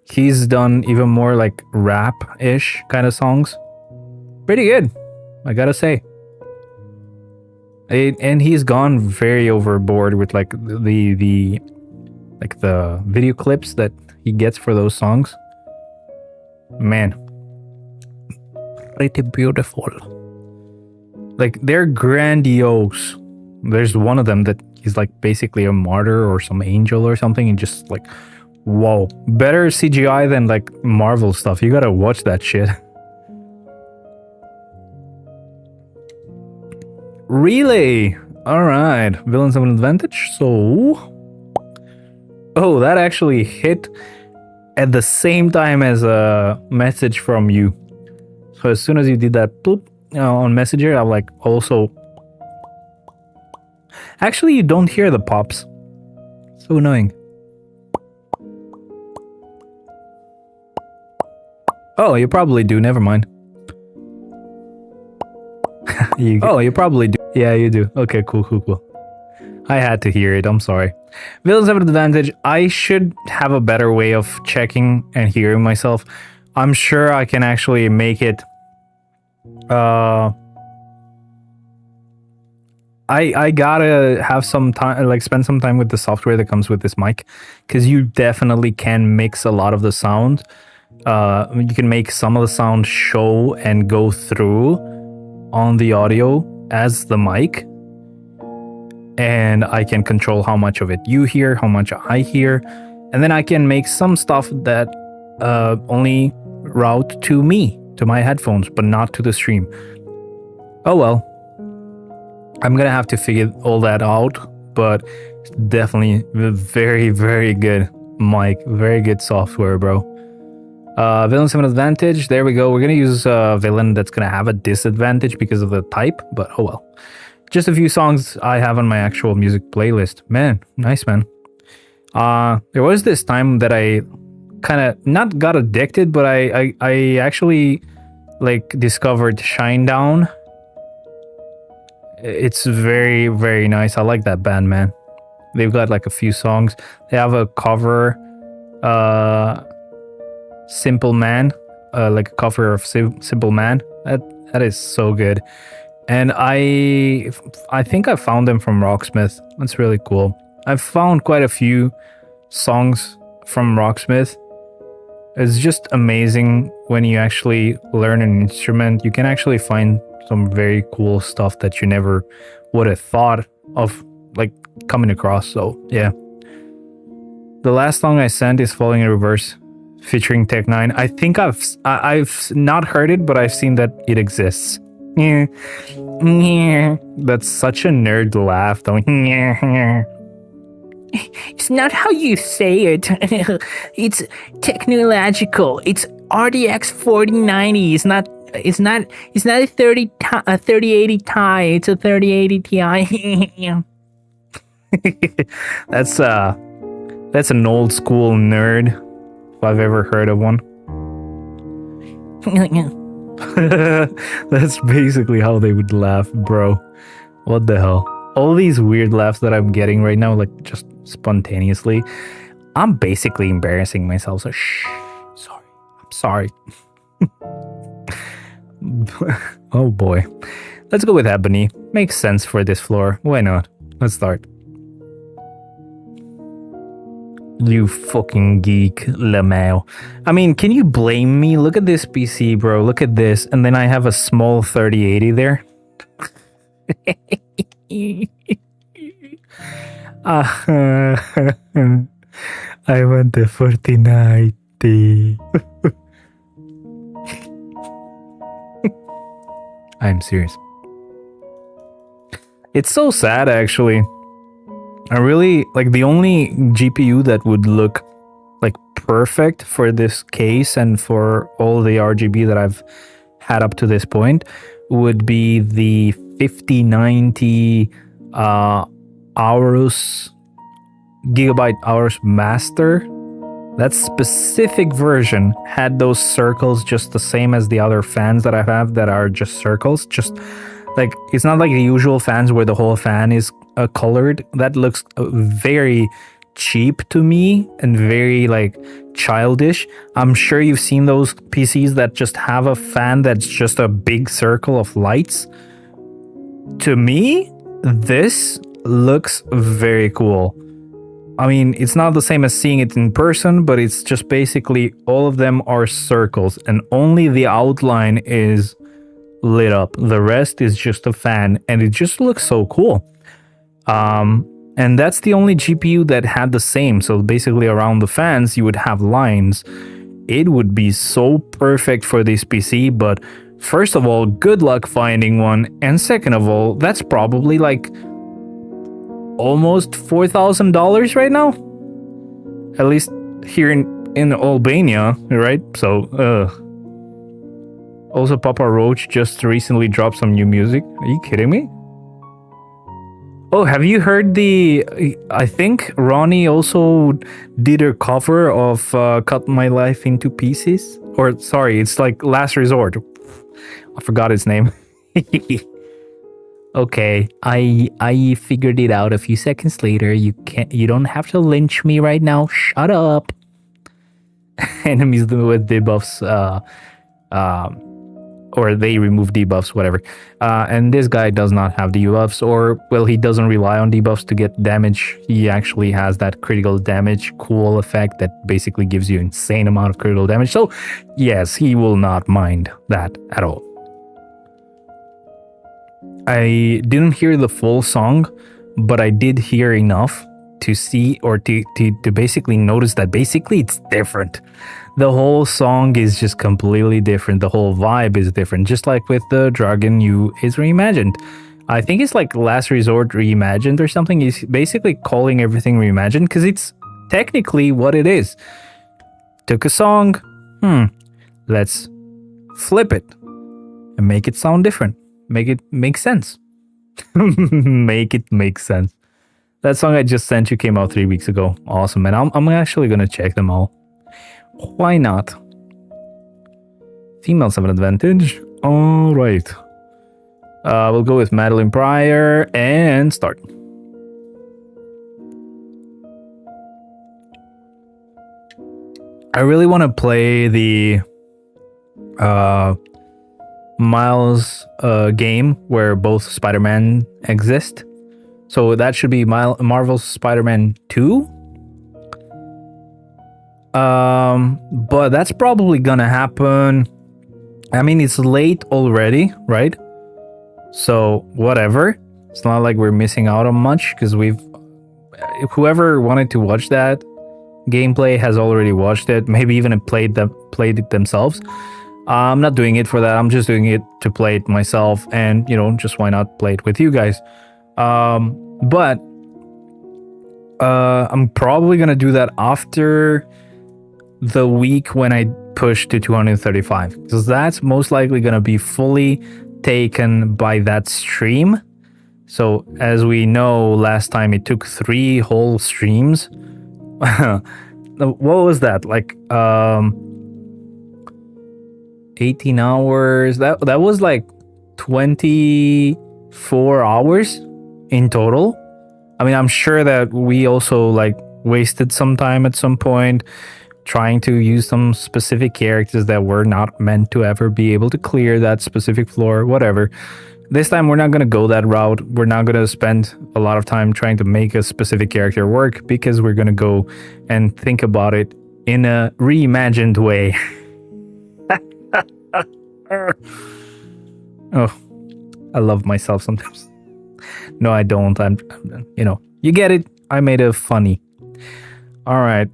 he's done even more like rap-ish kind of songs. Pretty good, I gotta say. And he's gone very overboard with like the video clips that he gets for those songs. Man, pretty beautiful. Like, they're grandiose. There's one of them that he's like basically a martyr or some angel or something, and just like, whoa, better CGI than like Marvel stuff. You gotta watch that shit. Relay. All right, Villains have an advantage. So, oh, that actually hit at the same time as a message from you. So as soon as you did that, boop, on Messenger, I'm like, also. Actually, you don't hear the pops. So annoying. Oh, you probably do. Never mind. You probably do. Yeah, you do. Okay, cool. I had to hear it. I'm sorry. Villains have an advantage. I should have a better way of checking and hearing myself. I'm sure I can actually make it. I gotta have some time, like spend some time with the software that comes with this mic, because you definitely can mix a lot of the sound. You can make some of the sound show and go through on the audio as the mic, and I can control how much of it you hear, how much I hear, And then I can make some stuff that only route to me, to my headphones, but not to the stream. Oh well. I'm gonna have to figure all that out, but definitely very, very good mic, very good software, bro. Villains have an advantage. There we go. We're gonna use a villain that's gonna have a disadvantage because of the type, but oh well. Just a few songs I have on my actual music playlist. Man, nice, man. There was this time that I kind of not got addicted, but I actually like discovered Shinedown. It's very, very nice. I like that band, man. They've got like a few songs. They have a cover, Simple Man, like a cover of Simple Man. That is so good. And I think I found them from Rocksmith. That's really cool. I've found quite a few songs from Rocksmith. It's just amazing when you actually learn an instrument. You can actually find some very cool stuff that you never would have thought of like coming across. So yeah. The last song I sent is Falling in Reverse featuring Tech 9. I think I've not heard it, but I've seen that it exists. Yeah. That's such a nerd laugh though. It's not how you say it. It's technological. It's RDX 4090. It's not a 3080 Ti. It's a 3080 Ti. That's an old school nerd, if I've ever heard of one. That's basically how they would laugh, bro. What the hell? All these weird laughs that I'm getting right now, like just spontaneously, I'm basically embarrassing myself. So shh. Sorry. I'm sorry. Oh boy. Let's go with Ebony. Makes sense for this floor. Why not? Let's start. You fucking geek, Lamau. I mean, can you blame me? Look at this PC, bro. Look at this. And then I have a small 3080 there. I want the 4090. I'm serious. It's so sad, actually. I really like the only GPU that would look like perfect for this case and for all the RGB that I've had up to this point would be the 5090 Aorus Gigabyte Aorus Master. That specific version had those circles just the same as the other fans that I have that are just circles. Just like, it's not like the usual fans where the whole fan is colored. That looks very cheap to me and very like childish. I'm sure you've seen those PCs that just have a fan that's just a big circle of lights. To me, this looks very cool. I mean, it's not the same as seeing it in person, but it's just basically all of them are circles and only the outline is lit up. The rest is just a fan and it just looks so cool. And that's the only GPU that had the same. So basically around the fans, you would have lines. It would be so perfect for this PC, but first of all, good luck finding one. And second of all, that's probably like almost $4,000 right now. At least here in Albania, right? So, also Papa Roach just recently dropped some new music. Are you kidding me? Oh, have you heard I think Ronnie also did a cover of Cut My Life Into Pieces? Or, sorry, it's like Last Resort. I forgot his name. Okay, I figured it out a few seconds later. You don't have to lynch me right now. Shut up. Enemies with debuffs, or they remove debuffs, whatever. And this guy does not have debuffs, or, well, he doesn't rely on debuffs to get damage. He actually has that critical damage cool effect that basically gives you insane amount of critical damage. So, yes, he will not mind that at all. I didn't hear the full song, but I did hear enough to see or to basically notice that basically it's different. The whole song is just completely different. The whole vibe is different. Just like with the Dragon U is reimagined. I think it's like Last Resort reimagined or something. He's basically calling everything reimagined because it's technically what it is. Took a song, let's flip it and make it sound different. Make it make sense. Make it make sense. That song I just sent you came out 3 weeks ago. Awesome, and I'm actually gonna check them all. Why not? Females have an advantage. All right. We'll go with Madeline Pryor and start. I really want to play the Miles game where both Spider-Man exist. So that should be Marvel's Spider-Man 2. But that's probably gonna happen. I mean, it's late already, right? So whatever. It's not like we're missing out on much because whoever wanted to watch that gameplay has already watched it. Maybe even played it themselves. I'm not doing it for that. I'm just doing it to play it myself, and just why not play it with you guys. But I'm probably gonna do that after the week when I push to 235, because that's most likely gonna be fully taken by that stream. So as we know, last time it took 3 whole streams. What was that? Like 18 hours. That was like 24 hours in total. I mean, I'm sure that we also like wasted some time at some point trying to use some specific characters that were not meant to ever be able to clear that specific floor, whatever. This time we're not going to go that route. We're not going to spend a lot of time trying to make a specific character work, because we're going to go and think about it in a reimagined way. Oh, I love myself sometimes. No, I don't. I'm you get it. I made it funny. All right.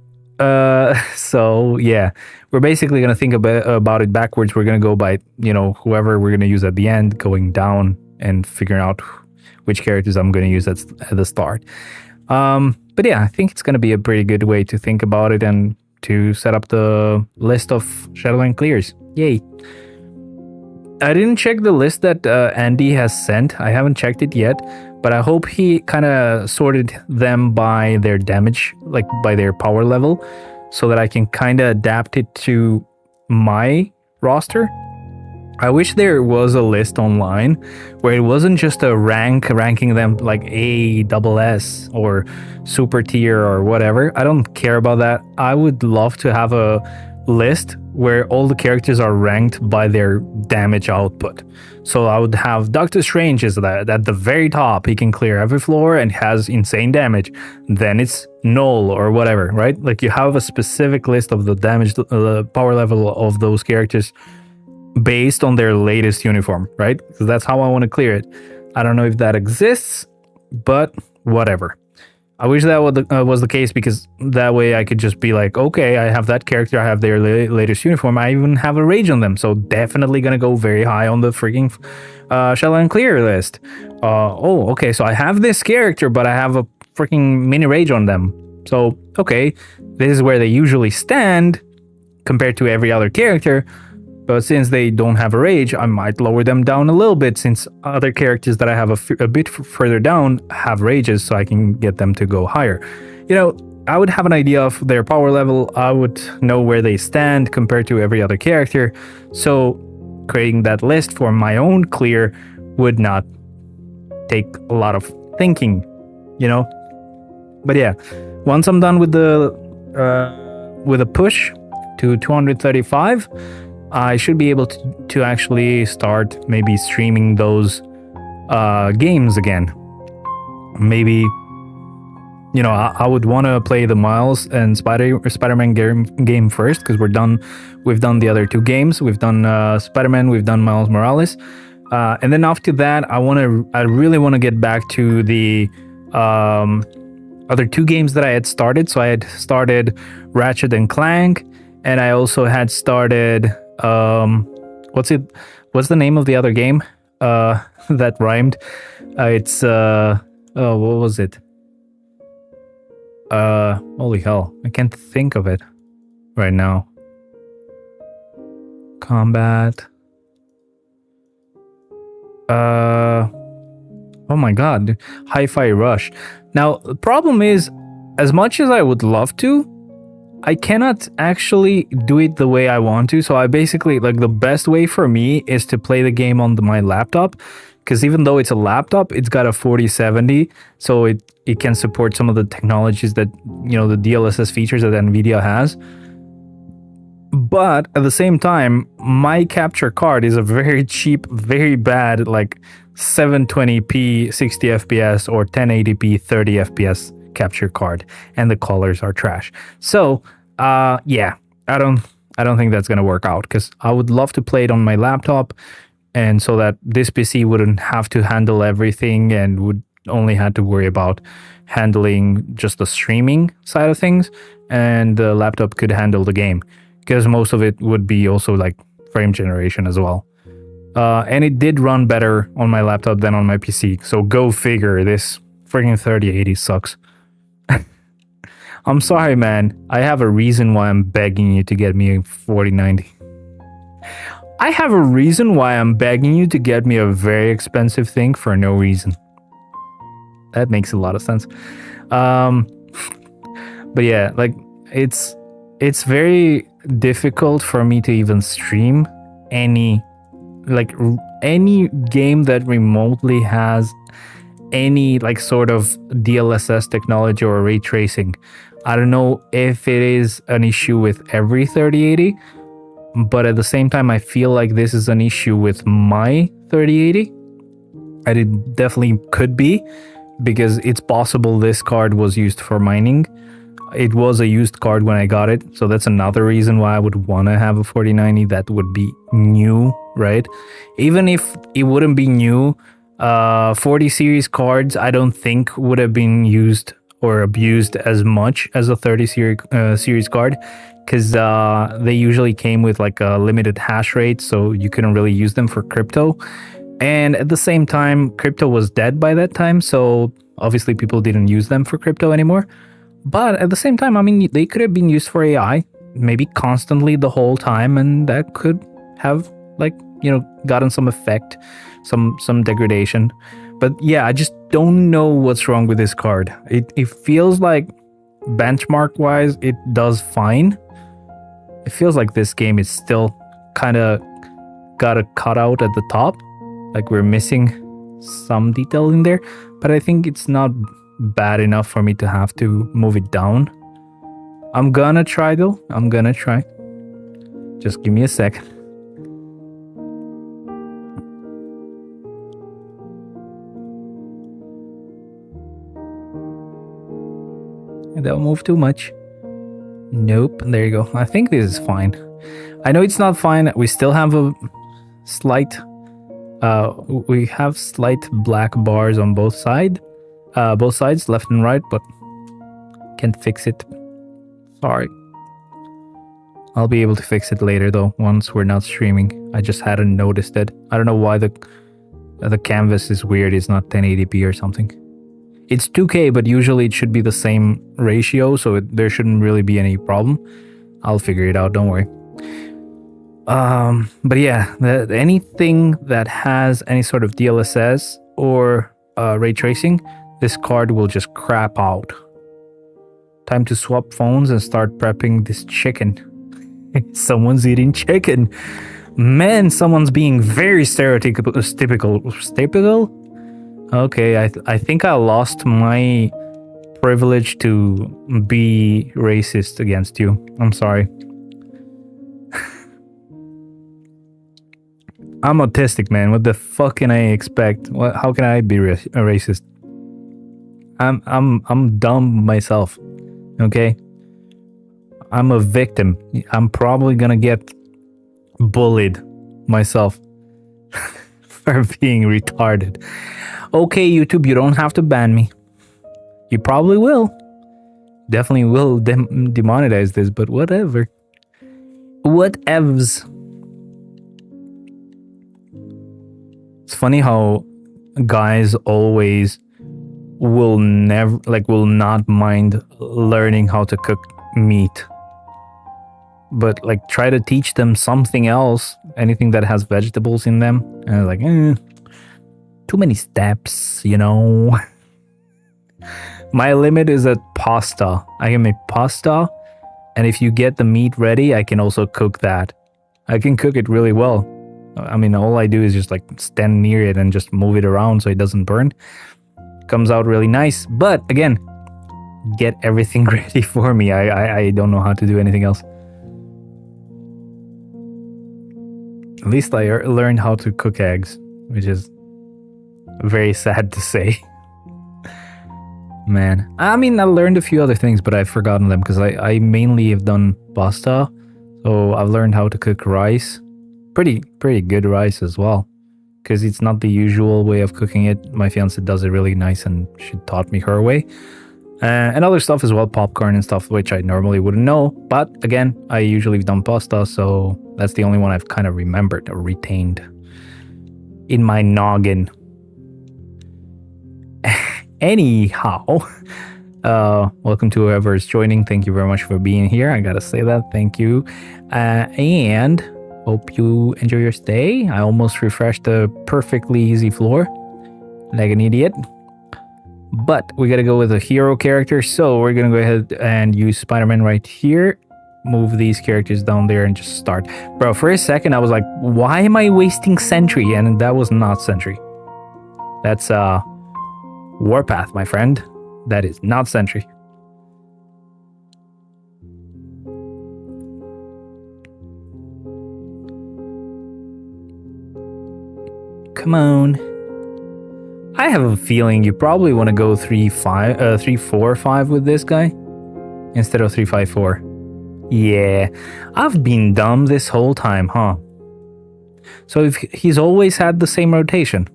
So yeah, we're basically gonna think about it backwards. We're gonna go by whoever we're gonna use at the end, going down and figuring out which characters I'm gonna use at the start. But yeah, I think it's gonna be a pretty good way to think about it and to set up the list of Shadowland clears. Yay! I didn't check the list that Andy has sent. I haven't checked it yet, but I hope he kind of sorted them by their damage, like by their power level, so that I can kind of adapt it to my roster. I wish there was a list online where it wasn't just a ranking them like A, SS, or super tier or whatever. I don't care about that. I would love to have a list where all the characters are ranked by their damage output. So I would have Doctor Strange is that at the very top. He can clear every floor and has insane damage. Then it's null or whatever, right? Like you have a specific list of the damage power level of those characters based on their latest uniform, right? Because that's how I want to clear it. I don't know if that exists, but whatever. I wish that was the case, because that way I could just be like, okay, I have that character, I have their latest uniform, I even have a rage on them, so definitely gonna go very high on the freaking Shadowland clear list. Oh, okay, so I have this character, but I have a freaking mini rage on them. So, okay, this is where they usually stand compared to every other character. But since they don't have a rage, I might lower them down a little bit, since other characters that I have a bit further down have rages, so I can get them to go higher. I would have an idea of their power level. I would know where they stand compared to every other character. So creating that list for my own clear would not take a lot of thinking, But yeah, once I'm done with the push to 235, I should be able to actually start maybe streaming those games again. Maybe, I would want to play the Miles and Spider-Man game first, because we've done the other 2 games. We've done Spider-Man, we've done Miles Morales. And then after that, I really want to get back to the other two games that I had started. So I had started Ratchet and Clank, and I also had started what's the name of the other game that rhymed? It's what was it? Holy hell, I can't think of it right now. Combat. Oh my god, Hi-Fi Rush. Now, the problem is, as much as I would love to, I cannot actually do it the way I want to. So I basically, like, the best way for me is to play the game on my laptop, because even though it's a laptop, it's got a 4070, so it can support some of the technologies that, you know, the DLSS features that NVIDIA has. But at the same time, my capture card is a very cheap, very bad, like 720p 60 fps or 1080p 30 fps capture card, and the colors are trash. So yeah, I don't think that's gonna work out, because I would love to play it on my laptop, and so that this PC wouldn't have to handle everything and would only have to worry about handling just the streaming side of things, and the laptop could handle the game, because most of it would be also like frame generation as well. And it did run better on my laptop than on my PC. So go figure, this freaking 3080 sucks. I'm sorry, man. I have a reason why I'm begging you to get me a 4090. I have a reason why I'm begging you to get me a very expensive thing for no reason. That makes a lot of sense. But yeah, like, it's very difficult for me to even stream any game that remotely has any like sort of DLSS technology or ray tracing. I don't know if it is an issue with every 3080, but at the same time, I feel like this is an issue with my 3080. And it definitely could be, because it's possible this card was used for mining. It was a used card when I got it, so that's another reason why I would want to have a 4090 that would be new, right? Even if it wouldn't be new, 40 series cards I don't think would have been used or abused as much as a 30 series card, because they usually came with like a limited hash rate, so you couldn't really use them for crypto. And at the same time, crypto was dead by that time, so obviously people didn't use them for crypto anymore. But at the same time, I mean, they could have been used for AI, maybe constantly the whole time, and that could have, like, you know, gotten some effect, some degradation. But yeah, I just don't know what's wrong with this card. It feels like benchmark wise, it does fine. It feels like this game is still kind of got a cutout at the top, like we're missing some detail in there. But I think it's not bad enough for me to have to move it down. I'm gonna try though. I'm gonna try. Just give me a sec. Don't move too much. Nope. There you go. I think this is fine. I know it's not fine. We still have a slight we have slight black bars on both sides, left and right, but can't fix it. Sorry. I'll be able to fix it later though, once we're not streaming. I just hadn't noticed it. I don't know why the canvas is weird. It's not 1080p or something. It's 2K, but usually it should be the same ratio, so there shouldn't really be any problem. I'll figure it out, don't worry. But yeah, anything that has any sort of DLSS or ray tracing, this card will just crap out. Time to swap phones and start prepping this chicken. Someone's eating chicken. Man, someone's being very stereotypical. Okay, I think I lost my privilege to be racist against you. I'm sorry. I'm autistic, man. What the fuck can I expect? How can I be a racist? I'm dumb myself. Okay? I'm a victim. I'm probably gonna get bullied myself for being retarded. Okay, YouTube, you don't have to ban me. You probably will. Definitely will demonetize this, but whatever. Whatevs. It's funny how guys always will not mind learning how to cook meat. But like try to teach them something else, anything that has vegetables in them, and like, too many steps, you know. My limit is at pasta. I can make pasta, and if you get the meat ready, I can also cook that. I can cook it really well. I mean, all I do is just like stand near it and just move it around so it doesn't burn. Comes out really nice, but again, get everything ready for me. I don't know how to do anything else. At least I learned how to cook eggs, which is very sad to say. Man, I mean, I learned a few other things, but I've forgotten them because I mainly have done pasta. So I've learned how to cook rice. Pretty good rice as well, because it's not the usual way of cooking it. My fiance does it really nice, and she taught me her way. And other stuff as well, popcorn and stuff, which I normally wouldn't know. But again, I usually have done pasta, so that's the only one I've kind of remembered or retained in my noggin. Anyhow, welcome to whoever is joining. Thank you very much for being here. I gotta say that. Thank you. And hope you enjoy your stay. I almost refreshed a perfectly easy floor like an idiot. But we gotta go with a hero character, so we're gonna go ahead and use Spider-Man right here. Move these characters down there and just start. Bro, for a second I was like, why am I wasting Sentry? And that was not Sentry. That's Warpath, my friend. That is not Sentry. Come on. I have a feeling you probably want to go 3-4-5 with this guy instead of 3-5-4. Yeah, I've been dumb this whole time, huh? So if he's always had the same rotation.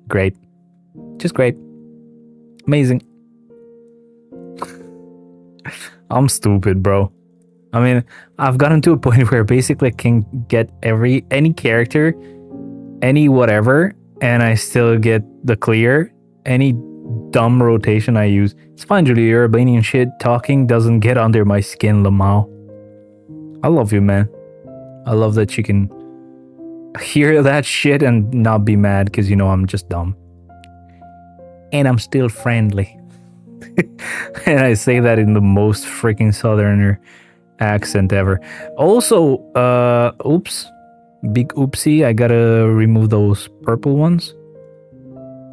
Great. Just great. Amazing. I'm stupid, bro. I mean, I've gotten to a point where basically I can get any character, any whatever, and I still get the clear. Any dumb rotation I use. It's fine, Julie. Your Albanian shit talking doesn't get under my skin, Lamau. I love you, man. I love that you can hear that shit and not be mad because you know I'm just dumb. And I'm still friendly. And I say that in the most freaking southerner accent ever. Also, oops. Big oopsie, I gotta remove those purple ones.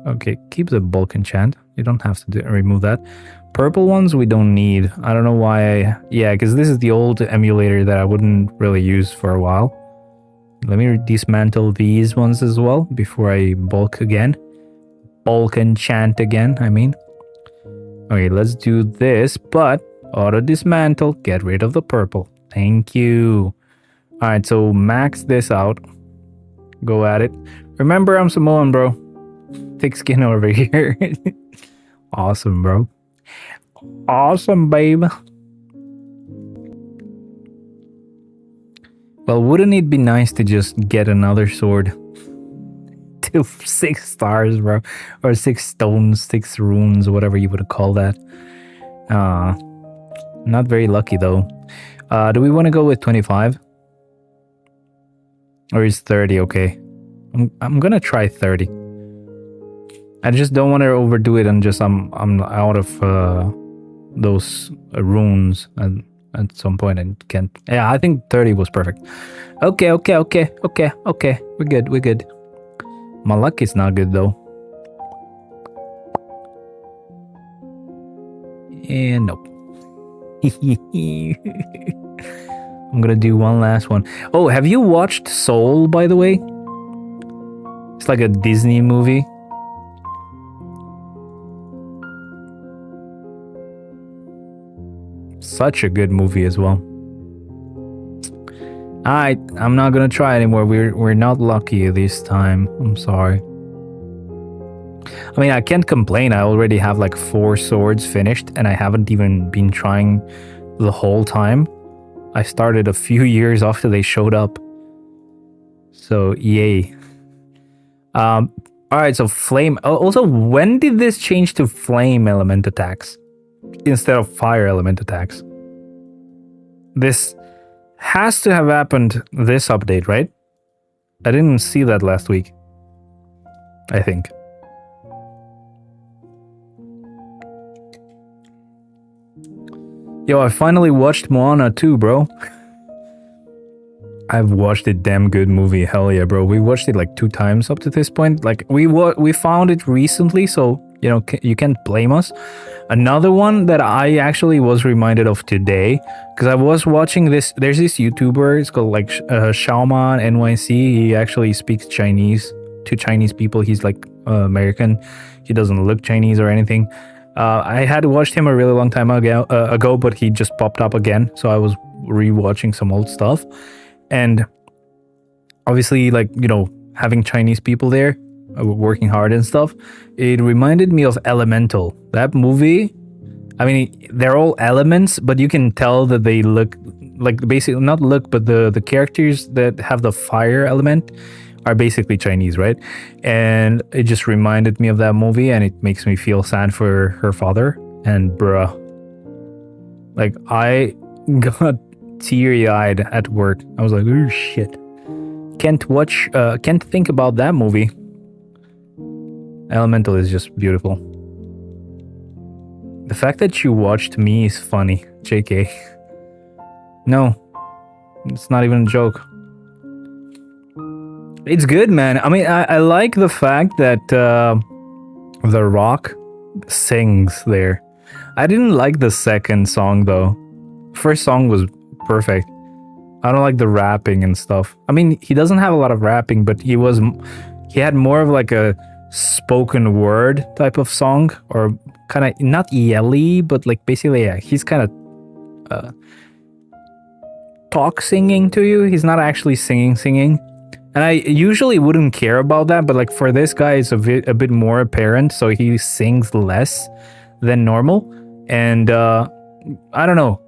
Okay, keep the bulk enchant. You don't have to remove that. Purple ones we don't need. I don't know why. Yeah, because this is the old emulator that I wouldn't really use for a while. Let me dismantle these ones as well before I bulk again. Bulk enchant again, I mean. Okay, let's do this, but auto dismantle. Get rid of the purple. Thank you. Alright, so max this out. Go at it. Remember, I'm Samoan, bro. Thick skin over here. Awesome, bro. Awesome, babe. Well, wouldn't it be nice to just get another sword? To 6 stars, bro. Or 6 stones, 6 runes, whatever you would call that. Not very lucky, though. Do we want to go with 25? Or is 30 okay? I'm gonna try 30. I just don't want to overdo it and just I'm out of those runes at some point and can't. Yeah, I think 30 was perfect. Okay. We're good. My luck is not good though. And nope. I'm gonna do one last one. Oh, have you watched Soul, by the way? It's like a Disney movie. Such a good movie as well. I'm not gonna try anymore. We're not lucky this time. I'm sorry. I mean, I can't complain. I already have like 4 swords finished, and I haven't even been trying the whole time. I started a few years after they showed up. So, yay. All right, so flame. Also, when did this change to flame element attacks instead of fire element attacks? This has to have happened this update, right? I didn't see that last week, I think. Yo, I finally watched Moana 2, bro. I've watched a damn good movie. Hell yeah, bro. We watched it like 2 times up to this point. Like we found it recently, so you know you can't blame us. Another one that I actually was reminded of today, because I was watching this. There's this YouTuber. It's called like Shaoman NYC. He actually speaks Chinese to Chinese people. He's like American. He doesn't look Chinese or anything. I had watched him a really long time ago, but he just popped up again. So I was rewatching some old stuff. And obviously, like, you know, having Chinese people there working hard and stuff, it reminded me of Elemental. That movie, I mean, they're all elements, but you can tell that they look like basically not look, but the characters that have the fire element are basically Chinese, right? And it just reminded me of that movie, and it makes me feel sad for her father. And bruh, like I got teary-eyed at work. I was like, oh shit, can't think about that movie. Elemental is just beautiful. The fact that you watched me is funny. JK. No, it's not even a joke. It's good, man. I mean, I like the fact that The Rock sings there. I didn't like the second song though. First song was perfect. I don't like the rapping and stuff. I mean, he doesn't have a lot of rapping, but he had more of like a spoken word type of song, or kind of not yelly, but like basically, yeah, he's kind of talk singing to you. He's not actually singing. And I usually wouldn't care about that, but like for this guy, it's a bit more apparent, so he sings less than normal. And I don't know.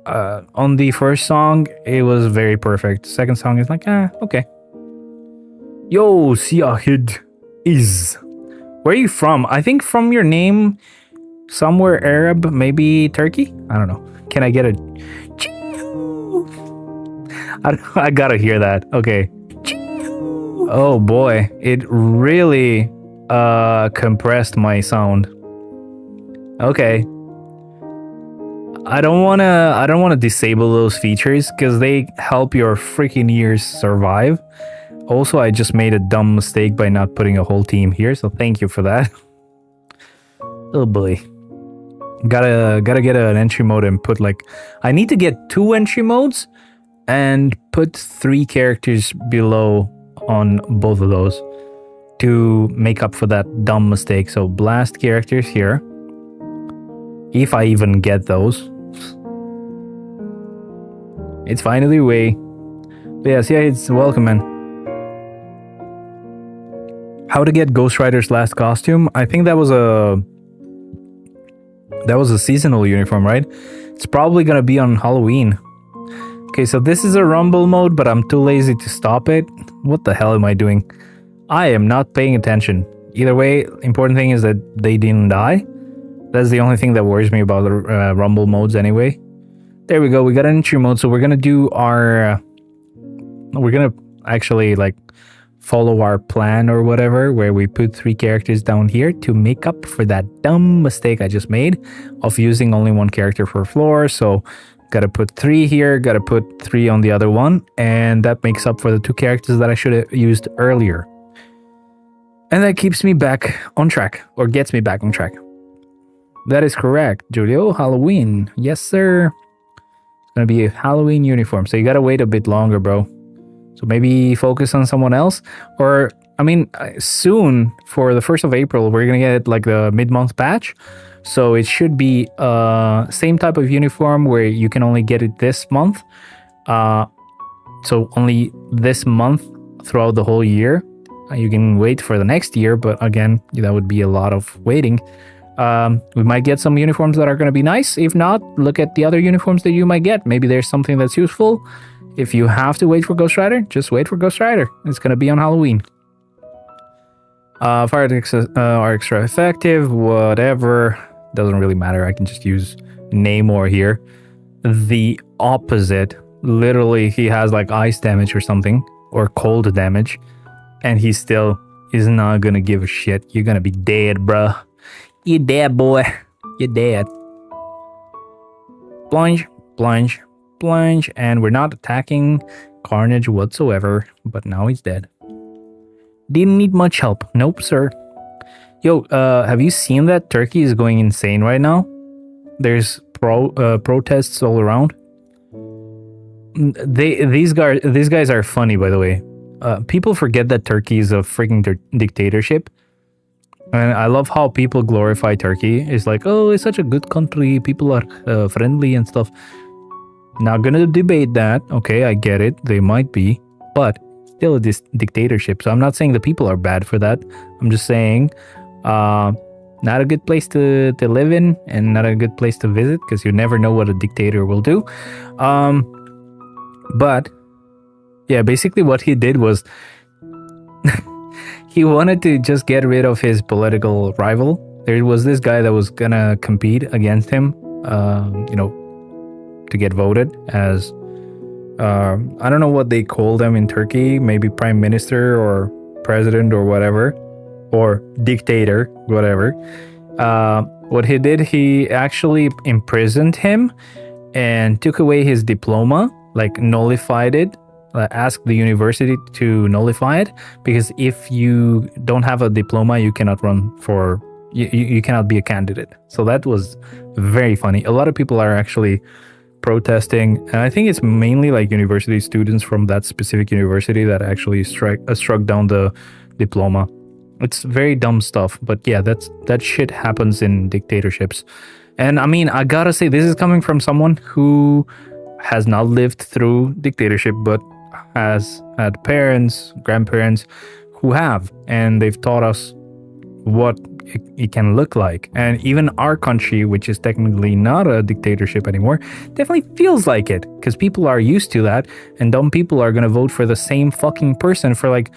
On the first song, it was very perfect. Second song is like, okay. Yo, Siahid is. Where are you from? I think from your name, somewhere Arab, maybe Turkey? I don't know. Can I get a... I gotta hear that. Okay. Oh boy. It really compressed my sound. Okay. I don't wanna disable those features because they help your freaking ears survive. Also, I just made a dumb mistake by not putting a whole team here, so thank you for that. Oh boy. Gotta get an entry mode and put like... I need to get 2 entry modes and put 3 characters below on both of those to make up for that dumb mistake. So blast characters here. If I even get those. It's finally way. But yes, yeah, it's welcome, man. How to get Ghost Rider's last costume? I think that was a seasonal uniform, right? It's probably gonna be on Halloween. Okay, so this is a rumble mode, but I'm too lazy to stop it. What the hell am I doing? I am not paying attention. Either way, important thing is that they didn't die. That's the only thing that worries me about the rumble modes anyway. There we go, we got an entry mode, so we're gonna do our... we're gonna actually like follow our plan or whatever, where we put 3 characters down here to make up for that dumb mistake I just made of using only 1 character per floor. So gotta put 3 here, gotta put 3 on the other one, and that makes up for the 2 characters that I should have used earlier. And that keeps me back on track, or gets me back on track. That is correct, Julio. Halloween. Yes, sir. It's gonna be a Halloween uniform, so you gotta wait a bit longer, bro. So maybe focus on someone else. Or, I mean, soon, for the 1st of April, we're going to get like the mid-month patch. So it should be same type of uniform where you can only get it this month. So only this month throughout the whole year. You can wait for the next year, but again, that would be a lot of waiting. We might get some uniforms that are going to be nice. If not, look at the other uniforms that you might get. Maybe there's something that's useful. If you have to wait for Ghost Rider, just wait for Ghost Rider. It's going to be on Halloween. Fire attacks are extra effective, whatever. Doesn't really matter. I can just use Namor here. The opposite. Literally, he has like ice damage or something, or cold damage, and he still is not gonna give a shit. You're gonna be dead, bruh. You're dead, boy. You're dead. Plunge, plunge, plunge, and we're not attacking Carnage whatsoever, but now he's dead. Didn't need much help. Nope, sir. Yo, have you seen that Turkey is going insane right now? There's protests all around. These guys are funny, by the way. People forget that Turkey is a freaking dictatorship. And I love how people glorify Turkey. It's like, oh, it's such a good country. People are friendly and stuff. Not gonna debate that. Okay, I get it. They might be. But still a dictatorship. So I'm not saying the people are bad for that. I'm just saying not a good place to live in and not a good place to visit because you never know what a dictator will do. But yeah, basically what he did was he wanted to just get rid of his political rival. There was this guy that was gonna compete against him, to get voted as I don't know what they call them in Turkey, maybe prime minister or president or whatever, or dictator, whatever. What he did, he actually imprisoned him and took away his diploma, like nullified it, asked the university to nullify it, because if you don't have a diploma, you cannot run for, you cannot be a candidate. So that was very funny. A lot of people are actually protesting, and I think it's mainly like university students from that specific university that actually struck down the diploma. It's very dumb stuff, but yeah, that shit happens in dictatorships. And I mean, I gotta say, this is coming from someone who has not lived through dictatorship, but has had parents, grandparents who have, and they've taught us what it can look like. And even our country, which is technically not a dictatorship anymore, definitely feels like it, because people are used to that, and dumb people are gonna vote for the same fucking person for like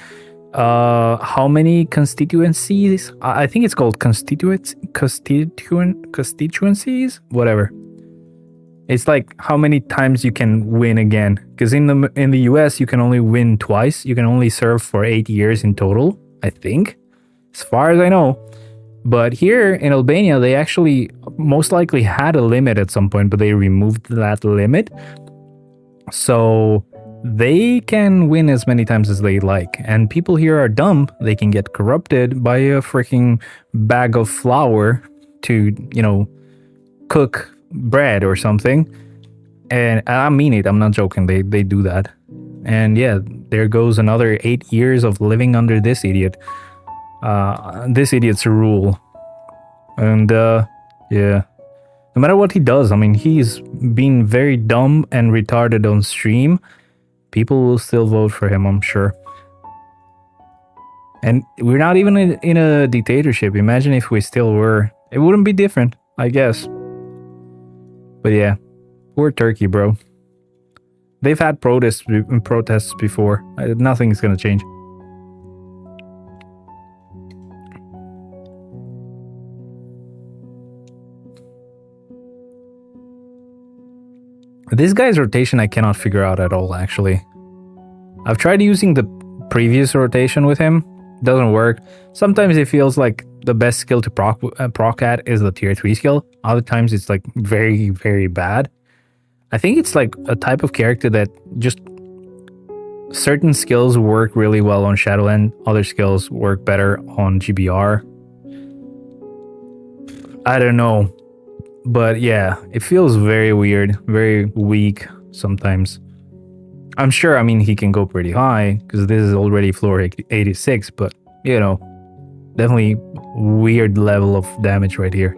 how many constituencies? I think it's called constituencies, whatever. It's like how many times you can win again, because in the US you can only win twice. You can only serve for 8 years in total, I think, as far as I know. But here in Albania, they actually most likely had a limit at some point, but they removed that limit. So they can win as many times as they like. And people here are dumb. They can get corrupted by a freaking bag of flour to, cook bread or something. And I mean it. I'm not joking. They do that. And yeah, there goes another 8 years of living under this idiot. This idiot's rule. And yeah, no matter what he does, I mean, he's been very dumb and retarded on stream. People will still vote for him, I'm sure. And we're not even in a dictatorship. Imagine if we still were. It wouldn't be different, I guess. But yeah, poor Turkey, bro. They've had protests before. Nothing's gonna change. This guy's rotation I cannot figure out at all, actually. I've tried using the previous rotation with him. Doesn't work. Sometimes it feels like the best skill to proc at is the tier 3 skill. Other times it's like very, very bad. I think it's like a type of character that just certain skills work really well on Shadowland. Other skills work better on GBR. I don't know. But yeah, it feels very weird, very weak sometimes. I'm sure, I mean, he can go pretty high because this is already floor 86, but definitely weird level of damage right here.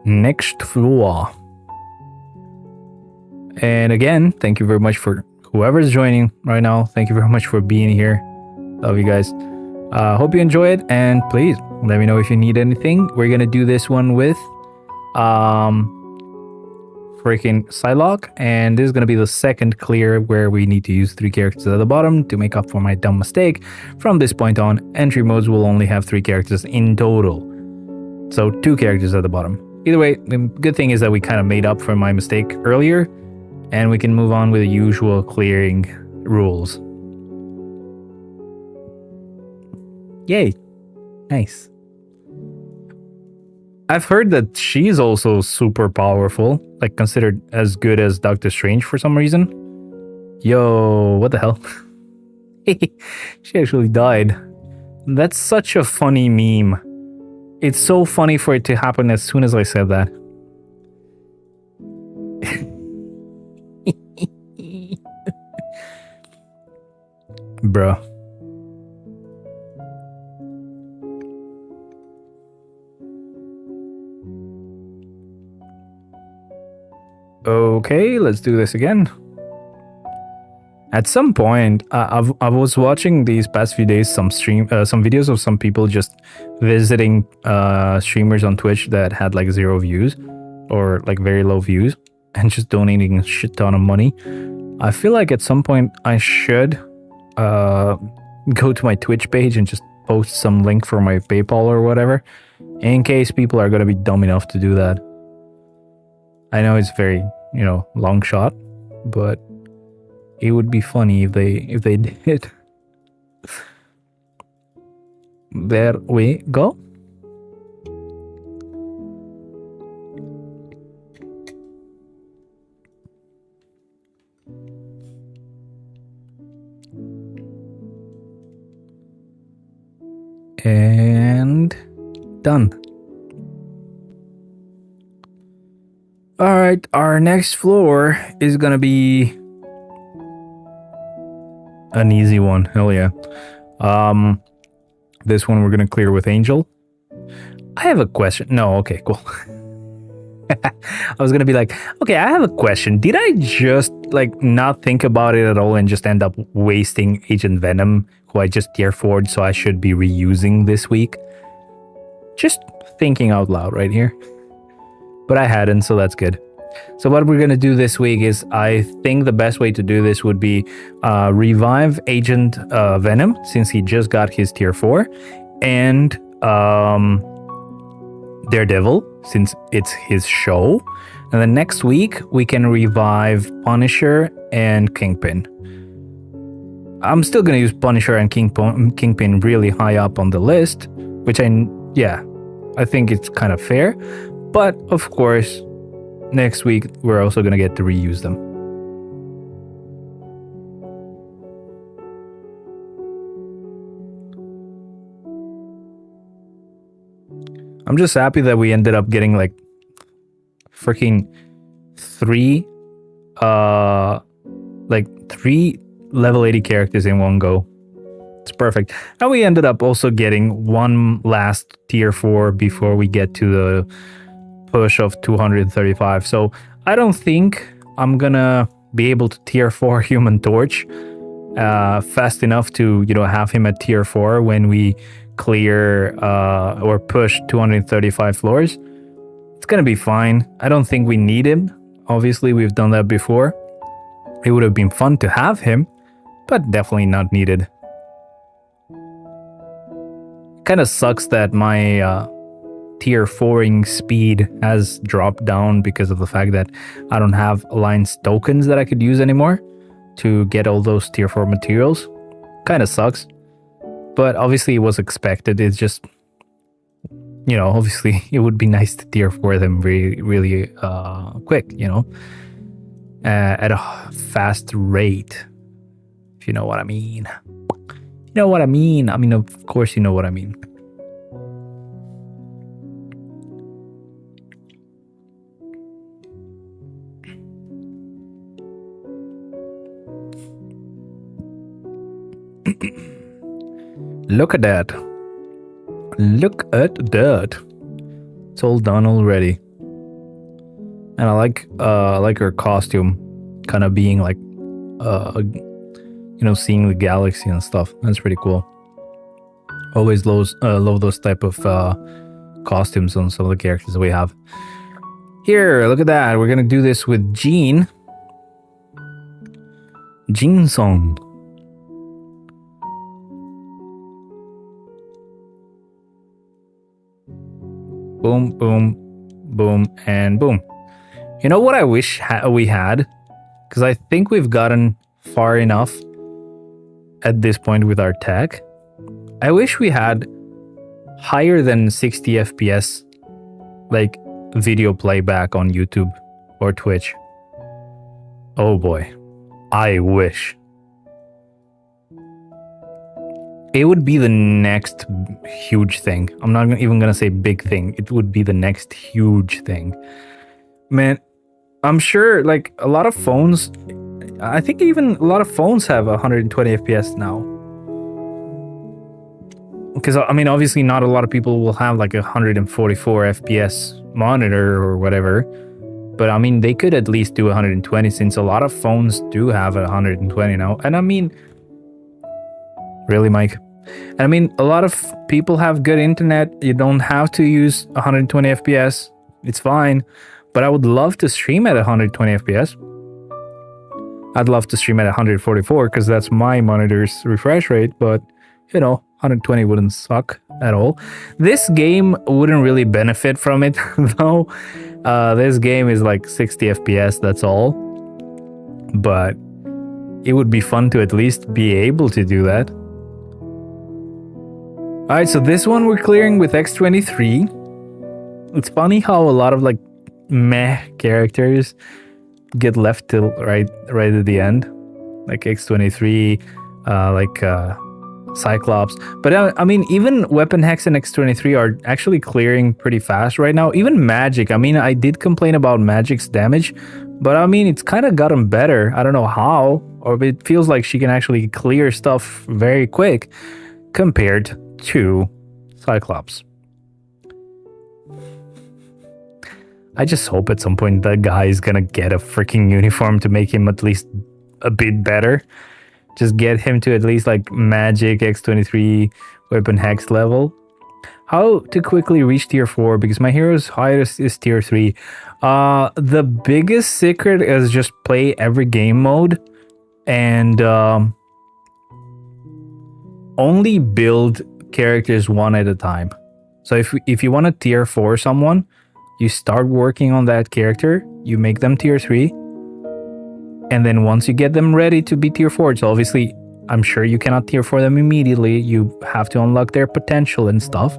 Next floor. And again, thank you very much for whoever's joining right now. Thank you very much for being here. Love you guys. Hope you enjoy it, and please let me know if you need anything. We're gonna do this one with freaking Psylocke, and this is gonna be the second clear where we need to use 3 characters at the bottom to make up for my dumb mistake. From this point on, entry modes will only have 3 characters in total, so 2 characters at the bottom. Either way, the good thing is that we kind of made up for my mistake earlier, and we can move on with the usual clearing rules. Yay. Nice. I've heard that she's also super powerful, like considered as good as Doctor Strange for some reason. Yo, what the hell? She actually died. That's such a funny meme. It's so funny for it to happen as soon as I said that. Bruh. Okay, let's do this again. At some point, I was watching these past few days some videos of some people just visiting streamers on Twitch that had like 0 views or like very low views and just donating a shit ton of money. I feel like at some point I should go to my Twitch page and just post some link for my PayPal or whatever, in case people are gonna be dumb enough to do that. I know it's very, long shot, but it would be funny if they did. There we go. And done. All right, our next floor is gonna be an easy one. Hell yeah. This one we're gonna clear with Angel. I have a question. No, okay, cool. I was gonna be like, okay, I have a question. Did I just not think about it at all and just end up wasting Agent Venom, who I just tier 4'd, so I should be reusing this week? Just thinking out loud right here. But I hadn't, so that's good. So what we're going to do this week is, I think the best way to do this would be revive Agent Venom, since he just got his tier 4, and Daredevil, since it's his show. And then next week, we can revive Punisher and Kingpin. I'm still going to use Punisher and Kingpin really high up on the list, which I think it's kind of fair. But, of course, next week, we're also going to get to reuse them. I'm just happy that we ended up getting, freaking 3 level 80 characters in one go. It's perfect. And we ended up also getting one last tier 4 before we get to the push of 235. So I don't think I'm gonna be able to tier 4 Human Torch fast enough to have him at tier 4 when we clear or push 235 floors. It's gonna be fine. I don't think we need him. Obviously, we've done that before. It would have been fun to have him, but definitely not needed. Kind of sucks that my tier 4ing speed has dropped down because of the fact that I don't have Alliance tokens that I could use anymore to get all those tier 4 materials. Kind of sucks, but obviously it was expected. It's just, obviously it would be nice to tier 4 them really, really quick, at a fast rate, if you know what I mean. You know what I mean? I mean, of course you know what I mean. Look at that. Look at that. It's all done already. And I like her costume. kind of being like, seeing the galaxy and stuff. That's pretty cool. Always love those type of costumes on some of the characters that we have. Here, look at that. We're gonna do this with Jean. Jean song. Boom, boom, boom, and boom. You know what I wish we had? Because I think we've gotten far enough at this point with our tech. I wish we had higher than 60 FPS, like video playback on YouTube or Twitch. Oh boy, I wish. It would be the next huge thing. I'm not even gonna say big thing. It would be the next huge thing. Man, I'm sure like a lot of phones, I think even a lot of phones have 120 FPS now. Because I mean, obviously not a lot of people will have like 144 FPS monitor or whatever. But I mean, they could at least do 120 since a lot of phones do have 120 now. And I mean, really, Mike? And I mean, a lot of people have good internet. You don't have to use 120 FPS. It's fine. But I would love to stream at 120 FPS. I'd love to stream at 144 because that's my monitor's refresh rate. But, 120 wouldn't suck at all. This game wouldn't really benefit from it, though. This game is like 60 FPS, that's all. But it would be fun to at least be able to do that. Alright, so this one we're clearing with X23. It's funny how a lot of like meh characters get left till right at the end. Like X23, Cyclops. But I mean, even Weapon Hex and X23 are actually clearing pretty fast right now. Even Magic. I mean, I did complain about Magic's damage, but I mean, it's kind of gotten better. I don't know how, or it feels like she can actually clear stuff very quick compared to Cyclops. I just hope at some point that guy is gonna get a freaking uniform to make him at least a bit better. Just get him to at least like Magic, X23, Weapon Hex level. How to quickly reach tier 4, because my hero's highest is tier 3. The biggest secret is just play every game mode and only build characters one at a time. So if you want to tier 4 someone, you start working on that character, you make them tier 3, and then once you get them ready to be tier 4, so obviously I'm sure you cannot tier 4 them immediately, you have to unlock their potential and stuff.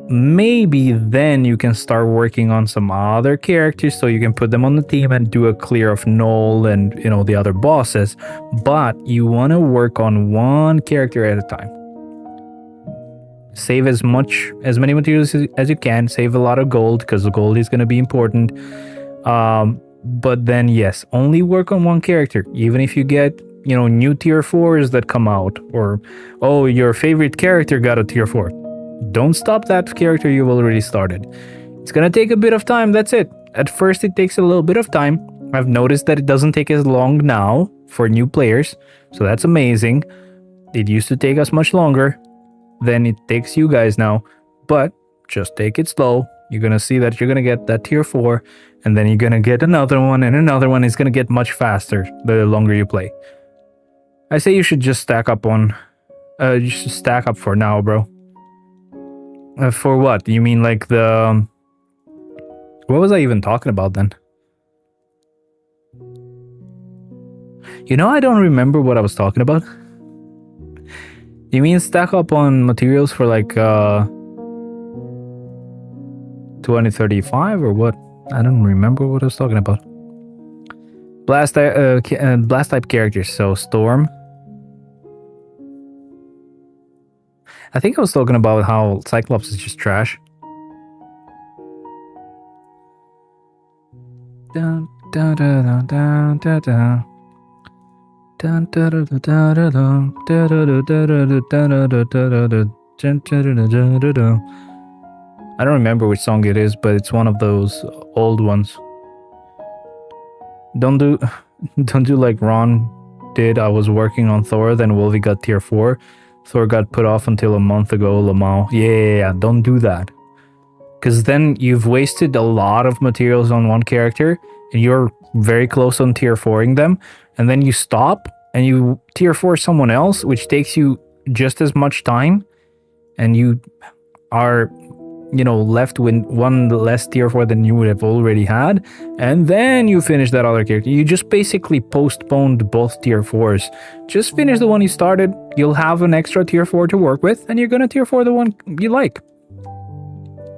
Maybe then you can start working on some other characters so you can put them on the team and do a clear of Null and the other bosses, but you want to work on one character at a time. Save as many materials as you can. Save a lot of gold because the gold is going to be important. But then yes, only work on one character. Even if you get new tier 4s that come out, or your favorite character got a tier 4. Don't stop that character you've already started. It's going to take a bit of time. That's it. At first it takes a little bit of time. I've noticed that it doesn't take as long now for new players. So that's amazing. It used to take us much longer than it takes you guys now, but just take it slow. You're gonna see that you're gonna get that tier 4, and then you're gonna get another one, and another one is gonna get much faster the longer you play. I say you should just stack up for now, bro. For what? You mean like the... What was I even talking about then? I don't remember what I was talking about. You mean stack up on materials for like 2035 or what? I don't remember what I was talking about. Blast type characters. So Storm. I think I was talking about how Cyclops is just trash. Dun, dun, dun, dun, dun, dun, dun. I don't remember which song it is, but it's one of those old ones. Don't do don't do like Ron did. I was working on Thor, then Wolvie got tier 4. Thor got put off until a month ago, Lamau. Yeah, don't do that. Because then you've wasted a lot of materials on one character, and you're very close on tier 4ing them, and then you stop, and you tier 4 someone else, which takes you just as much time, and you are, left with one less tier 4 than you would have already had, and then you finish that other character. You just basically postponed both tier 4s. Just finish the one you started, you'll have an extra tier 4 to work with, and you're gonna tier 4 the one you like.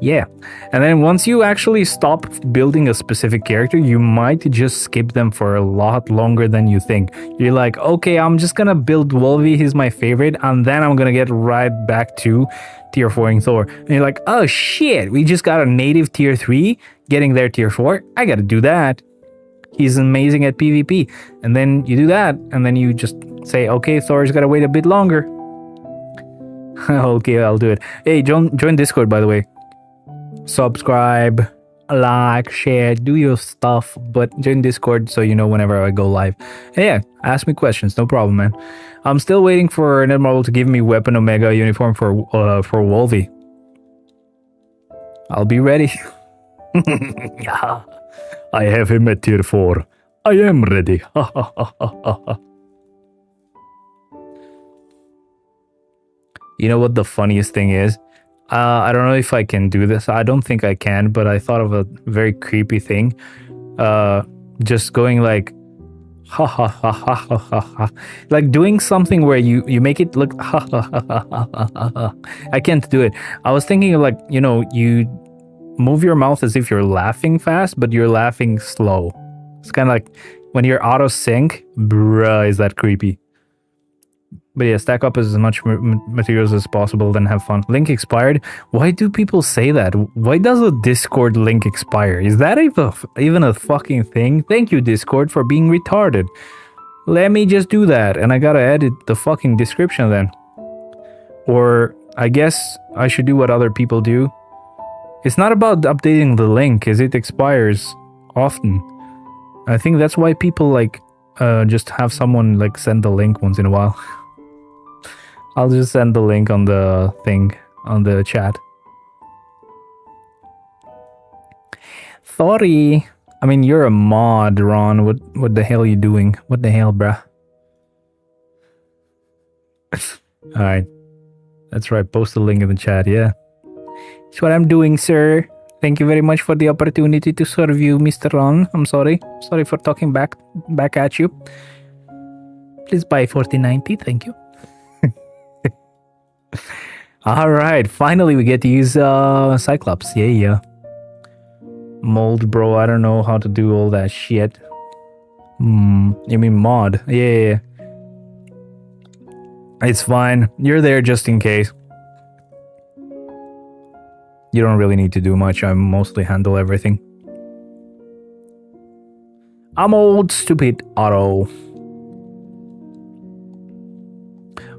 Yeah, and then once you actually stop building a specific character, you might just skip them for a lot longer than you think. You're like, okay, I'm just gonna build Wolvie, he's my favorite, and then I'm gonna get right back to tier 4ing Thor. And you're like, oh shit, we just got a native tier 3 getting their tier 4. I gotta do that. He's amazing at PvP. And then you do that, and then you just say, okay, Thor's gotta wait a bit longer. Okay, I'll do it. Hey, join Discord, by the way. Subscribe, like, share, do your stuff, but join Discord so you know whenever I go live. And yeah, ask me questions, no problem, man. I'm still waiting for Netmarble to give me Weapon Omega uniform for Wolvie. I'll be ready. I have him at tier 4. I am ready. You know what the funniest thing is? I don't know if I can do this. I don't think I can, but I thought of a very creepy thing. Just going like, ha ha ha ha ha ha ha. Like doing something where you make it look ha ha ha ha ha ha. I can't do it. I was thinking of like, you move your mouth as if you're laughing fast, but you're laughing slow. It's kind of like when you're auto sync, bruh, is that creepy. But yeah, stack up as much materials as possible, then have fun. Link expired? Why do people say that? Why does a Discord link expire? Is that even a fucking thing? Thank you, Discord, for being retarded. Let me just do that, and I gotta edit the fucking description then. Or I guess I should do what other people do. It's not about updating the link, because it expires often. I think that's why people just have someone send the link once in a while. I'll just send the link on the thing, on the chat. Sorry. I mean, you're a mod, Ron. What the hell are you doing? What the hell, bruh? Alright. That's right, post the link in the chat, yeah. That's what I'm doing, sir. Thank you very much for the opportunity to serve you, Mr. Ron. I'm sorry. Sorry for talking back at you. Please buy 4090, thank you. Alright, finally we get to use Cyclops. Yeah. Mold, bro, I don't know how to do all that shit. You mean mod? Yeah. It's fine. You're there just in case. You don't really need to do much. I mostly handle everything. I'm old, stupid Otto.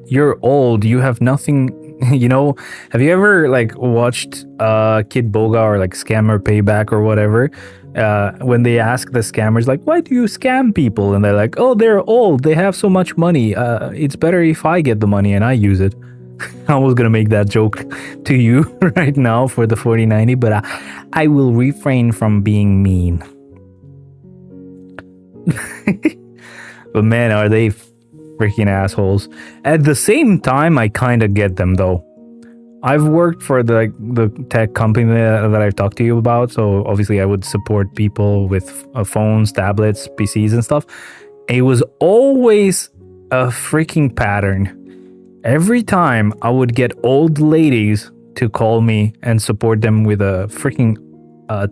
You're old. You have nothing. Have you ever watched Kid Boga or Scammer Payback or whatever? When they ask the scammers why do you scam people? And they're like, oh, they're old. They have so much money. It's better if I get the money and I use it. I was gonna make that joke to you right now for the 4090, but I will refrain from being mean. But man, are they freaking assholes. At the same time, I kind of get them though. I've worked for the tech company that I've talked to you about, so obviously I would support people with phones, tablets, PCs and stuff. It was always a freaking pattern. Every time I would get old ladies to call me and support them with a freaking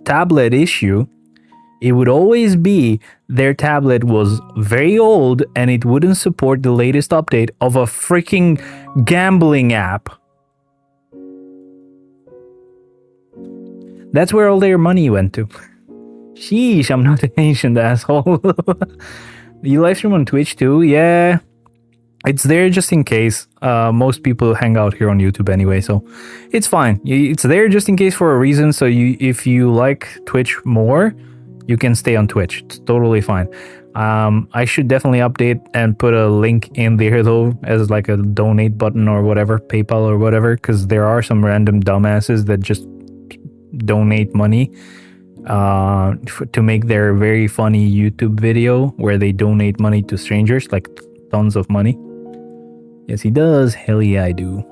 tablet issue, it would always be their tablet was very old and it wouldn't support the latest update of a freaking gambling app. That's where all their money went to. Sheesh, I'm not an ancient asshole. You live stream on Twitch too? Yeah. It's there just in case. Most people hang out here on YouTube anyway, so it's fine. It's there just in case for a reason. So if you like Twitch more, You can stay on Twitch. It's totally fine. I should definitely update and put a link in there though, as like a donate button or whatever, PayPal or whatever, because there are some random dumbasses that just donate money to make their very funny YouTube video where they donate money to strangers, like tons of money. Yes, he does. Hell yeah, I do.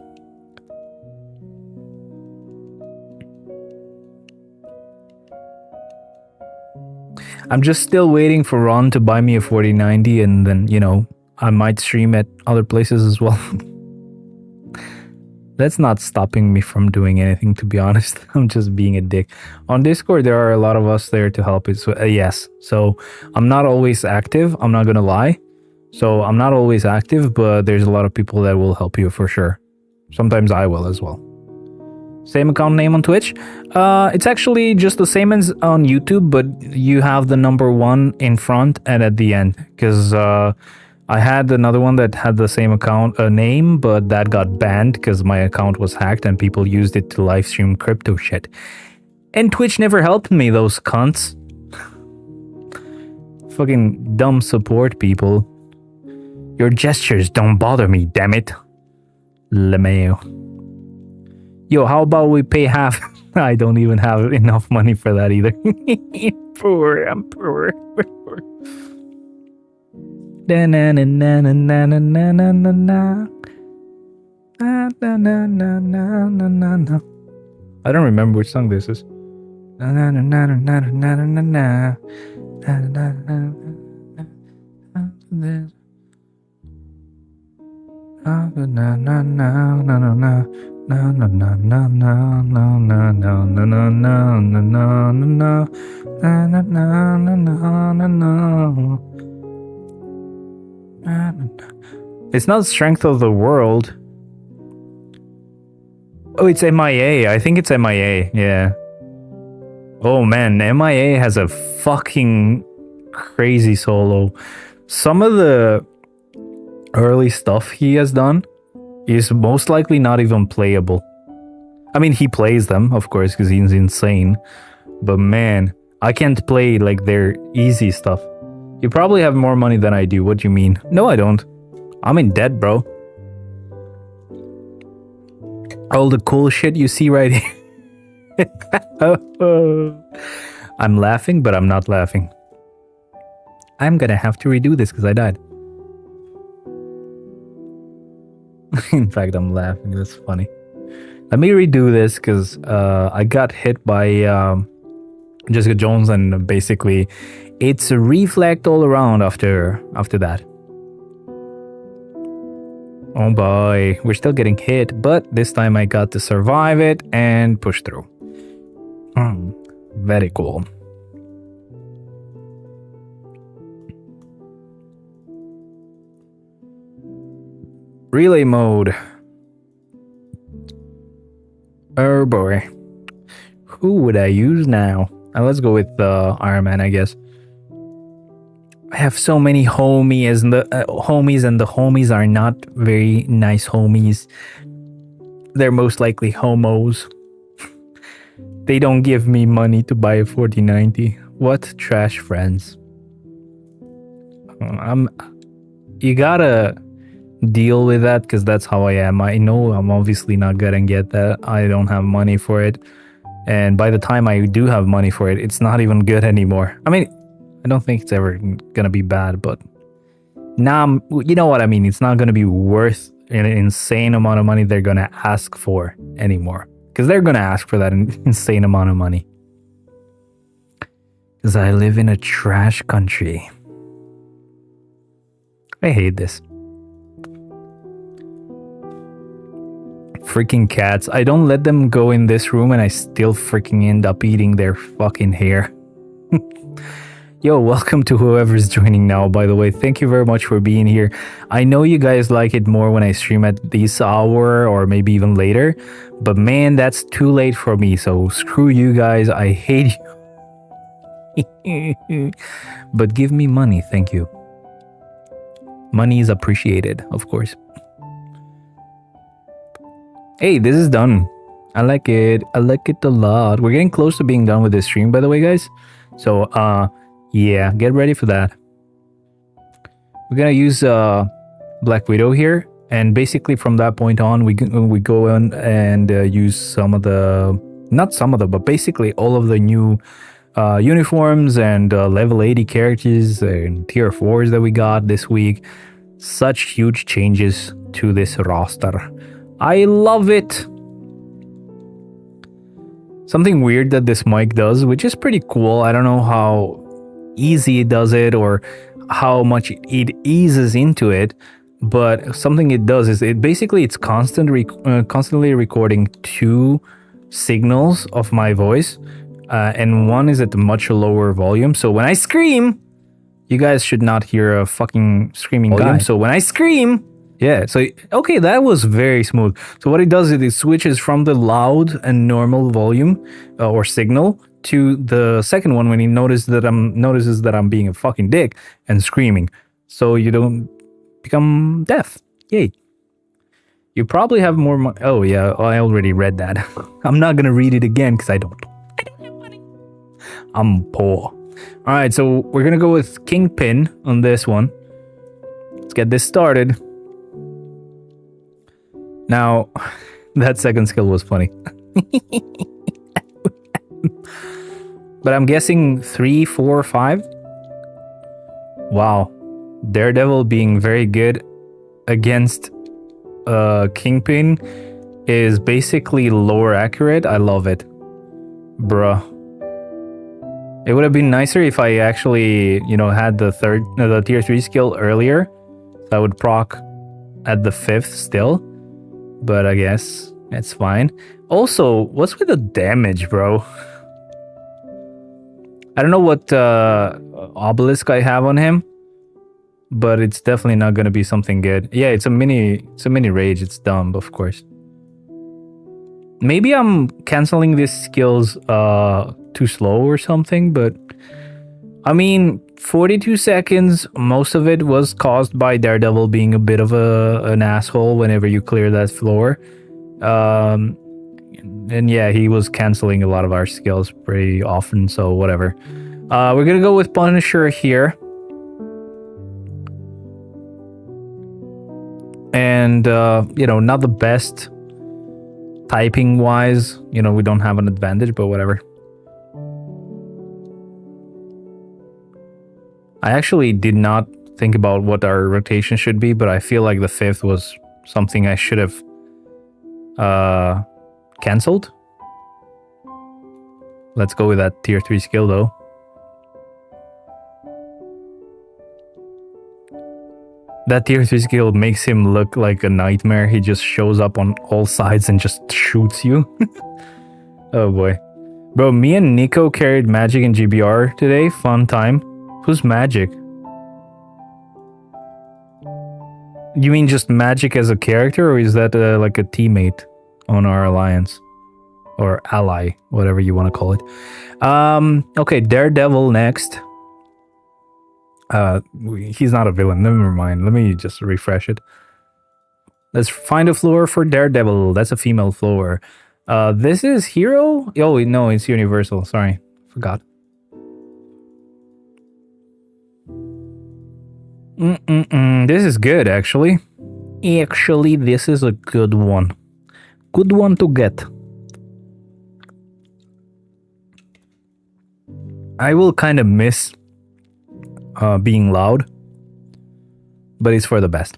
I'm just still waiting for Ron to buy me a 4090, and then, you know, I might stream at other places as well. That's not stopping me from doing anything, to be honest. I'm just being a dick. On Discord, there are a lot of us there to help. It's yes. So I'm not always active. I'm not going to lie. So I'm not always active, but there's a lot of people that will help you for sure. Sometimes I will as well. Same account name on Twitch. It's actually just the same as on YouTube, but you have the number 1 in front and at the end. Because I had another one that had the same account name, but that got banned because my account was hacked and people used it to live stream crypto shit. And Twitch never helped me, those cunts. Fucking dumb support people. Your gestures don't bother me, damn it. LeMayo. Yo, how about we pay half? I don't even have enough money for that either. Poor, I'm poor. I don't remember which song this is. It's not Strength of the World. Oh, it's MIA. I think it's MIA. Yeah. Oh man, MIA has a fucking crazy solo. Some of the early stuff he has done is most likely not even playable. I mean, he plays them, of course, because he's insane. But man, I can't play like their easy stuff. You probably have more money than I do. What do you mean? No, I don't. I'm in debt, bro. All the cool shit you see right here. I'm laughing, but I'm not laughing. I'm gonna have to redo this because I died. In fact, I'm laughing. That's funny. Let me redo this because I got hit by Jessica Jones, and basically it's a reflect all around after that. Oh boy, we're still getting hit, but this time I got to survive it and push through. Very cool. Relay mode. Oh boy. Who would I use now? Let's go with Iron Man, I guess. I have so many homies, and the homies are not very nice homies. They're most likely homos. They don't give me money to buy a 4090. What trash friends. You gotta deal with that because that's how I am. I know I'm obviously not gonna get that. I don't have money for it. And by the time I do have money for it, it's not even good anymore. I mean, I don't think it's ever gonna be bad, but now you know what I mean. It's not gonna be worth an insane amount of money they're gonna ask for anymore. Because they're gonna ask for that insane amount of money. Because I live in a trash country. I hate this. Freaking cats. I don't let them go in this room and I still freaking end up eating their fucking hair. Yo, welcome to whoever's joining now, by the way. Thank you very much for being here. I know you guys like it more when I stream at this hour or maybe even later, but man, that's too late for me, so screw you guys. I hate you. But give me money, thank you. Money is appreciated, of course. Hey, this is done. I like it. I like it a lot. We're getting close to being done with this stream, by the way, guys. So yeah, get ready for that. We're gonna use Black Widow here, and basically from that point on, we go in and use some of the, not some of the, but basically all of the new uniforms and level 80 characters and tier 4s that we got this week. Such huge changes to this roster. I love it. Something weird that this mic does, which is pretty cool. I don't know how easy it does it or how much it eases into it, but something it does is it's constantly recording two signals of my voice, and one is at a much lower volume. So when I scream, you guys should not hear a fucking screaming guy. So when I scream, yeah, so okay, that was very smooth. So what it does is it switches from the loud and normal volume or signal to the second one when he notices that I'm being a fucking dick and screaming, so you don't become deaf. Yay. You probably have more oh yeah, I already read that. I'm not gonna read it again because I don't have money. I'm poor. All right, so we're gonna go with Kingpin on this one. Let's get this started. Now, that second skill was funny. But I'm guessing 3, 4, 5. Wow. Daredevil being very good against Kingpin is basically lower accurate. I love it. Bruh. It would have been nicer if I actually, had the tier 3 skill earlier. So I would proc at the 5th still. But I guess it's fine. Also, what's with the damage, bro? I don't know what obelisk I have on him, but it's definitely not gonna be something good. Yeah, it's a mini rage. It's dumb, of course. Maybe I'm canceling these skills too slow or something, but I mean, 42 seconds, most of it was caused by Daredevil being a bit of an asshole whenever you clear that floor. And yeah, he was canceling a lot of our skills pretty often, so whatever. We're gonna go with Punisher here. And, not the best typing wise. We don't have an advantage, but whatever. I actually did not think about what our rotation should be, but I feel like the 5th was something I should have cancelled. Let's go with that tier 3 skill though. That tier 3 skill makes him look like a nightmare. He just shows up on all sides and just shoots you. Oh boy. Bro, me and Nico carried Magic in GBR today. Fun time. Who's Magic? You mean just Magic as a character, or is that like a teammate on our alliance? Or ally, whatever you want to call it. Okay, Daredevil next. He's not a villain, never mind. Let me just refresh it. Let's find a floor for Daredevil. That's a female floor. This is Hero? Oh, no, it's Universal. Sorry, forgot. This is good, actually. Actually, this is a good one. Good one to get. I will kind of miss being loud, but it's for the best.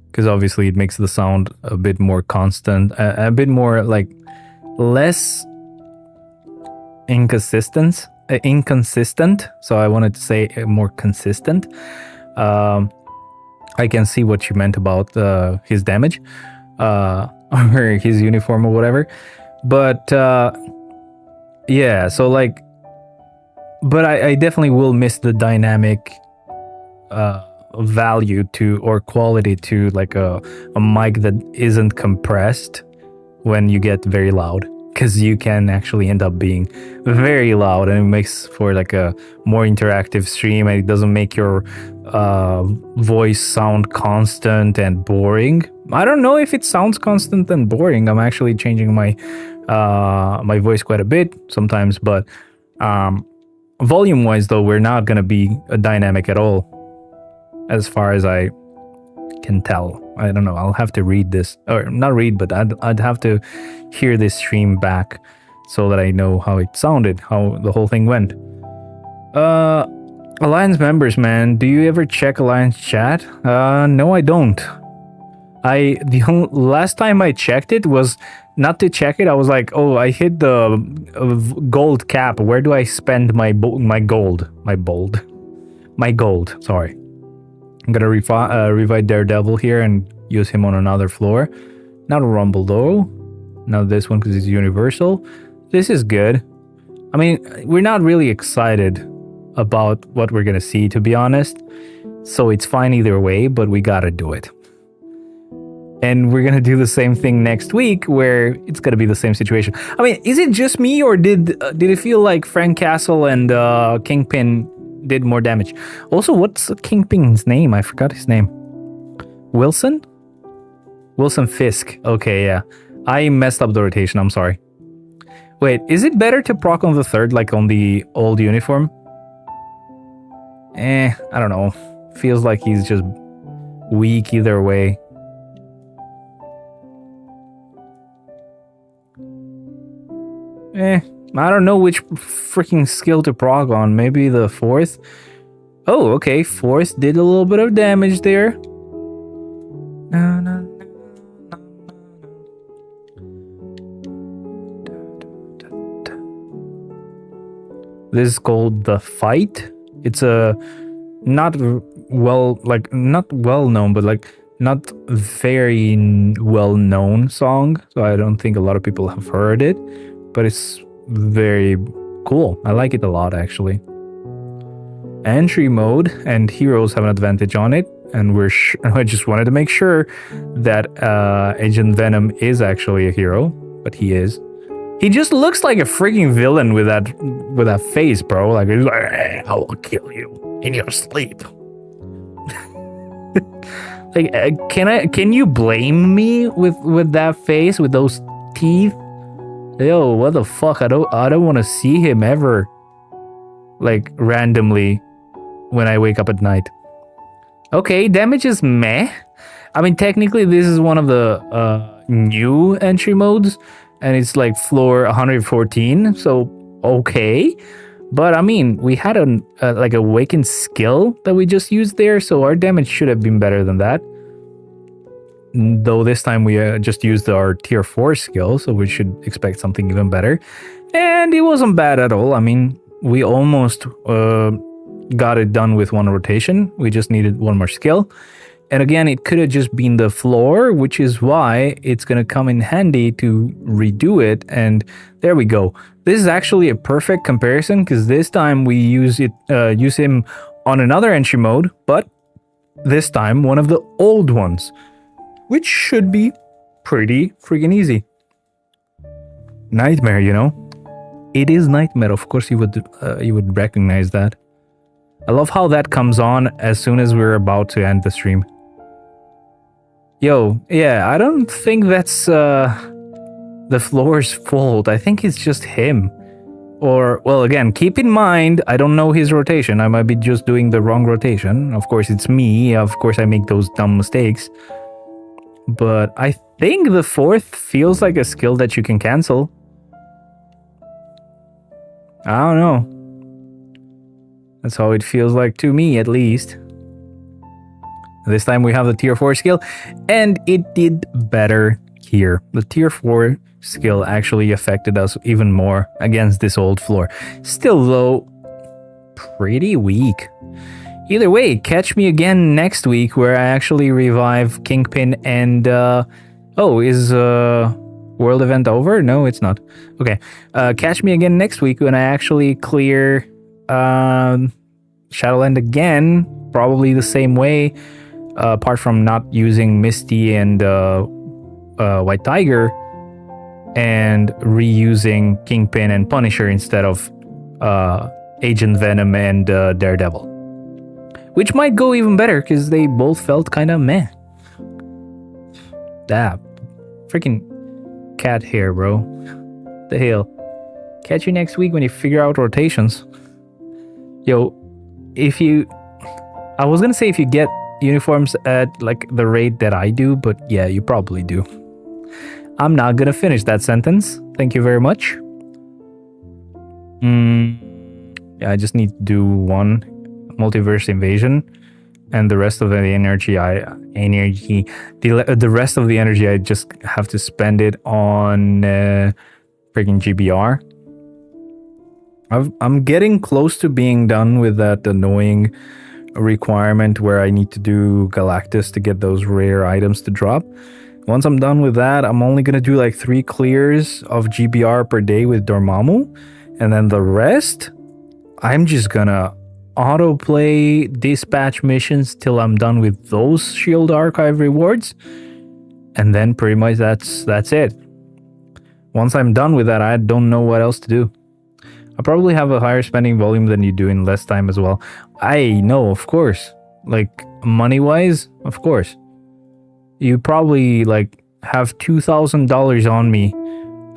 Because obviously it makes the sound a bit more constant, a bit more like less inconsistent. So I wanted to say more consistent. I can see what you meant about his damage or his uniform or whatever, but yeah, so like, but I definitely will miss the dynamic value to, or quality to, like a mic that isn't compressed when you get very loud, because you can actually end up being very loud, and it makes for like a more interactive stream, and it doesn't make your voice sound constant and boring. I don't know if it sounds constant and boring. I'm actually changing my my voice quite a bit sometimes, but volume wise though, we're not gonna be a dynamic at all, as far as I can tell. I don't know, I'll have to read this, or not read, but I'd have to hear this stream back so that I know how it sounded, how the whole thing went. Alliance members, man, do you ever check Alliance chat? No, I don't. Last time I checked it was not to check it. I was like, oh, I hit the gold cap. Where do I spend my gold? My gold. Sorry. I'm gonna revive Daredevil here and use him on another floor. Not a Rumble though. Not this one because it's universal. This is good. I mean, we're not really excited about what we're gonna see, to be honest. So it's fine either way, but we gotta do it. And we're gonna do the same thing next week, where it's gonna be the same situation. I mean, is it just me, or did it feel like Frank Castle and Kingpin did more damage? Also, what's Kingpin's name? I forgot his name. Wilson Fisk. Okay, yeah. I messed up the rotation. I'm sorry. Wait, is it better to proc on the third, like on the old uniform? I don't know. Feels like he's just weak either way. I don't know which freaking skill to proc on. Maybe the fourth? Oh, okay. Fourth did a little bit of damage there. This is called The Fight. It's a not well known, but like not very well known song. So I don't think a lot of people have heard it, but it's very cool. I like it a lot, actually. Entry mode and heroes have an advantage on it, and I just wanted to make sure that Agent Venom is actually a hero, but he is. He just looks like a freaking villain with that face, bro. Like, he's like, I will kill you in your sleep. Like, can you blame me with that face, with those teeth? Yo, what the fuck? I don't want to see him ever, like, randomly when I wake up at night. Okay, damage is meh. I mean, technically, this is one of the new entry modes, and it's like floor 114, so okay. But I mean, we had like a awakened skill that we just used there, so our damage should have been better than that. Though this time we just used our tier 4 skill, so we should expect something even better. And it wasn't bad at all. I mean, we almost got it done with one rotation. We just needed one more skill. And again, it could have just been the floor, which is why it's going to come in handy to redo it. And there we go. This is actually a perfect comparison, because this time we use him on another entry mode, but this time one of the old ones, which should be pretty freaking easy. Nightmare, you know? It is Nightmare. Of course you would recognize that. I love how that comes on as soon as we're about to end the stream. Yo, yeah, I don't think that's the floor's fault. I think it's just him. Or, well, again, keep in mind, I don't know his rotation. I might be just doing the wrong rotation. Of course, it's me. Of course, I make those dumb mistakes. But I think the fourth feels like a skill that you can cancel. I don't know. That's how it feels like to me, at least. This time we have the tier 4 skill, and it did better here. The tier 4 skill actually affected us even more against this old floor. Still, though, pretty weak. Either way, catch me again next week where I actually revive Kingpin and... is world event over? No, it's not. Okay. Catch me again next week when I actually clear Shadowland again. Probably the same way. Apart from not using Misty and White Tiger, and reusing Kingpin and Punisher instead of Agent Venom and Daredevil. Which might go even better, because they both felt kind of meh. Freaking cat hair, bro. the hell? Catch you next week when you figure out rotations. Yo, I was gonna say if you get uniforms at like the rate that I do, but yeah, you probably do. I'm not gonna finish that sentence. Thank you very much. Yeah, I just need to do one multiverse invasion, and the rest of the energy, the rest of the energy, I just have to spend it on freaking GBR. I'm getting close to being done with that annoying requirement where I need to do Galactus to get those rare items to drop. Once I'm done with that, I'm only gonna do like 3 clears of GBR per day with Dormammu, and then the rest, I'm just gonna autoplay dispatch missions till I'm done with those Shield Archive rewards, and then pretty much that's it. Once I'm done with that, I don't know what else to do. I probably have a higher spending volume than you do in less time as well. I know, of course. Like, money-wise, of course. You probably, like, have $2,000 on me.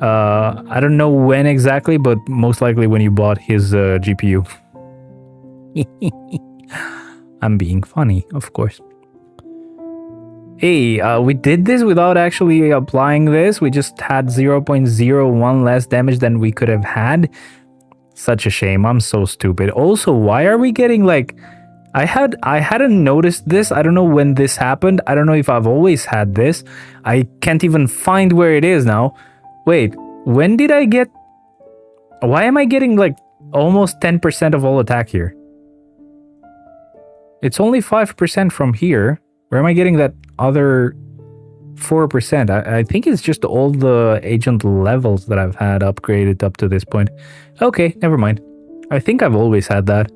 I don't know when exactly, but most likely when you bought his GPU. I'm being funny, of course. Hey, we did this without actually applying this. We just had 0.01 less damage than we could have had. Such a shame. I'm so stupid. Also, why are we getting like... I hadn't noticed this. I don't know when this happened. I don't know if I've always had this. I can't even find where it is now. Wait, when did I get... Why am I getting like almost 10% of all attack here? It's only 5% from here. Where am I getting that other 4%? I think it's just all the agent levels that I've had upgraded up to this point. Okay, never mind. I think I've always had that.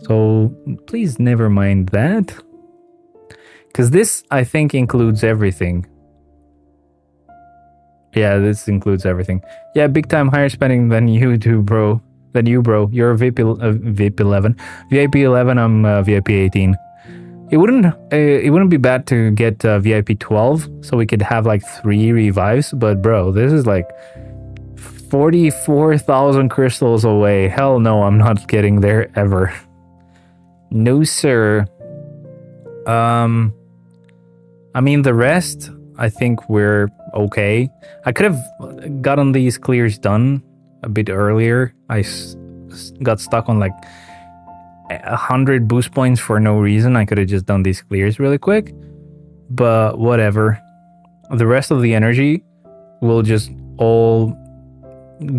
So please never mind that. Because this, I think, includes everything. Yeah, this includes everything. Yeah, big time higher spending than you do, bro. Bro. You're a VIP 11. VIP 11, I'm VIP 18. It wouldn't be bad to get VIP 12 so we could have like 3 revives, but bro, this is like 44,000 crystals away. Hell no, I'm not getting there ever. No, sir. I mean, the rest, I think we're okay. I could have gotten these clears done a bit earlier. I got stuck on like 100 boost points for no reason. I could have just done these clears really quick, but whatever. The rest of the energy will just all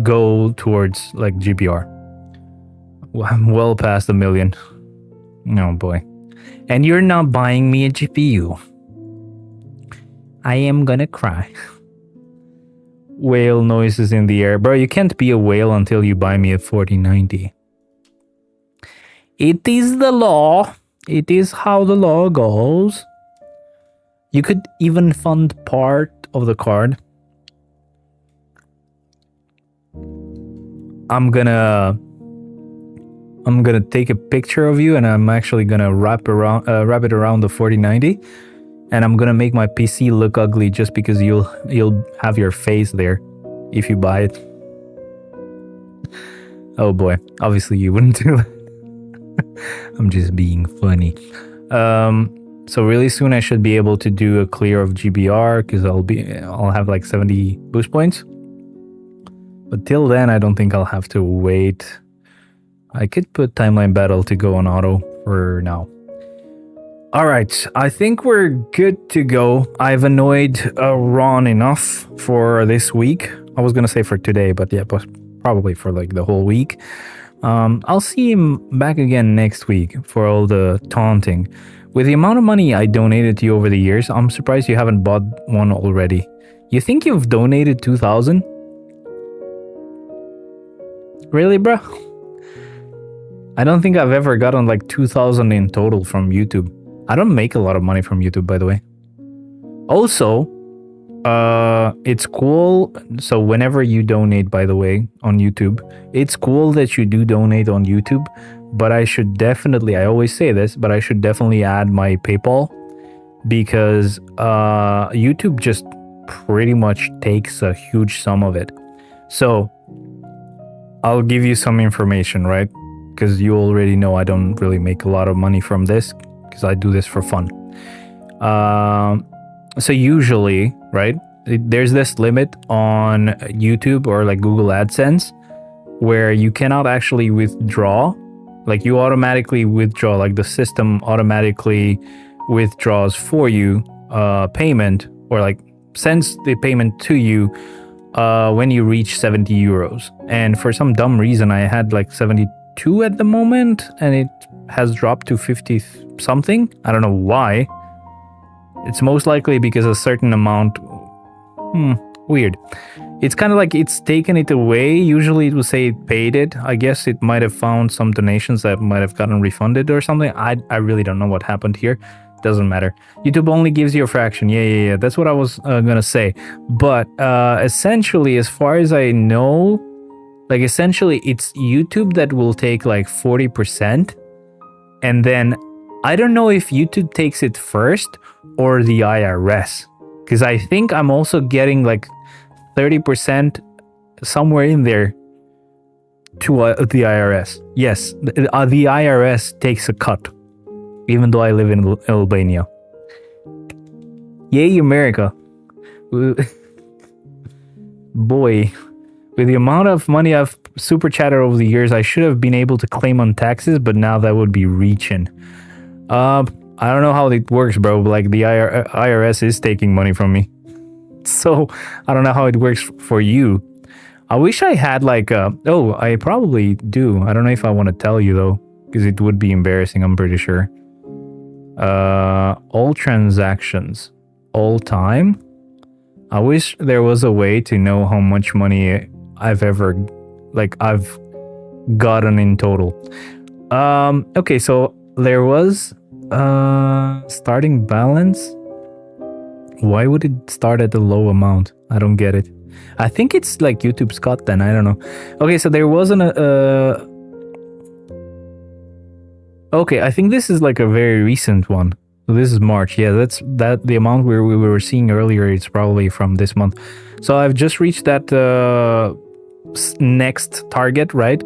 go towards like GBR. I'm well past 1 million. Oh boy. And you're not buying me a GPU. I am gonna cry. Whale noises in the air. Bro, you can't be a whale until you buy me a 4090. It is the law. It is how the law goes. You could even fund part of the card. I'm gonna take a picture of you, and I'm actually gonna wrap it around the 4090, and I'm gonna make my PC look ugly just because you'll have your face there if you buy it. Oh boy, obviously you wouldn't do that. I'm just being funny. So really soon I should be able to do a clear of GBR because I'll have like 70 boost points. But till then, I don't think I'll have to wait. I could put Timeline Battle to go on auto for now. Alright, I think we're good to go. I've annoyed Ron enough for this week. I was gonna say for today, but yeah, probably for like the whole week. I'll see him back again next week for all the taunting. With the amount of money I donated to you over the years, I'm surprised you haven't bought one already. You think you've donated 2,000? Really, bro? I don't think I've ever gotten like 2,000 in total from YouTube. I don't make a lot of money from YouTube, by the way. Also, it's cool. So whenever you donate, by the way, on YouTube, it's cool that you do donate on YouTube. But I should definitely, I always say this, but I should definitely add my PayPal because YouTube just pretty much takes a huge sum of it. So I'll give you some information, right? Because you already know I don't really make a lot of money from this because I do this for fun. So usually, right, there's this limit on YouTube or like Google AdSense where you cannot actually withdraw. Like you automatically withdraw, like the system automatically withdraws for you payment, or like sends the payment to you when you reach 70 euros. And for some dumb reason, I had like 72 at the moment, and it has dropped to 50 something. I don't know why. It's most likely because a certain amount. Weird. It's kind of like it's taken it away. Usually it would say it paid it. I guess it might have found some donations that might have gotten refunded or something. I really don't know what happened here. Doesn't matter. YouTube only gives you a fraction. Yeah. That's what I was gonna say. But essentially, as far as I know, like essentially it's YouTube that will take like 40%. And then I don't know if YouTube takes it first or the IRS. Because I think I'm also getting like 30% somewhere in there to the IRS. Yes, the IRS takes a cut, even though I live in Albania. Yay, America. Boy, with the amount of money I've super chatted over the years, I should have been able to claim on taxes, but now that would be reaching. I don't know how it works, bro. Like the IRS is taking money from me. So I don't know how it works for you. I wish I had like I probably do. I don't know if I want to tell you though, because it would be embarrassing, I'm pretty sure. All transactions, all time. I wish there was a way to know how much money I've gotten in total. Okay, so there was starting balance. Why would it start at a low amount? I don't get it. I think it's like YouTube's cut then. I don't know. Okay, so there wasn't okay, I think this is like a very recent one. So this is March. Yeah, that's the amount where we were seeing earlier. It's probably from this month. So I've just reached that next target, right?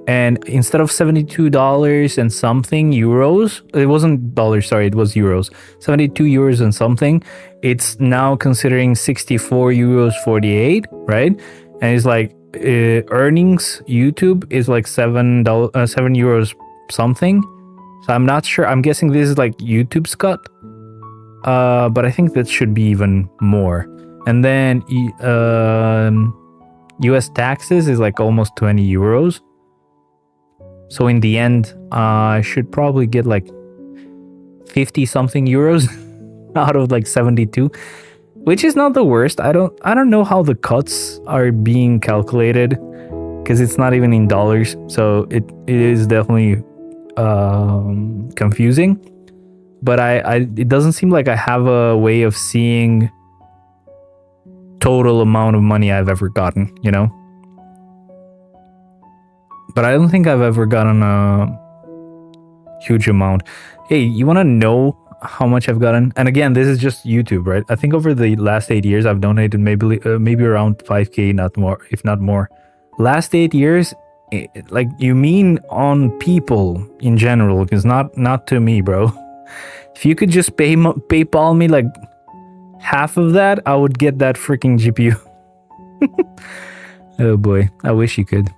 And instead of $72 and something euros, it wasn't dollars, sorry, it was euros. 72 euros and something. It's now considering 64 euros 48, right? And it's like earnings YouTube is like $7 euros something. So I'm not sure. I'm guessing this is like YouTube's cut. But I think that should be even more. And then US taxes is like almost 20 euros. So in the end, I should probably get like 50 something euros out of like 72, which is not the worst. I don't know how the cuts are being calculated because it's not even in dollars. So it is definitely confusing. But it doesn't seem like I have a way of seeing total amount of money I've ever gotten, you know? But I don't think I've ever gotten a huge amount. Hey, you want to know how much I've gotten? And again, this is just YouTube, right? I think over the last 8 years, I've donated maybe around 5K, not more, if not more. Last 8 years, like you mean on people in general, because not to me, bro. If you could just PayPal me like half of that, I would get that freaking GPU. Oh boy, I wish you could.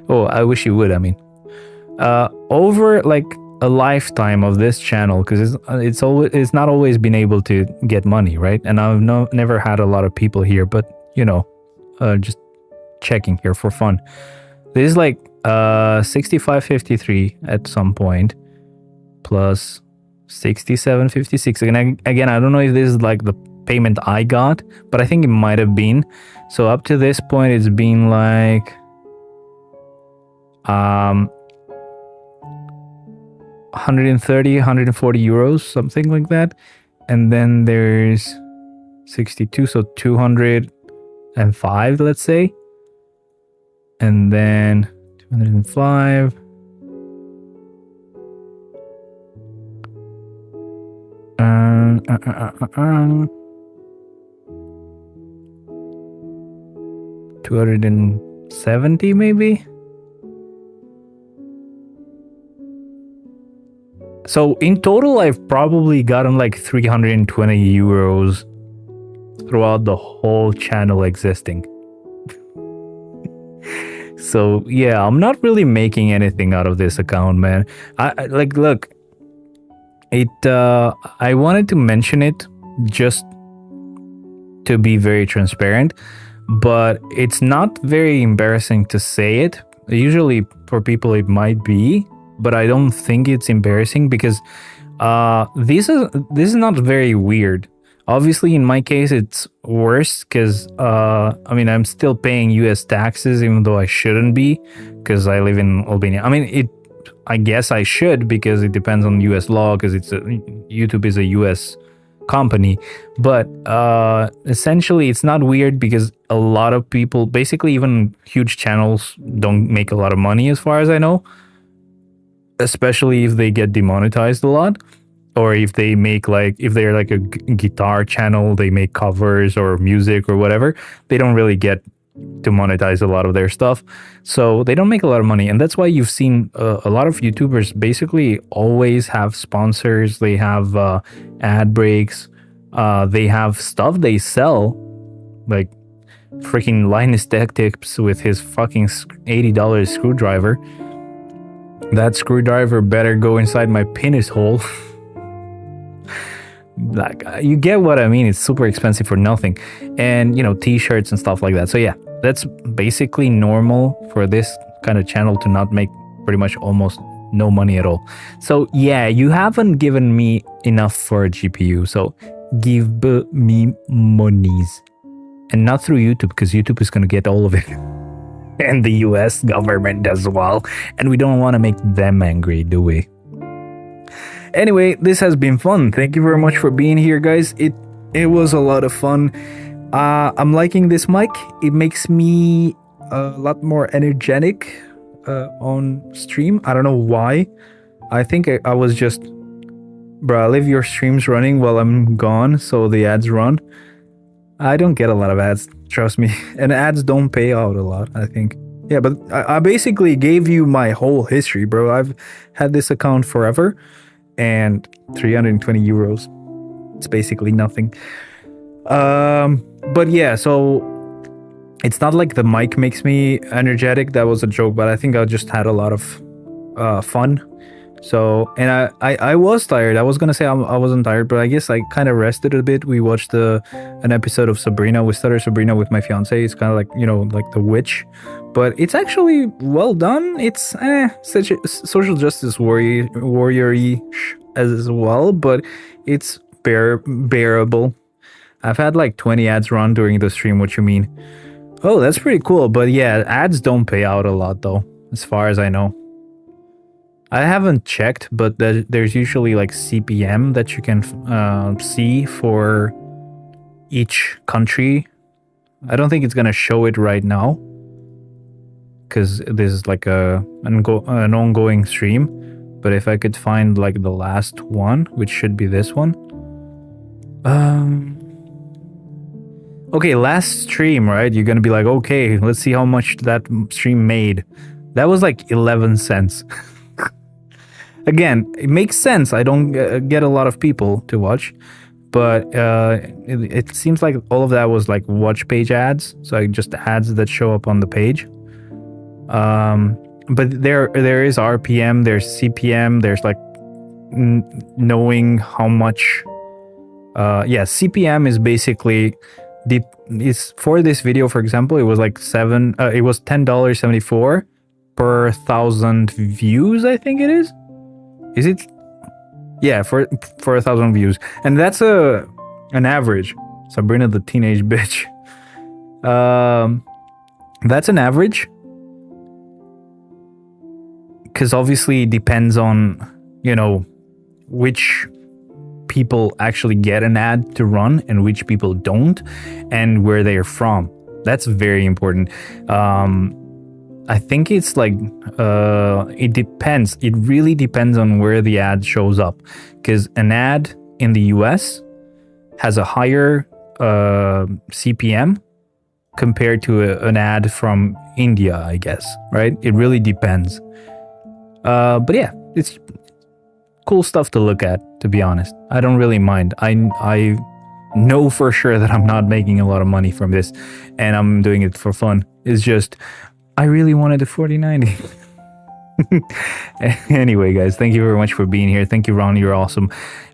Oh, I wish you would. I mean, over like a lifetime of this channel, because it's not always been able to get money, right? And I've never had a lot of people here, but you know, just checking here for fun. This is like 65.53 at some point, plus 67.56. And again, I don't know if this is like the payment I got, but I think it might have been. So up to this point, it's been like 130, 140 euros, something like that. And then there's 62, so 205, let's say. And then 205. 270 maybe. So in total, I've probably gotten like 320 euros throughout the whole channel existing. So yeah, I'm not really making anything out of this account, man. Look, I wanted to mention it just to be very transparent, but it's not very embarrassing to say it. Usually for people it might be, but I don't think it's embarrassing because this is not very weird. Obviously, in my case, it's worse because I mean, I'm still paying US taxes even though I shouldn't be because I live in Albania. I mean, I guess I should because it depends on US law because YouTube is a US company, but essentially it's not weird because a lot of people, basically even huge channels, don't make a lot of money as far as I know, especially if they get demonetized a lot, or if they make if they're like a guitar channel, they make covers or music or whatever, they don't really get to monetize a lot of their stuff, so they don't make a lot of money. And that's why you've seen a lot of YouTubers basically always have sponsors, they have ad breaks, they have stuff they sell, like freaking Linus Tech Tips with his fucking $80 screwdriver. That screwdriver better go inside my penis hole. Like, you get what I mean. It's super expensive for nothing. And t-shirts and stuff like that. So yeah, that's basically normal for this kind of channel to not make pretty much almost no money at all. So yeah, you haven't given me enough for a GPU, so give me monies. And not through YouTube, because YouTube is gonna get all of it. And the US government as well. And we don't want to make them angry, do we? Anyway, this has been fun. Thank you very much for being here, guys. It was a lot of fun. I'm liking this mic. It makes me a lot more energetic on stream. I don't know why. I think I was just... Bro, I leave your streams running while I'm gone, so the ads run. I don't get a lot of ads, trust me. And ads don't pay out a lot, I think. Yeah, but I basically gave you my whole history, bro. I've had this account forever. And 320 euros. It's basically nothing. But yeah, so it's not like the mic makes me energetic. That was a joke, but I think I just had a lot of fun. So, and I was tired. I was gonna say I wasn't tired, but I guess I kind of rested a bit. We watched an episode of Sabrina. We started Sabrina with my fiance. It's kind of like, like The Witch, but it's actually well done. It's such a social justice warrior-y as well, but it's bearable. I've had like 20 ads run during the stream. What you mean? Oh, that's pretty cool. But yeah, ads don't pay out a lot though, as far as I know. I haven't checked, but there's usually like CPM that you can see for each country. I don't think it's gonna show it right now because this is like an ongoing stream. But if I could find like the last one, which should be this one. Okay, last stream, right? You're gonna be like, okay, let's see how much that stream made. That was like 11 cents. Again, it makes sense. I don't get a lot of people to watch, but it seems like all of that was like watch page ads. So just ads that show up on the page. But there is RPM, there's CPM, there's like knowing how much. Yeah, CPM is basically is for this video, for example, it was like it was $10.74 per 1,000 views, I think it is. Is it? Yeah, for 1,000 views, and that's an average. Sabrina the Teenage Bitch. That's an average, because obviously it depends on which people actually get an ad to run and which people don't, and where they're from. That's very important. I think it's like it depends. It really depends on where the ad shows up, because an ad in the US has a higher CPM compared to an ad from India, I guess, right? It really depends. But yeah, it's cool stuff to look at, to be honest. I don't really mind. I know for sure that I'm not making a lot of money from this, and I'm doing it for fun. It's just, I really wanted a 4090. Anyway, guys, thank you very much for being here. Thank you, Ron. You're awesome.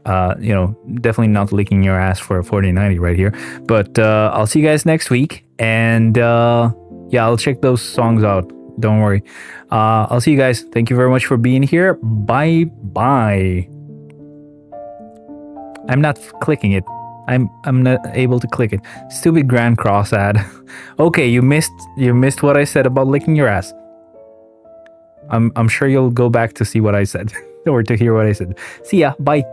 Definitely not licking your ass for a 4090 right here. But I'll see you guys next week. And yeah, I'll check those songs out. Don't worry. I'll see you guys. Thank you very much for being here. Bye bye. I'm not clicking it. I'm not able to click it. Stupid Grand Cross ad. Okay, you missed what I said about licking your ass. I'm sure you'll go back to see what I said or to hear what I said. See ya. Bye.